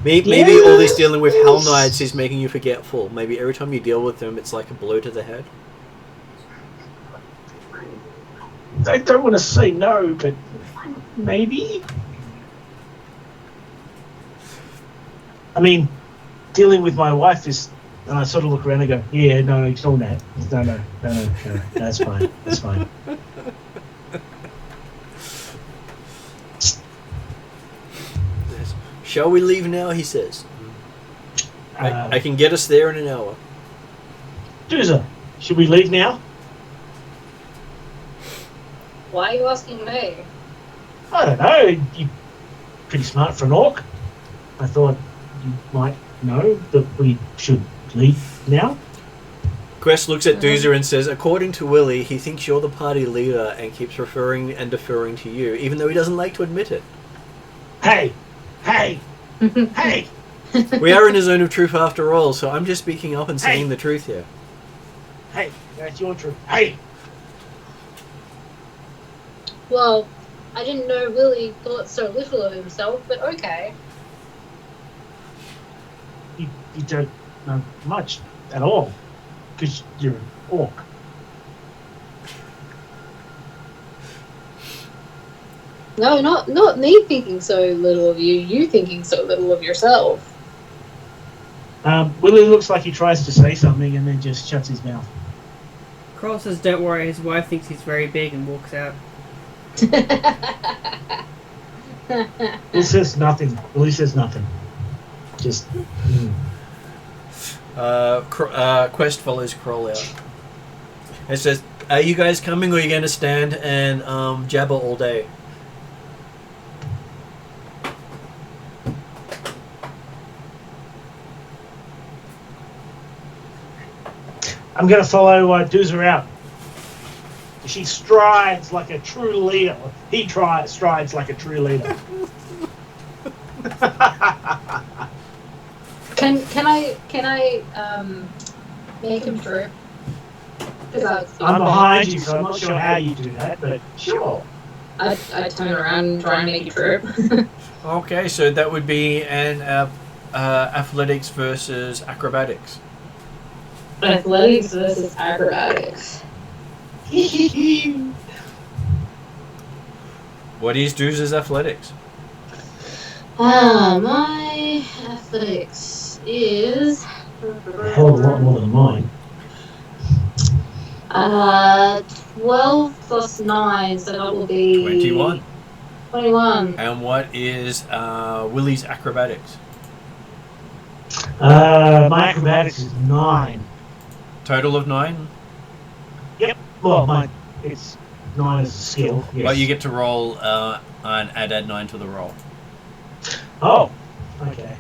Speaker 1: Maybe all this dealing with Hell Knights is making you forgetful. Maybe every time you deal with them, it's like a blow to the head.
Speaker 4: I don't want to say no, but maybe? I mean, dealing with my wife is... And I sort of look around and go, yeah, no, ignore that. No, that's fine. That's fine.
Speaker 1: Shall we leave now, he says. I can get us there in an hour.
Speaker 4: Doomsday, should we leave now?
Speaker 3: Why are you asking me?
Speaker 4: I don't know. You're pretty smart for an orc. I thought you might know that we should leave now.
Speaker 1: Quest looks at Doozer and says, according to Willie, he thinks you're the party leader and keeps referring and deferring to you, even though he doesn't like to admit it.
Speaker 4: Hey!
Speaker 1: We are in a zone of truth after all, so I'm just speaking up and saying the truth here.
Speaker 4: Hey, that's your truth. Hey!
Speaker 3: Well, I didn't know Willie thought so little of himself, but okay.
Speaker 4: You don't know much, at all, because you're an orc.
Speaker 3: No, not me thinking so little of you. You thinking so little of yourself.
Speaker 4: Willie looks like he tries to say something and then just shuts his mouth.
Speaker 2: Kroll says, "Don't worry." His wife thinks he's very big and walks out.
Speaker 4: Willie says nothing. Just.
Speaker 1: Quest follows Kroll out. It says, "Are you guys coming, or are you going to stand and jabber all day?"
Speaker 4: I'm going to follow Doozer out. She strides like a true leader. He strides like a true leader.
Speaker 3: Can I make him trip?
Speaker 4: I'm behind you, so I'm not sure how you do that, but sure.
Speaker 3: I turn around and try and make you trip.
Speaker 1: Okay, so that would be an athletics versus acrobatics.
Speaker 3: Athletics versus acrobatics.
Speaker 1: What is Doozer's athletics?
Speaker 3: My athletics is
Speaker 4: A hell of a lot more than mine.
Speaker 3: 12 plus 9, so that will be
Speaker 1: 21.
Speaker 3: 21.
Speaker 1: And what is Willie's acrobatics?
Speaker 4: My acrobatics is 9.
Speaker 1: Total of 9?
Speaker 4: Yep. Well, it's 9 as a skill. Yes.
Speaker 1: But you get to roll and add 9 to the roll.
Speaker 4: Oh, okay.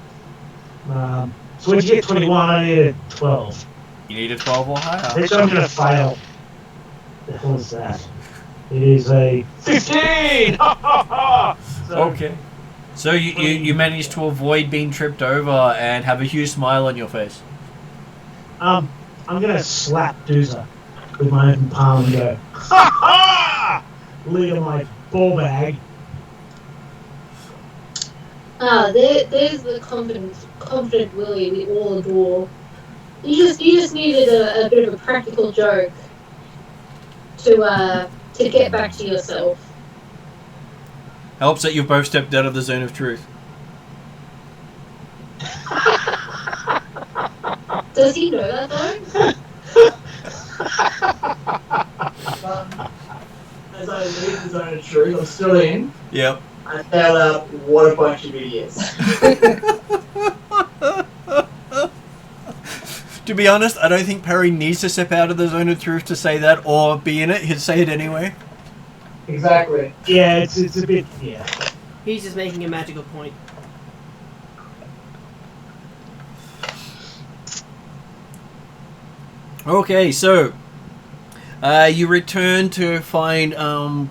Speaker 4: So when you get 21, I need a 12.
Speaker 1: You need a 12 or higher.
Speaker 4: Which I'm going to fail. The hell is that? It is a 15!
Speaker 1: Okay. So you managed to avoid being tripped over and have a huge smile on your face.
Speaker 4: I'm going to slap Doozer with my open palm and go, ha ha! Lead on my ball bag.
Speaker 3: There's the confident Willie we all adore. You just needed a bit of a practical joke to get back to yourself.
Speaker 1: Helps that you've both stepped out of the zone of truth.
Speaker 3: Does he know that though?
Speaker 5: As I leave the zone of truth, I'm still in.
Speaker 1: Yep.
Speaker 5: I found out what a bunch of idiots.
Speaker 1: To be honest, I don't think Perry needs to step out of the zone of truth to say that or be in it. He'd say it anyway.
Speaker 5: Exactly.
Speaker 4: Yeah, it's a bit, yeah.
Speaker 2: He's just making a magical point.
Speaker 1: Okay, so you return to find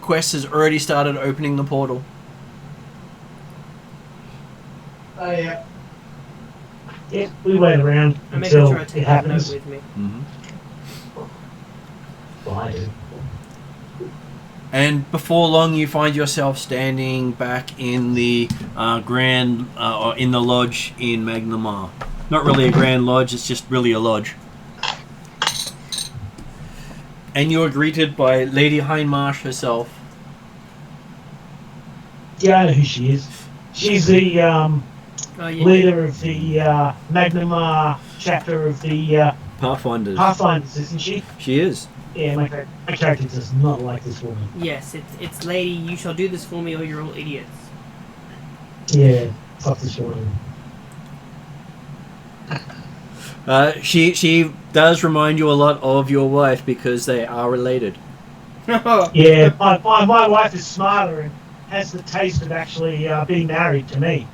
Speaker 1: Quest has already started opening the portal.
Speaker 5: Oh, yeah.
Speaker 4: Yeah, we wait around
Speaker 2: I'm making
Speaker 4: until
Speaker 2: sure I
Speaker 4: it
Speaker 2: take that note
Speaker 4: happens.
Speaker 2: with me.
Speaker 1: Mm-hmm.
Speaker 4: Well, I do.
Speaker 1: And before long, you find yourself standing back in the or in the lodge in Magnamar. Not really a grand lodge; it's just really a lodge. And you are greeted by Lady Hindmarsh herself.
Speaker 4: Yeah, I know who she is. She's the leader of the Magnamar chapter of the
Speaker 1: Pathfinders.
Speaker 4: Pathfinders, isn't she?
Speaker 1: She is.
Speaker 4: Yeah, my character does not like this woman.
Speaker 2: Yes, it's lady, you shall do this for me or you're all idiots.
Speaker 4: Yeah, fuck this woman.
Speaker 1: She does remind you a lot of your wife because they are related.
Speaker 4: Yeah, my wife is smarter and has the taste of actually being married to me.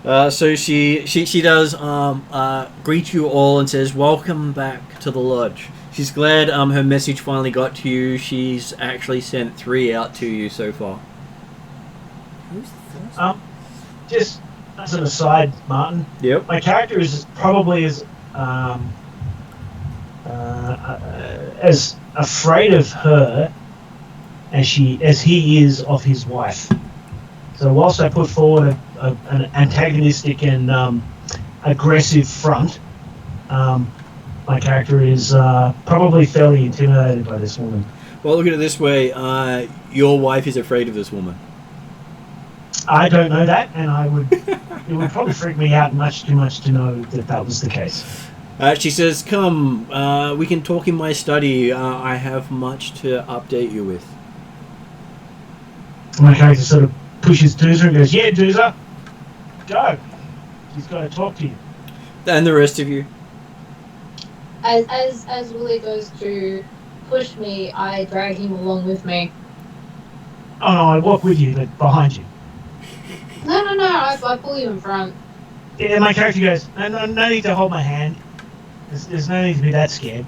Speaker 1: So she does greet you all and says, "Welcome back to the lodge." She's glad her message finally got to you. She's actually sent 3 out to you so far.
Speaker 2: Who's the first?
Speaker 4: Just as an aside, Martin.
Speaker 1: Yep.
Speaker 4: My character is probably as afraid of her as he is of his wife. So whilst I put forward an antagonistic and aggressive front, my character is probably fairly intimidated by this woman.
Speaker 1: Well, look at it this way. Your wife is afraid of this woman.
Speaker 4: I don't know that, and it would probably freak me out much too much to know that was the case.
Speaker 1: She says, come, we can talk in my study. I have much to update you with.
Speaker 4: My character sort of pushes Doozer and goes, yeah, Doozer, go. He's got to talk to you.
Speaker 1: And the rest of you?
Speaker 3: As Willie goes to push me, I drag him along with me.
Speaker 4: Oh no, I walk with you, but behind you.
Speaker 3: No, I pull you in front.
Speaker 4: Yeah, my character goes, no need to hold my hand. There's no need to be that scared.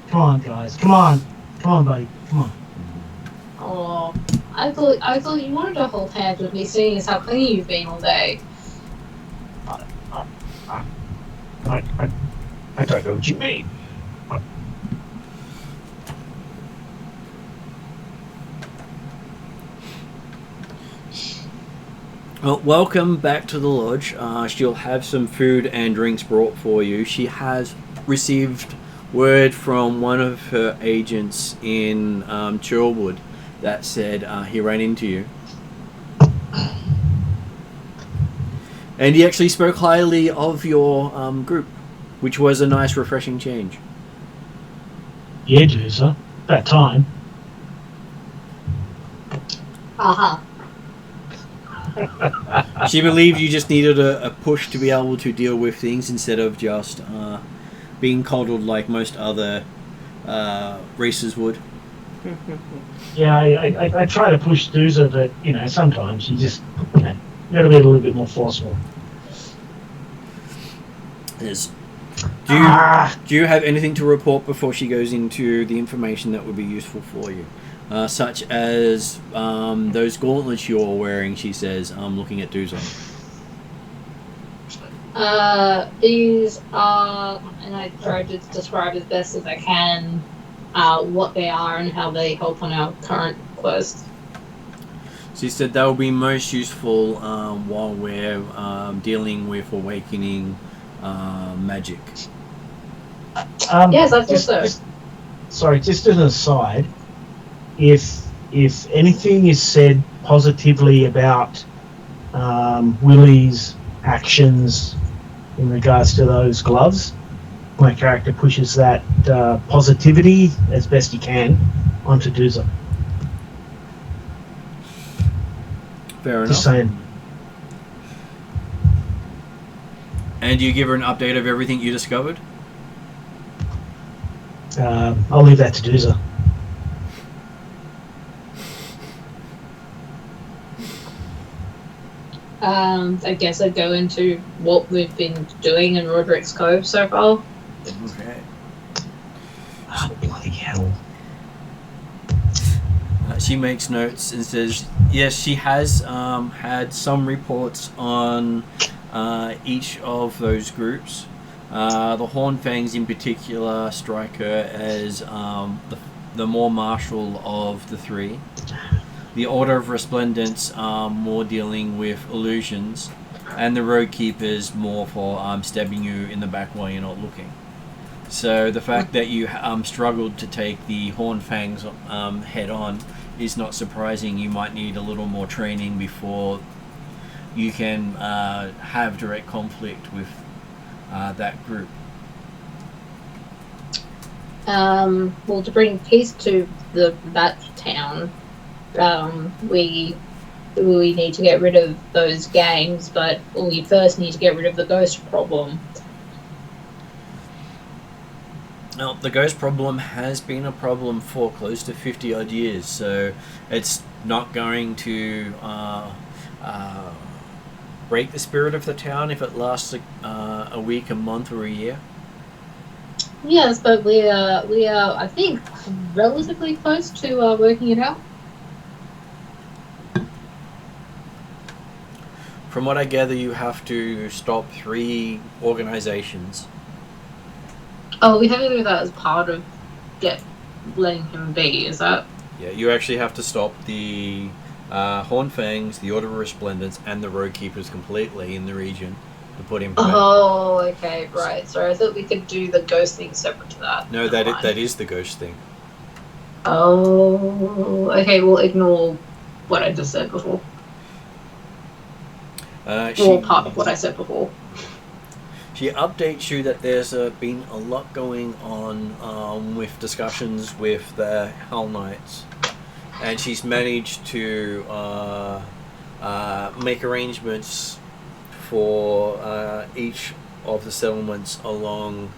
Speaker 4: Come on, guys. Come on, buddy. Come on.
Speaker 3: Oh, I thought you wanted to hold hands with me, seeing as how clean you've been all day.
Speaker 4: I don't know what you mean.
Speaker 1: Well, welcome back to the lodge. She'll have some food and drinks brought for you. She has received word from one of her agents in Churlwood that said he ran into you. And he actually spoke highly of your group, which was a nice, refreshing change.
Speaker 4: Yeah, Doozer. That time.
Speaker 3: Aha.
Speaker 1: She believed you just needed a push to be able to deal with things instead of just being coddled like most other races would.
Speaker 4: Yeah, I try to push Doozer, but, sometimes you just, got to be a little bit more forceful.
Speaker 1: Yes. Do you have anything to report before she goes into the information that would be useful for you? Such as those gauntlets you're wearing, she says, looking at Doozer.
Speaker 3: These are, and I try to describe as best as I can, what they are and how they help on our current quest.
Speaker 1: She said that will be most useful while we're dealing with awakening magic.
Speaker 3: Yes, I thought so.
Speaker 4: Sorry, just as an aside, if anything is said positively about Willie's actions in regards to those gloves, my character pushes that positivity as best he can onto Doozer.
Speaker 1: Fair enough.
Speaker 4: Just saying.
Speaker 1: And do you give her an update of everything you discovered?
Speaker 4: I'll leave that to Doozer.
Speaker 3: I guess I'd go into what we've been doing in Roderic's Cove so far.
Speaker 1: Okay.
Speaker 4: Oh, bloody hell.
Speaker 1: She makes notes and says, yes, she has had some reports on each of those groups. The Hornfangs in particular strike her as the more martial of the three. The Order of Resplendence are more dealing with illusions, and the Road Keepers more for stabbing you in the back while you're not looking. So the fact that you struggled to take the Hornfangs head on is not surprising. You might need a little more training before you can have direct conflict with that group.
Speaker 3: Well, to bring peace to that town, we need to get rid of those gangs, but we first need to get rid of the ghost problem.
Speaker 1: Now, the ghost problem has been a problem for close to 50 odd years, so it's not going to break the spirit of the town if it lasts a week, a month, or a year.
Speaker 3: Yes, but we are, I think, relatively close to working it out.
Speaker 1: From what I gather, you have to stop 3 organizations.
Speaker 3: Oh, we have to do that as part of letting him be, is that?
Speaker 1: Yeah, you actually have to stop the Horn Fangs, the Order of Resplendence, and the Road Keepers completely in the region to put in.
Speaker 3: Oh, okay, right. Sorry, I thought we could do the ghost thing separate to that.
Speaker 1: No, that is the ghost thing.
Speaker 3: Oh, okay. We'll ignore what I just said before. Or part of what I said before.
Speaker 1: She updates you that there's been a lot going on with discussions with the Hell Knights, and she's managed to make arrangements for each of the settlements along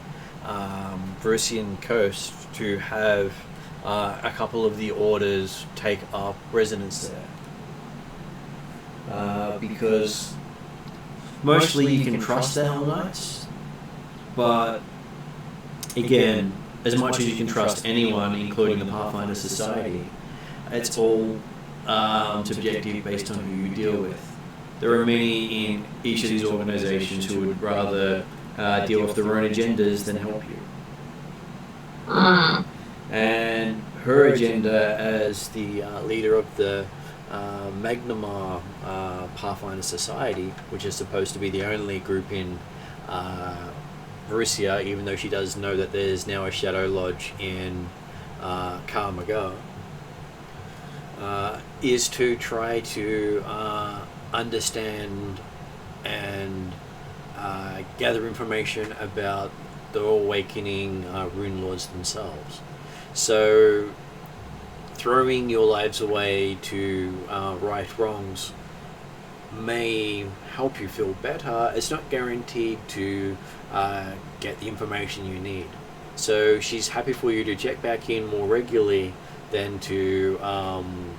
Speaker 1: Varisian coast to have a couple of the orders take up residence there, because mostly you can trust the Hell Knights, but again, as much as you can trust anyone, including the Pathfinder Society, it's all subjective based on who you deal with. There are many in each of these organizations who would rather deal with their own agendas than help you. And her agenda as the leader of the Magnamar Pathfinder Society, which is supposed to be the only group in Varisia, even though she does know that there's now a Shadow Lodge in Karmagar, is to try to understand and gather information about the awakening Runelords themselves. So throwing your lives away to right wrongs may help you feel better. It's not guaranteed to get the information you need. So she's happy for you to check back in more regularly than to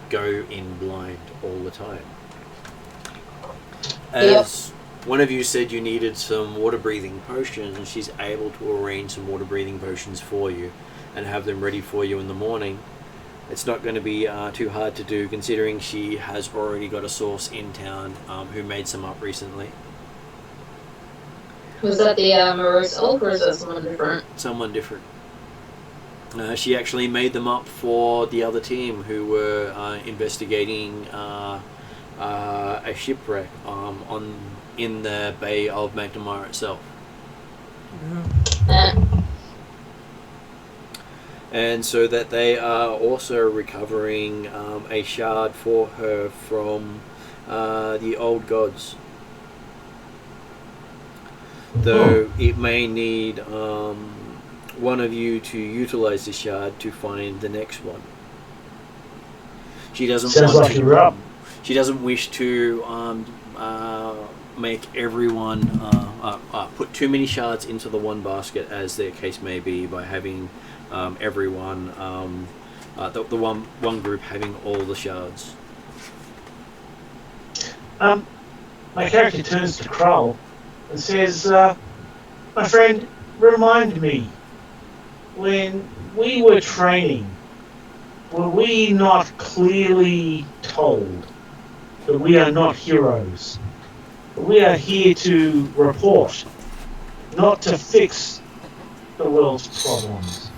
Speaker 1: go in blind all the time. As one of you said you needed some water breathing potions, and she's able to arrange some water breathing potions for you and have them ready for you in the morning. It's not going to be too hard to do, considering she has already got a source in town who made some up recently.
Speaker 3: Was that the Morose Elk, or is that someone different?
Speaker 1: Someone different. She actually made them up for the other team who were investigating a shipwreck in the Bay of Magnamar itself. And so that they are also recovering a shard for her from the old gods. Though it may need one of you to utilize the shard to find the next one. She doesn't
Speaker 4: Sounds
Speaker 1: want
Speaker 4: like
Speaker 1: to,
Speaker 4: you're up.
Speaker 1: She doesn't wish to make everyone put too many shards into the one basket, as their case may be, by having everyone, the one group having all the shards.
Speaker 4: My character turns to Krull and says, my friend, remind me, when we were training, were we not clearly told that we are not heroes? That we are here to report, not to fix the world's problems.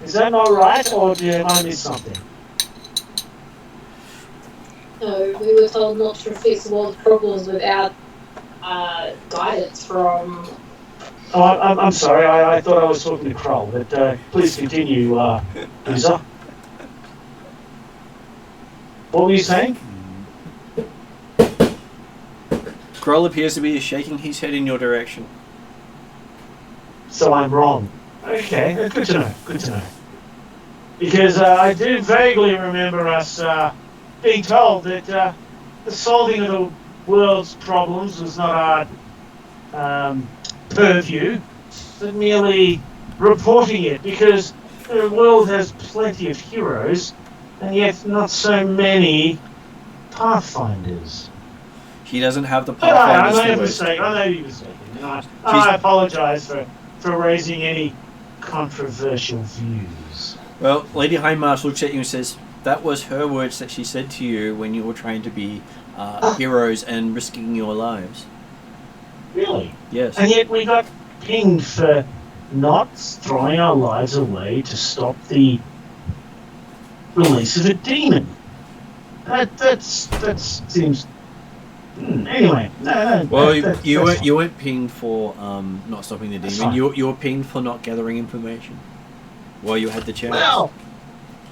Speaker 4: Is that not right, or did I miss something?
Speaker 3: No, we were told not to fix the world's problems without guidance from...
Speaker 4: Oh, I'm sorry, I thought I was talking to Krull, but please continue, User. What were you saying?
Speaker 1: Krull appears to be shaking his head in your direction.
Speaker 4: So I'm wrong. Okay, good to know, good to know. Because I do vaguely remember us being told that the solving of the world's problems was not our purview, but merely reporting it, because the world has plenty of heroes, and yet not so many Pathfinders.
Speaker 1: She doesn't have the
Speaker 4: I
Speaker 1: Pathfinders
Speaker 4: may
Speaker 1: to
Speaker 4: be
Speaker 1: waste.
Speaker 4: mistaken. I apologise for raising any controversial views.
Speaker 1: Well, Lady Hindmarch looks at you and says, that was her words that she said to you when you were trying to be heroes and risking your lives.
Speaker 4: Really?
Speaker 1: Yes.
Speaker 4: And yet we got pinged for not throwing our lives away to stop the release of a demon. That seems. Anyway, no.
Speaker 1: Well,
Speaker 4: that's
Speaker 1: you weren't pinged for not stopping the demon.
Speaker 4: fine.
Speaker 1: You were pinged for not gathering information while you had the chance.
Speaker 4: Well,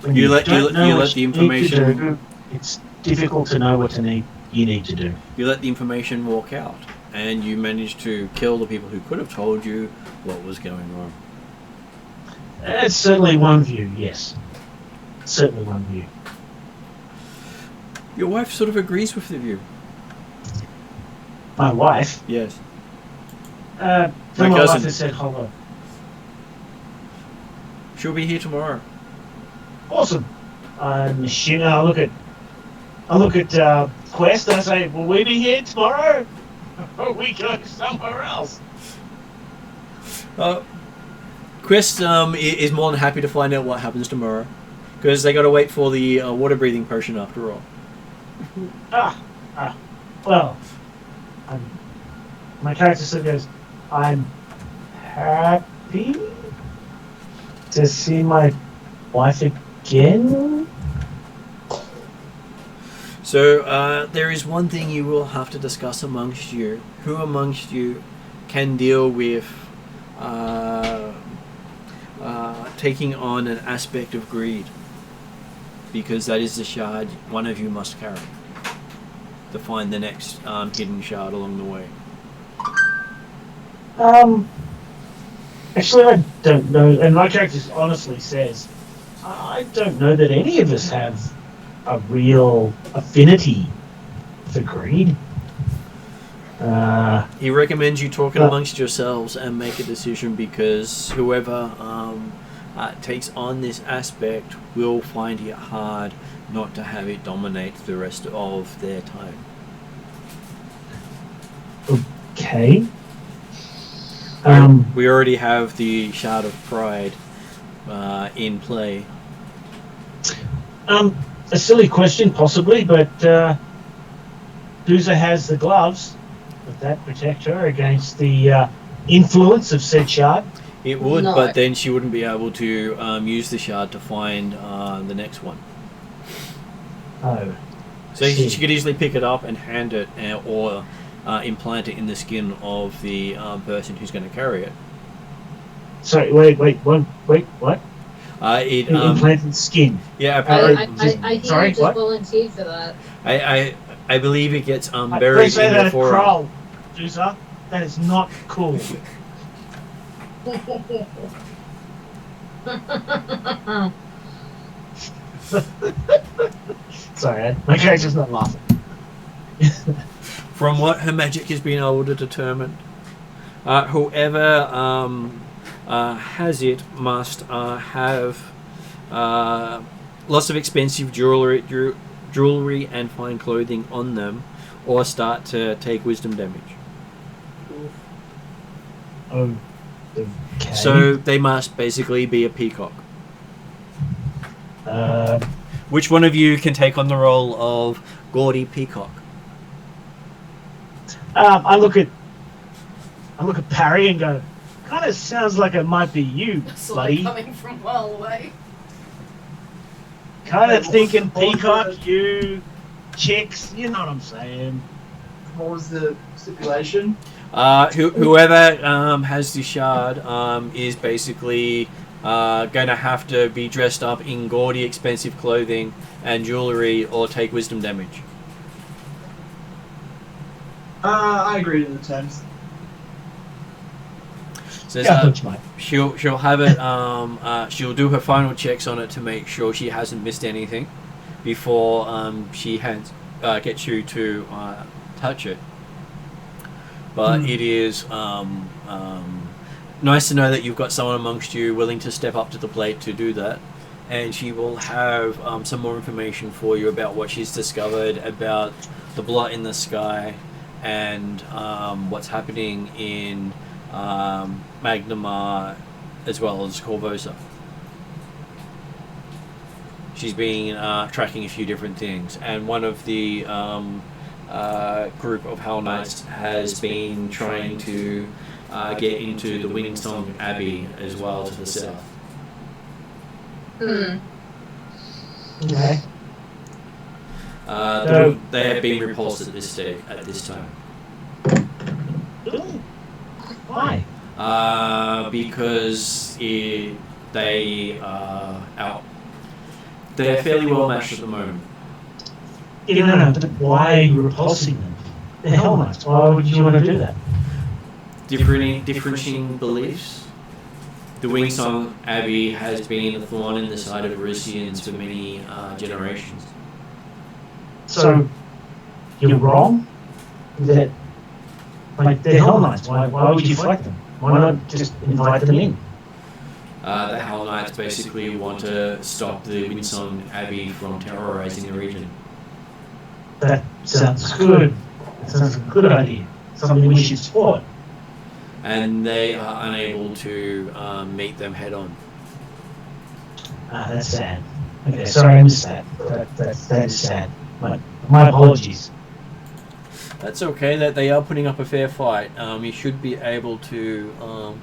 Speaker 4: when
Speaker 1: You let-
Speaker 4: don't
Speaker 1: you
Speaker 4: know
Speaker 1: let
Speaker 4: what
Speaker 1: the
Speaker 4: you need to
Speaker 1: information-
Speaker 4: do, it's difficult to know what you need to do.
Speaker 1: You let the information walk out, and you managed to kill the people who could have told you what was going on.
Speaker 4: That's certainly one view. Yes, certainly one view.
Speaker 1: Your wife sort of agrees with the view.
Speaker 4: My wife.
Speaker 1: Yes.
Speaker 4: My
Speaker 1: My
Speaker 4: wife
Speaker 1: cousin.
Speaker 4: has said hello.
Speaker 1: She'll be here tomorrow.
Speaker 4: Awesome. I'm assuming I look at Quest and I say, will we be here tomorrow? Or we go somewhere else?
Speaker 1: Quest is more than happy to find out what happens tomorrow, because they got to wait for the water breathing potion after all.
Speaker 4: Well, my character still goes, I'm happy to see my wife again.
Speaker 1: So there is one thing you will have to discuss amongst you. Who amongst you can deal with taking on an aspect of greed? Because that is the shard one of you must carry to find the next hidden shard along the way.
Speaker 4: Actually, I don't know, and my character honestly says, I don't know that any of us have a real affinity for greed.
Speaker 1: He recommends you talk it amongst yourselves and make a decision, because whoever takes on this aspect will find it hard not to have it dominate the rest of their time.
Speaker 4: Okay.
Speaker 1: We already have the Shard of Pride in play.
Speaker 4: A silly question, possibly, but Duza has the gloves. Would that protect her against the influence of said shard?
Speaker 1: It would,
Speaker 3: No.
Speaker 1: but then she wouldn't be able to use the shard to find the next one.
Speaker 4: Oh.
Speaker 1: So she could easily pick it up and hand it, or implant it in the skin of the person who's going to carry it.
Speaker 4: Sorry, wait, what?
Speaker 1: It
Speaker 4: Implanted skin.
Speaker 1: yeah, apparently,
Speaker 3: I think
Speaker 4: Sorry,
Speaker 3: you just
Speaker 4: what?
Speaker 3: volunteered for that.
Speaker 1: I believe it gets
Speaker 4: Don't
Speaker 1: buried
Speaker 4: say
Speaker 1: in
Speaker 4: that
Speaker 1: the
Speaker 4: at
Speaker 1: forearm.
Speaker 4: Kroll, Duza. That is not cool. Sorry, my character's not laughing.
Speaker 1: From what her magic has been able to determine, whoever has it must have lots of expensive jewelry and fine clothing on them, or start to take wisdom damage.
Speaker 4: Okay.
Speaker 1: So they must basically be a peacock. Which one of you can take on the role of gaudy peacock?
Speaker 4: I look at Parry and go, kind of sounds like it might be you, buddy.
Speaker 6: Coming from well away.
Speaker 4: Kind of thinking peacock, you chicks, you know what I'm saying.
Speaker 5: What was the stipulation?
Speaker 1: Whoever has the shard is basically going to have to be dressed up in gaudy, expensive clothing and jewelry, or take wisdom damage.
Speaker 5: I agree to the terms.
Speaker 1: So
Speaker 4: Yeah, that's fine.
Speaker 1: she'll have it. She'll do her final checks on it to make sure she hasn't missed anything before she gets you to touch it. But it is nice to know that you've got someone amongst you willing to step up to the plate to do that. And she will have some more information for you about what she's discovered about the blot in the sky and what's happening in Magnamar as well as Corvosa. She's been tracking a few different things, and one of the group of Hell Knights has been trying to get into the Wingsong Abbey as well to the south.
Speaker 4: Okay.
Speaker 1: They have been repulsed at this time.
Speaker 4: Really? Why?
Speaker 1: Because they are out. They're fairly well matched at the moment.
Speaker 4: Yeah, no, but why are you repulsing them? The hell Knights, why would you want to do that?
Speaker 1: Differentiating beliefs. The Wingsong Abbey has been a thorn in the side of Varisians for many generations.
Speaker 4: So, you're wrong? That, like, they're Hell Knights, why would you fight them? Why not just invite them in?
Speaker 1: The Hell Knights basically want to stop the Wingsong Abbey from terrorizing the region.
Speaker 4: That sounds good. That sounds like a good idea. Something we should support.
Speaker 1: And they are unable to meet them head on.
Speaker 4: That's sad. Okay, sorry I missed that. That is sad. My apologies.
Speaker 1: That's okay. That they are putting up a fair fight. You should be able to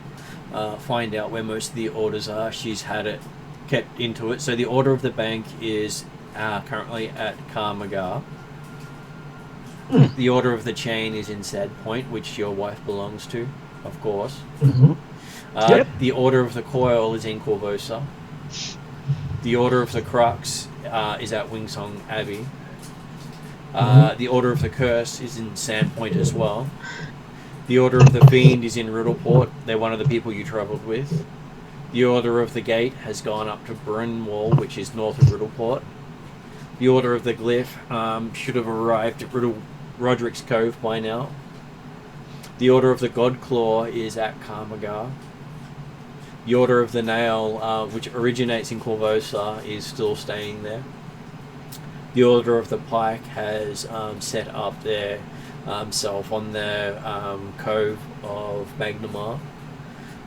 Speaker 1: find out where most of the orders are. She's had it kept into it. So the Order of the Bank is currently at Karmagar. The Order of the Chain is in Sandpoint, which your wife belongs to, of course.
Speaker 4: Mm-hmm. Yep.
Speaker 1: The Order of the Coil is in Corvosa. The Order of the Crux is at Wingsong Abbey. The Order of the Curse is in Sandpoint as well. The Order of the Fiend is in Riddleport. They're one of the people you travelled with. The Order of the Gate has gone up to Brunwall, which is north of Riddleport. The Order of the Glyph should have arrived at Roderic's Cove by now. The Order of the Godclaw is at Karmagar. The Order of the Nail, which originates in Corvosa, is still staying there. The Order of the Pike has set up their self on the Cove of Magnamar.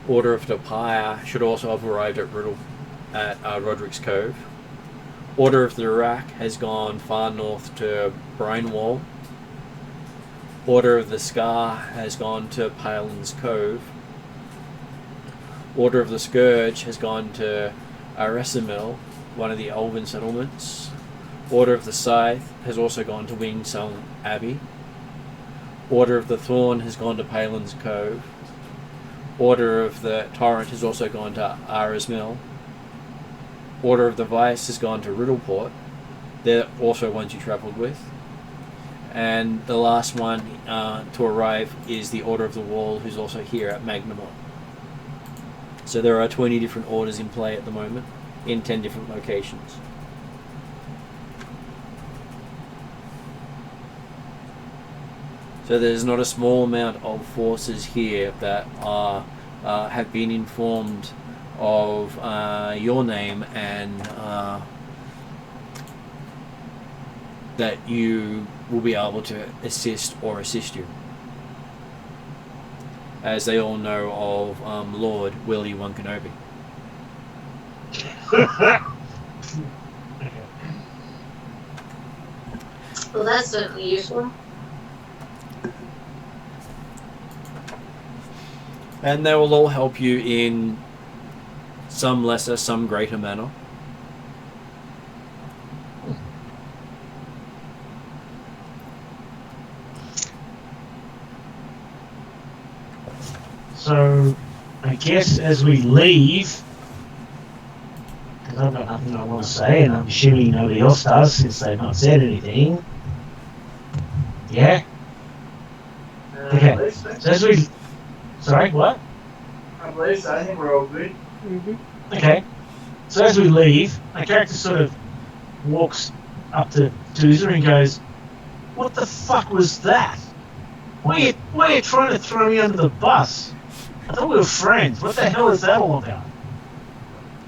Speaker 1: Order of the Pyre should also have arrived at Roderic's Cove. Order of the Rack has gone far north to Brinewall. Order of the Scar has gone to Palin's Cove. Order of the Scourge has gone to Aresimil, one of the Elven settlements. Order of the Scythe has also gone to Wingsong Abbey. Order of the Thorn has gone to Palin's Cove. Order of the Torrent has also gone to Aresmill. Order of the Vice has gone to Riddleport. They're also ones you travelled with. And the last one to arrive is the Order of the Wall, who's also here at Magnamar. So there are 20 different orders in play at the moment, in 10 different locations. So there's not a small amount of forces here that are have been informed of your name and that you will be able to assist you. As they all know of Lord Willie Wankanobi.
Speaker 3: Well, that's certainly useful.
Speaker 1: And they will all help you in some lesser, some greater manner.
Speaker 4: So, I guess as we leave, because I've got nothing I want to say, and I'm assuming nobody else does since they've not said anything. Yeah? Okay. So as we... Sorry, what?
Speaker 5: I believe so. I think we're all good.
Speaker 2: Mm-hmm.
Speaker 4: Okay. So as we leave, my character sort of walks up to Doozer and goes, "What the fuck was that? Why are you trying to throw me under the bus? I thought we were friends. What the hell is that all about?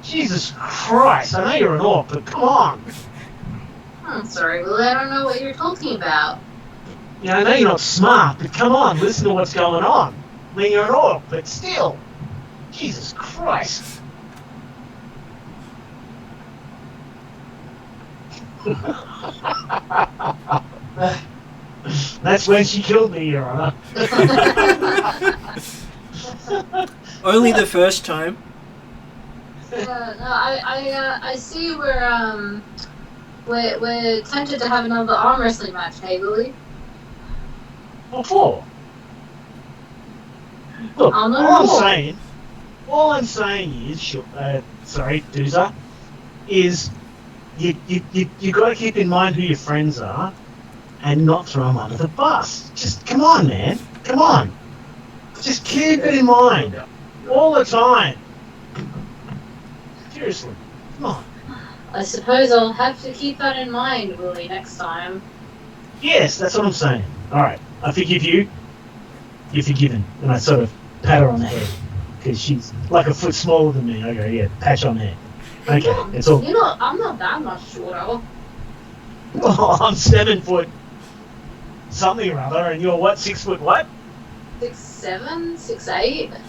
Speaker 4: Jesus Christ, I know you're an orc, but come on."
Speaker 3: I'm sorry, Willie, I don't know what you're talking about.
Speaker 4: Yeah, I know you're not smart, but come on, listen to what's going on. I mean, you're an orc, but still. Jesus Christ. That's when she killed me, Your Honor.
Speaker 1: Only the first time.
Speaker 3: No, I see where we're tempted to have another arm wrestling match, hey Willie?
Speaker 4: What for? Look,
Speaker 3: On the
Speaker 4: all
Speaker 3: floor.
Speaker 4: I'm saying is, Doozer, is you got to keep in mind who your friends are, and not throw them under the bus. Just come on, man, come on. Just keep it in mind all the time. Seriously, come on.
Speaker 3: I suppose I'll have to keep that in mind, Willie, next time.
Speaker 4: Yes, that's what I'm saying. All right, I forgive you. You're forgiven. And I sort of pat her on the head because she's like a foot smaller than me. I go, yeah, patch on the head. Okay, it's all.
Speaker 3: You know, I'm not that much shorter.
Speaker 4: Oh, I'm 7 foot something or other, and you're what? 6 foot what?
Speaker 3: 6'7", 6'8".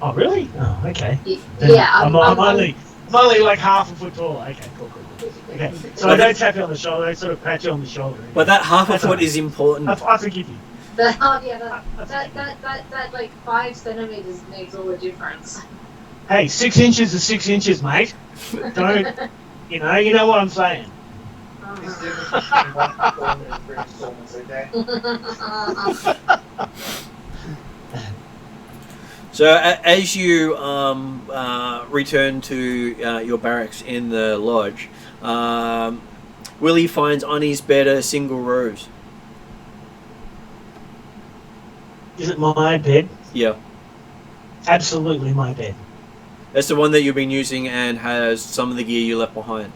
Speaker 4: Oh, really? Oh, okay.
Speaker 3: Yeah,
Speaker 4: I'm only like half a foot taller. Okay, cool. Okay, so I don't tap you on the shoulder. I sort of pat you on the shoulder.
Speaker 1: But that half a foot is important.
Speaker 4: I forgive you.
Speaker 3: That like 5 centimeters makes all the difference.
Speaker 4: Hey, 6 inches is 6 inches, mate. Don't, you know what I'm saying.
Speaker 5: It's different between 1 installment and 3 installments, okay?
Speaker 1: So as you return to your barracks in the lodge, Willie finds on his bed a single rose.
Speaker 4: Is it my bed?
Speaker 1: Yeah.
Speaker 4: Absolutely my bed.
Speaker 1: That's the one that you've been using and has some of the gear you left behind.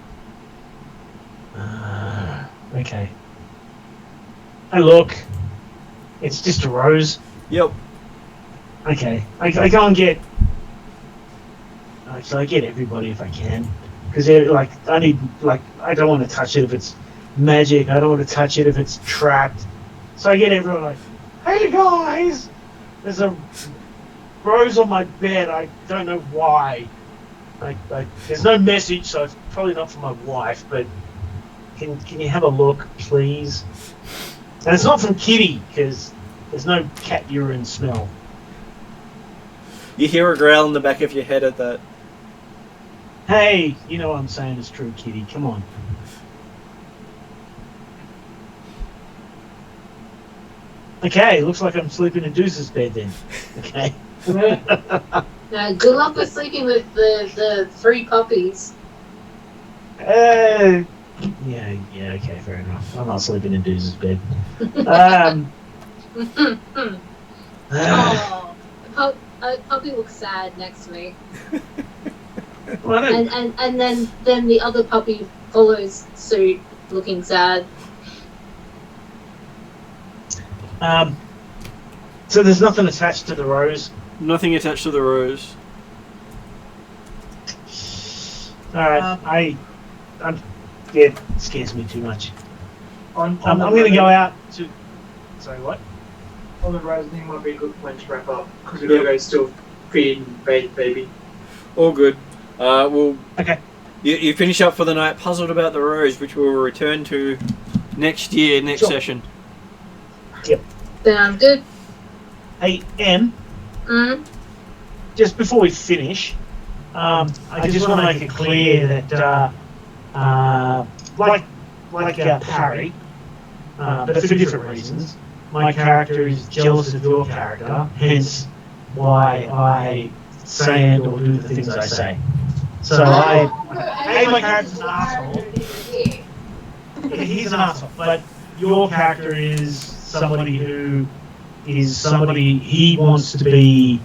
Speaker 4: Okay. Hey, look. It's just a rose.
Speaker 1: Yep.
Speaker 4: Okay. I go and get... So I get everybody if I can. Because, I don't want to touch it if it's magic. I don't want to touch it if it's trapped. So I get everyone like, hey guys! There's a rose on my bed. I don't know why. There's no message, so it's probably not from my wife, but can you have a look, please? And it's not from Kitty, because there's no cat urine smell.
Speaker 1: You hear a growl in the back of your head at that.
Speaker 4: Hey, you know what I'm saying is true, Kitty. Come on. Okay, looks like I'm sleeping in Deuce's bed then. Okay.
Speaker 3: Now, good luck with sleeping with the 3 puppies.
Speaker 4: Yeah, okay, fair enough. I'm not sleeping in Deuce's bed.
Speaker 3: A puppy looks sad next to me.
Speaker 4: Well,
Speaker 3: And then the other puppy follows suit, looking sad.
Speaker 4: So there's nothing attached to the rose?
Speaker 1: Nothing attached to the rose.
Speaker 4: Alright, it scares me too much.
Speaker 5: I'm
Speaker 4: I'm going to go out to... Sorry, what?
Speaker 5: On the rose thing might be a good point to wrap up, because we're going to go still feed and bathe baby.
Speaker 1: All good. Well,
Speaker 4: okay.
Speaker 1: You finish up for the night, puzzled about the rose, which we'll return to next year, next session.
Speaker 4: Yep.
Speaker 3: Sounds good.
Speaker 4: Hey, Em, just before we finish, I just want to make it clear that, like Harry, but for different reasons, my character is jealous of your character, hence why I say and or do the things I say. So my character's an asshole. Yeah, he's an asshole, but your character is somebody who is somebody he wants to be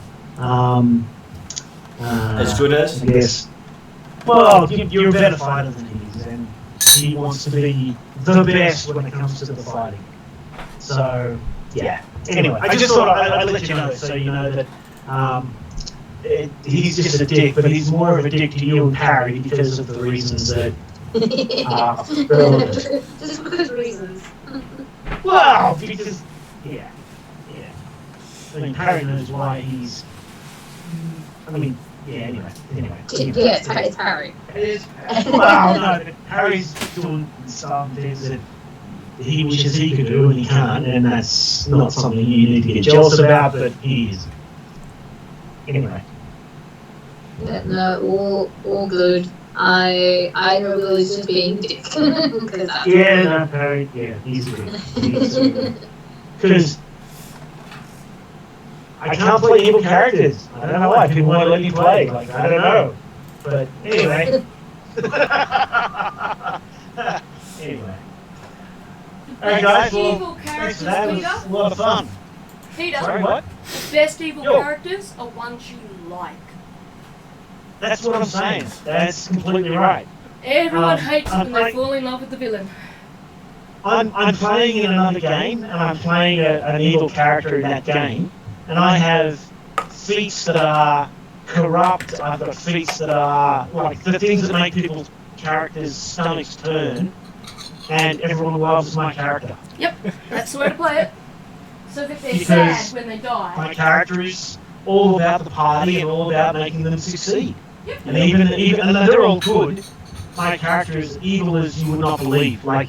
Speaker 1: As good as?
Speaker 4: I guess. Well, you're a better fighter than he is, and he wants to be the best when it comes to the fighting. So, yeah. Anyway, I just thought I'd let you know, so you know that he's just a dick, but he's more of a dick to you and Harry because of the reasons that are relevant.
Speaker 3: Just because reasons.
Speaker 4: Well, because, yeah. I mean, Harry knows why he's... anyway.
Speaker 3: Yeah, it's Harry.
Speaker 4: Well, no, but Harry's doing some things that he wishes he could do and he can't, and that's not something you need to get jealous about, but he is. Anyway.
Speaker 3: Yeah, no, all good. I know Lily's just being a dick. 'Cause that's
Speaker 4: Yeah, no, yeah, he's a bit. Because I can't play evil characters. I don't know why. People won't let me play. Like, I don't know. But anyway. Anyway. Alright, guys.
Speaker 6: Best
Speaker 4: Well,
Speaker 6: evil
Speaker 4: thanks
Speaker 6: characters,
Speaker 4: for that. It was
Speaker 6: Peter.
Speaker 4: a lot of fun.
Speaker 6: Peter,
Speaker 4: Sorry, what?
Speaker 6: the best evil
Speaker 4: Yo.
Speaker 6: characters are ones you like.
Speaker 4: That's what I'm saying. That's completely right.
Speaker 6: Everyone hates it
Speaker 4: I'm
Speaker 6: when they
Speaker 4: like-
Speaker 6: fall in love with the villain.
Speaker 4: I'm playing in another game, and I'm playing an evil character in that game, and I have feats that are corrupt. I've got feats that are like the things that make people's characters' stomachs turn, and everyone loves my character.
Speaker 6: Yep, that's the way to play it. So that they're
Speaker 4: Because
Speaker 6: sad when they die.
Speaker 4: My character is all about the party and all about making them succeed.
Speaker 6: Yep.
Speaker 4: And even and though they're all good, my character is evil as you would not believe. Like,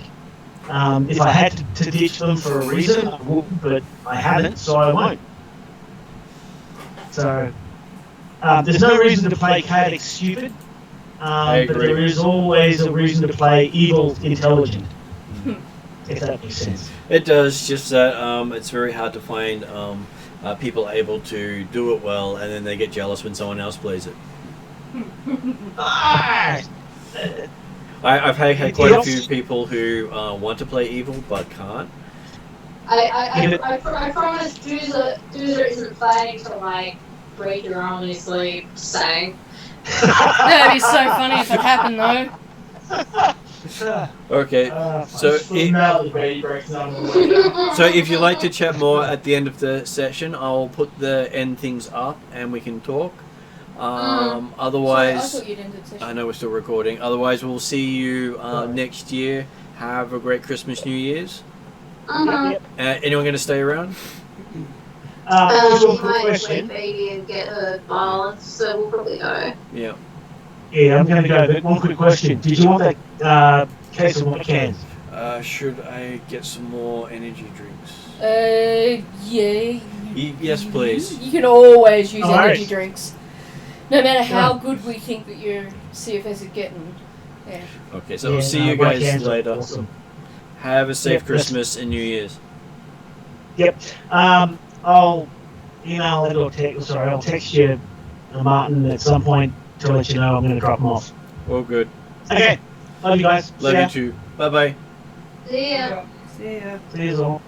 Speaker 4: if I had to ditch them for a reason, I would, but I haven't, so I won't. So, there's no reason to play chaotic stupid, but
Speaker 1: agree.
Speaker 4: there is always a reason to play evil intelligent. If that makes sense.
Speaker 1: It does, just that it's very hard to find people able to do it well, and then they get jealous when someone else plays it. I've had quite a few people who want to play evil but can't.
Speaker 3: I promise Doozer isn't planning to like break your arm in his sleep. Saying.
Speaker 6: That'd be so funny if it happened though.
Speaker 1: Okay, so if you'd like to chat more at the end of the session, I'll put the end things up and we can talk.
Speaker 6: I
Speaker 1: Otherwise,
Speaker 6: thought you'd ended the session.
Speaker 1: I know we're still recording. Otherwise, we'll see you next year. Have a great Christmas, New Year's.
Speaker 4: Yep.
Speaker 1: Anyone going to stay around?
Speaker 4: Also,
Speaker 3: She
Speaker 4: quick
Speaker 3: might
Speaker 4: question.
Speaker 3: sleep baby and get her balance, so we'll probably go.
Speaker 1: Yeah.
Speaker 4: Yeah, I'm going to go, but one quick question. Did you want that case of white cans?
Speaker 1: Should I get some more energy drinks?
Speaker 6: Yeah.
Speaker 1: Yes, please.
Speaker 6: You can always use
Speaker 4: Alright.
Speaker 6: energy drinks. No matter how good we think that your CFS is getting. Yeah.
Speaker 1: Okay, so we'll see you
Speaker 4: white
Speaker 1: guys
Speaker 4: cans are
Speaker 1: later.
Speaker 4: Awesome.
Speaker 1: Have a safe
Speaker 4: Yep,
Speaker 1: Christmas and New Year's.
Speaker 4: Yep. I'll email it or I'll text you, Martin, at some point to let you know I'm going to drop them off.
Speaker 1: All good.
Speaker 4: Okay. Love you guys.
Speaker 1: Love
Speaker 4: See ya.
Speaker 1: you too. Bye bye.
Speaker 3: See ya.
Speaker 2: See ya.
Speaker 4: See you all.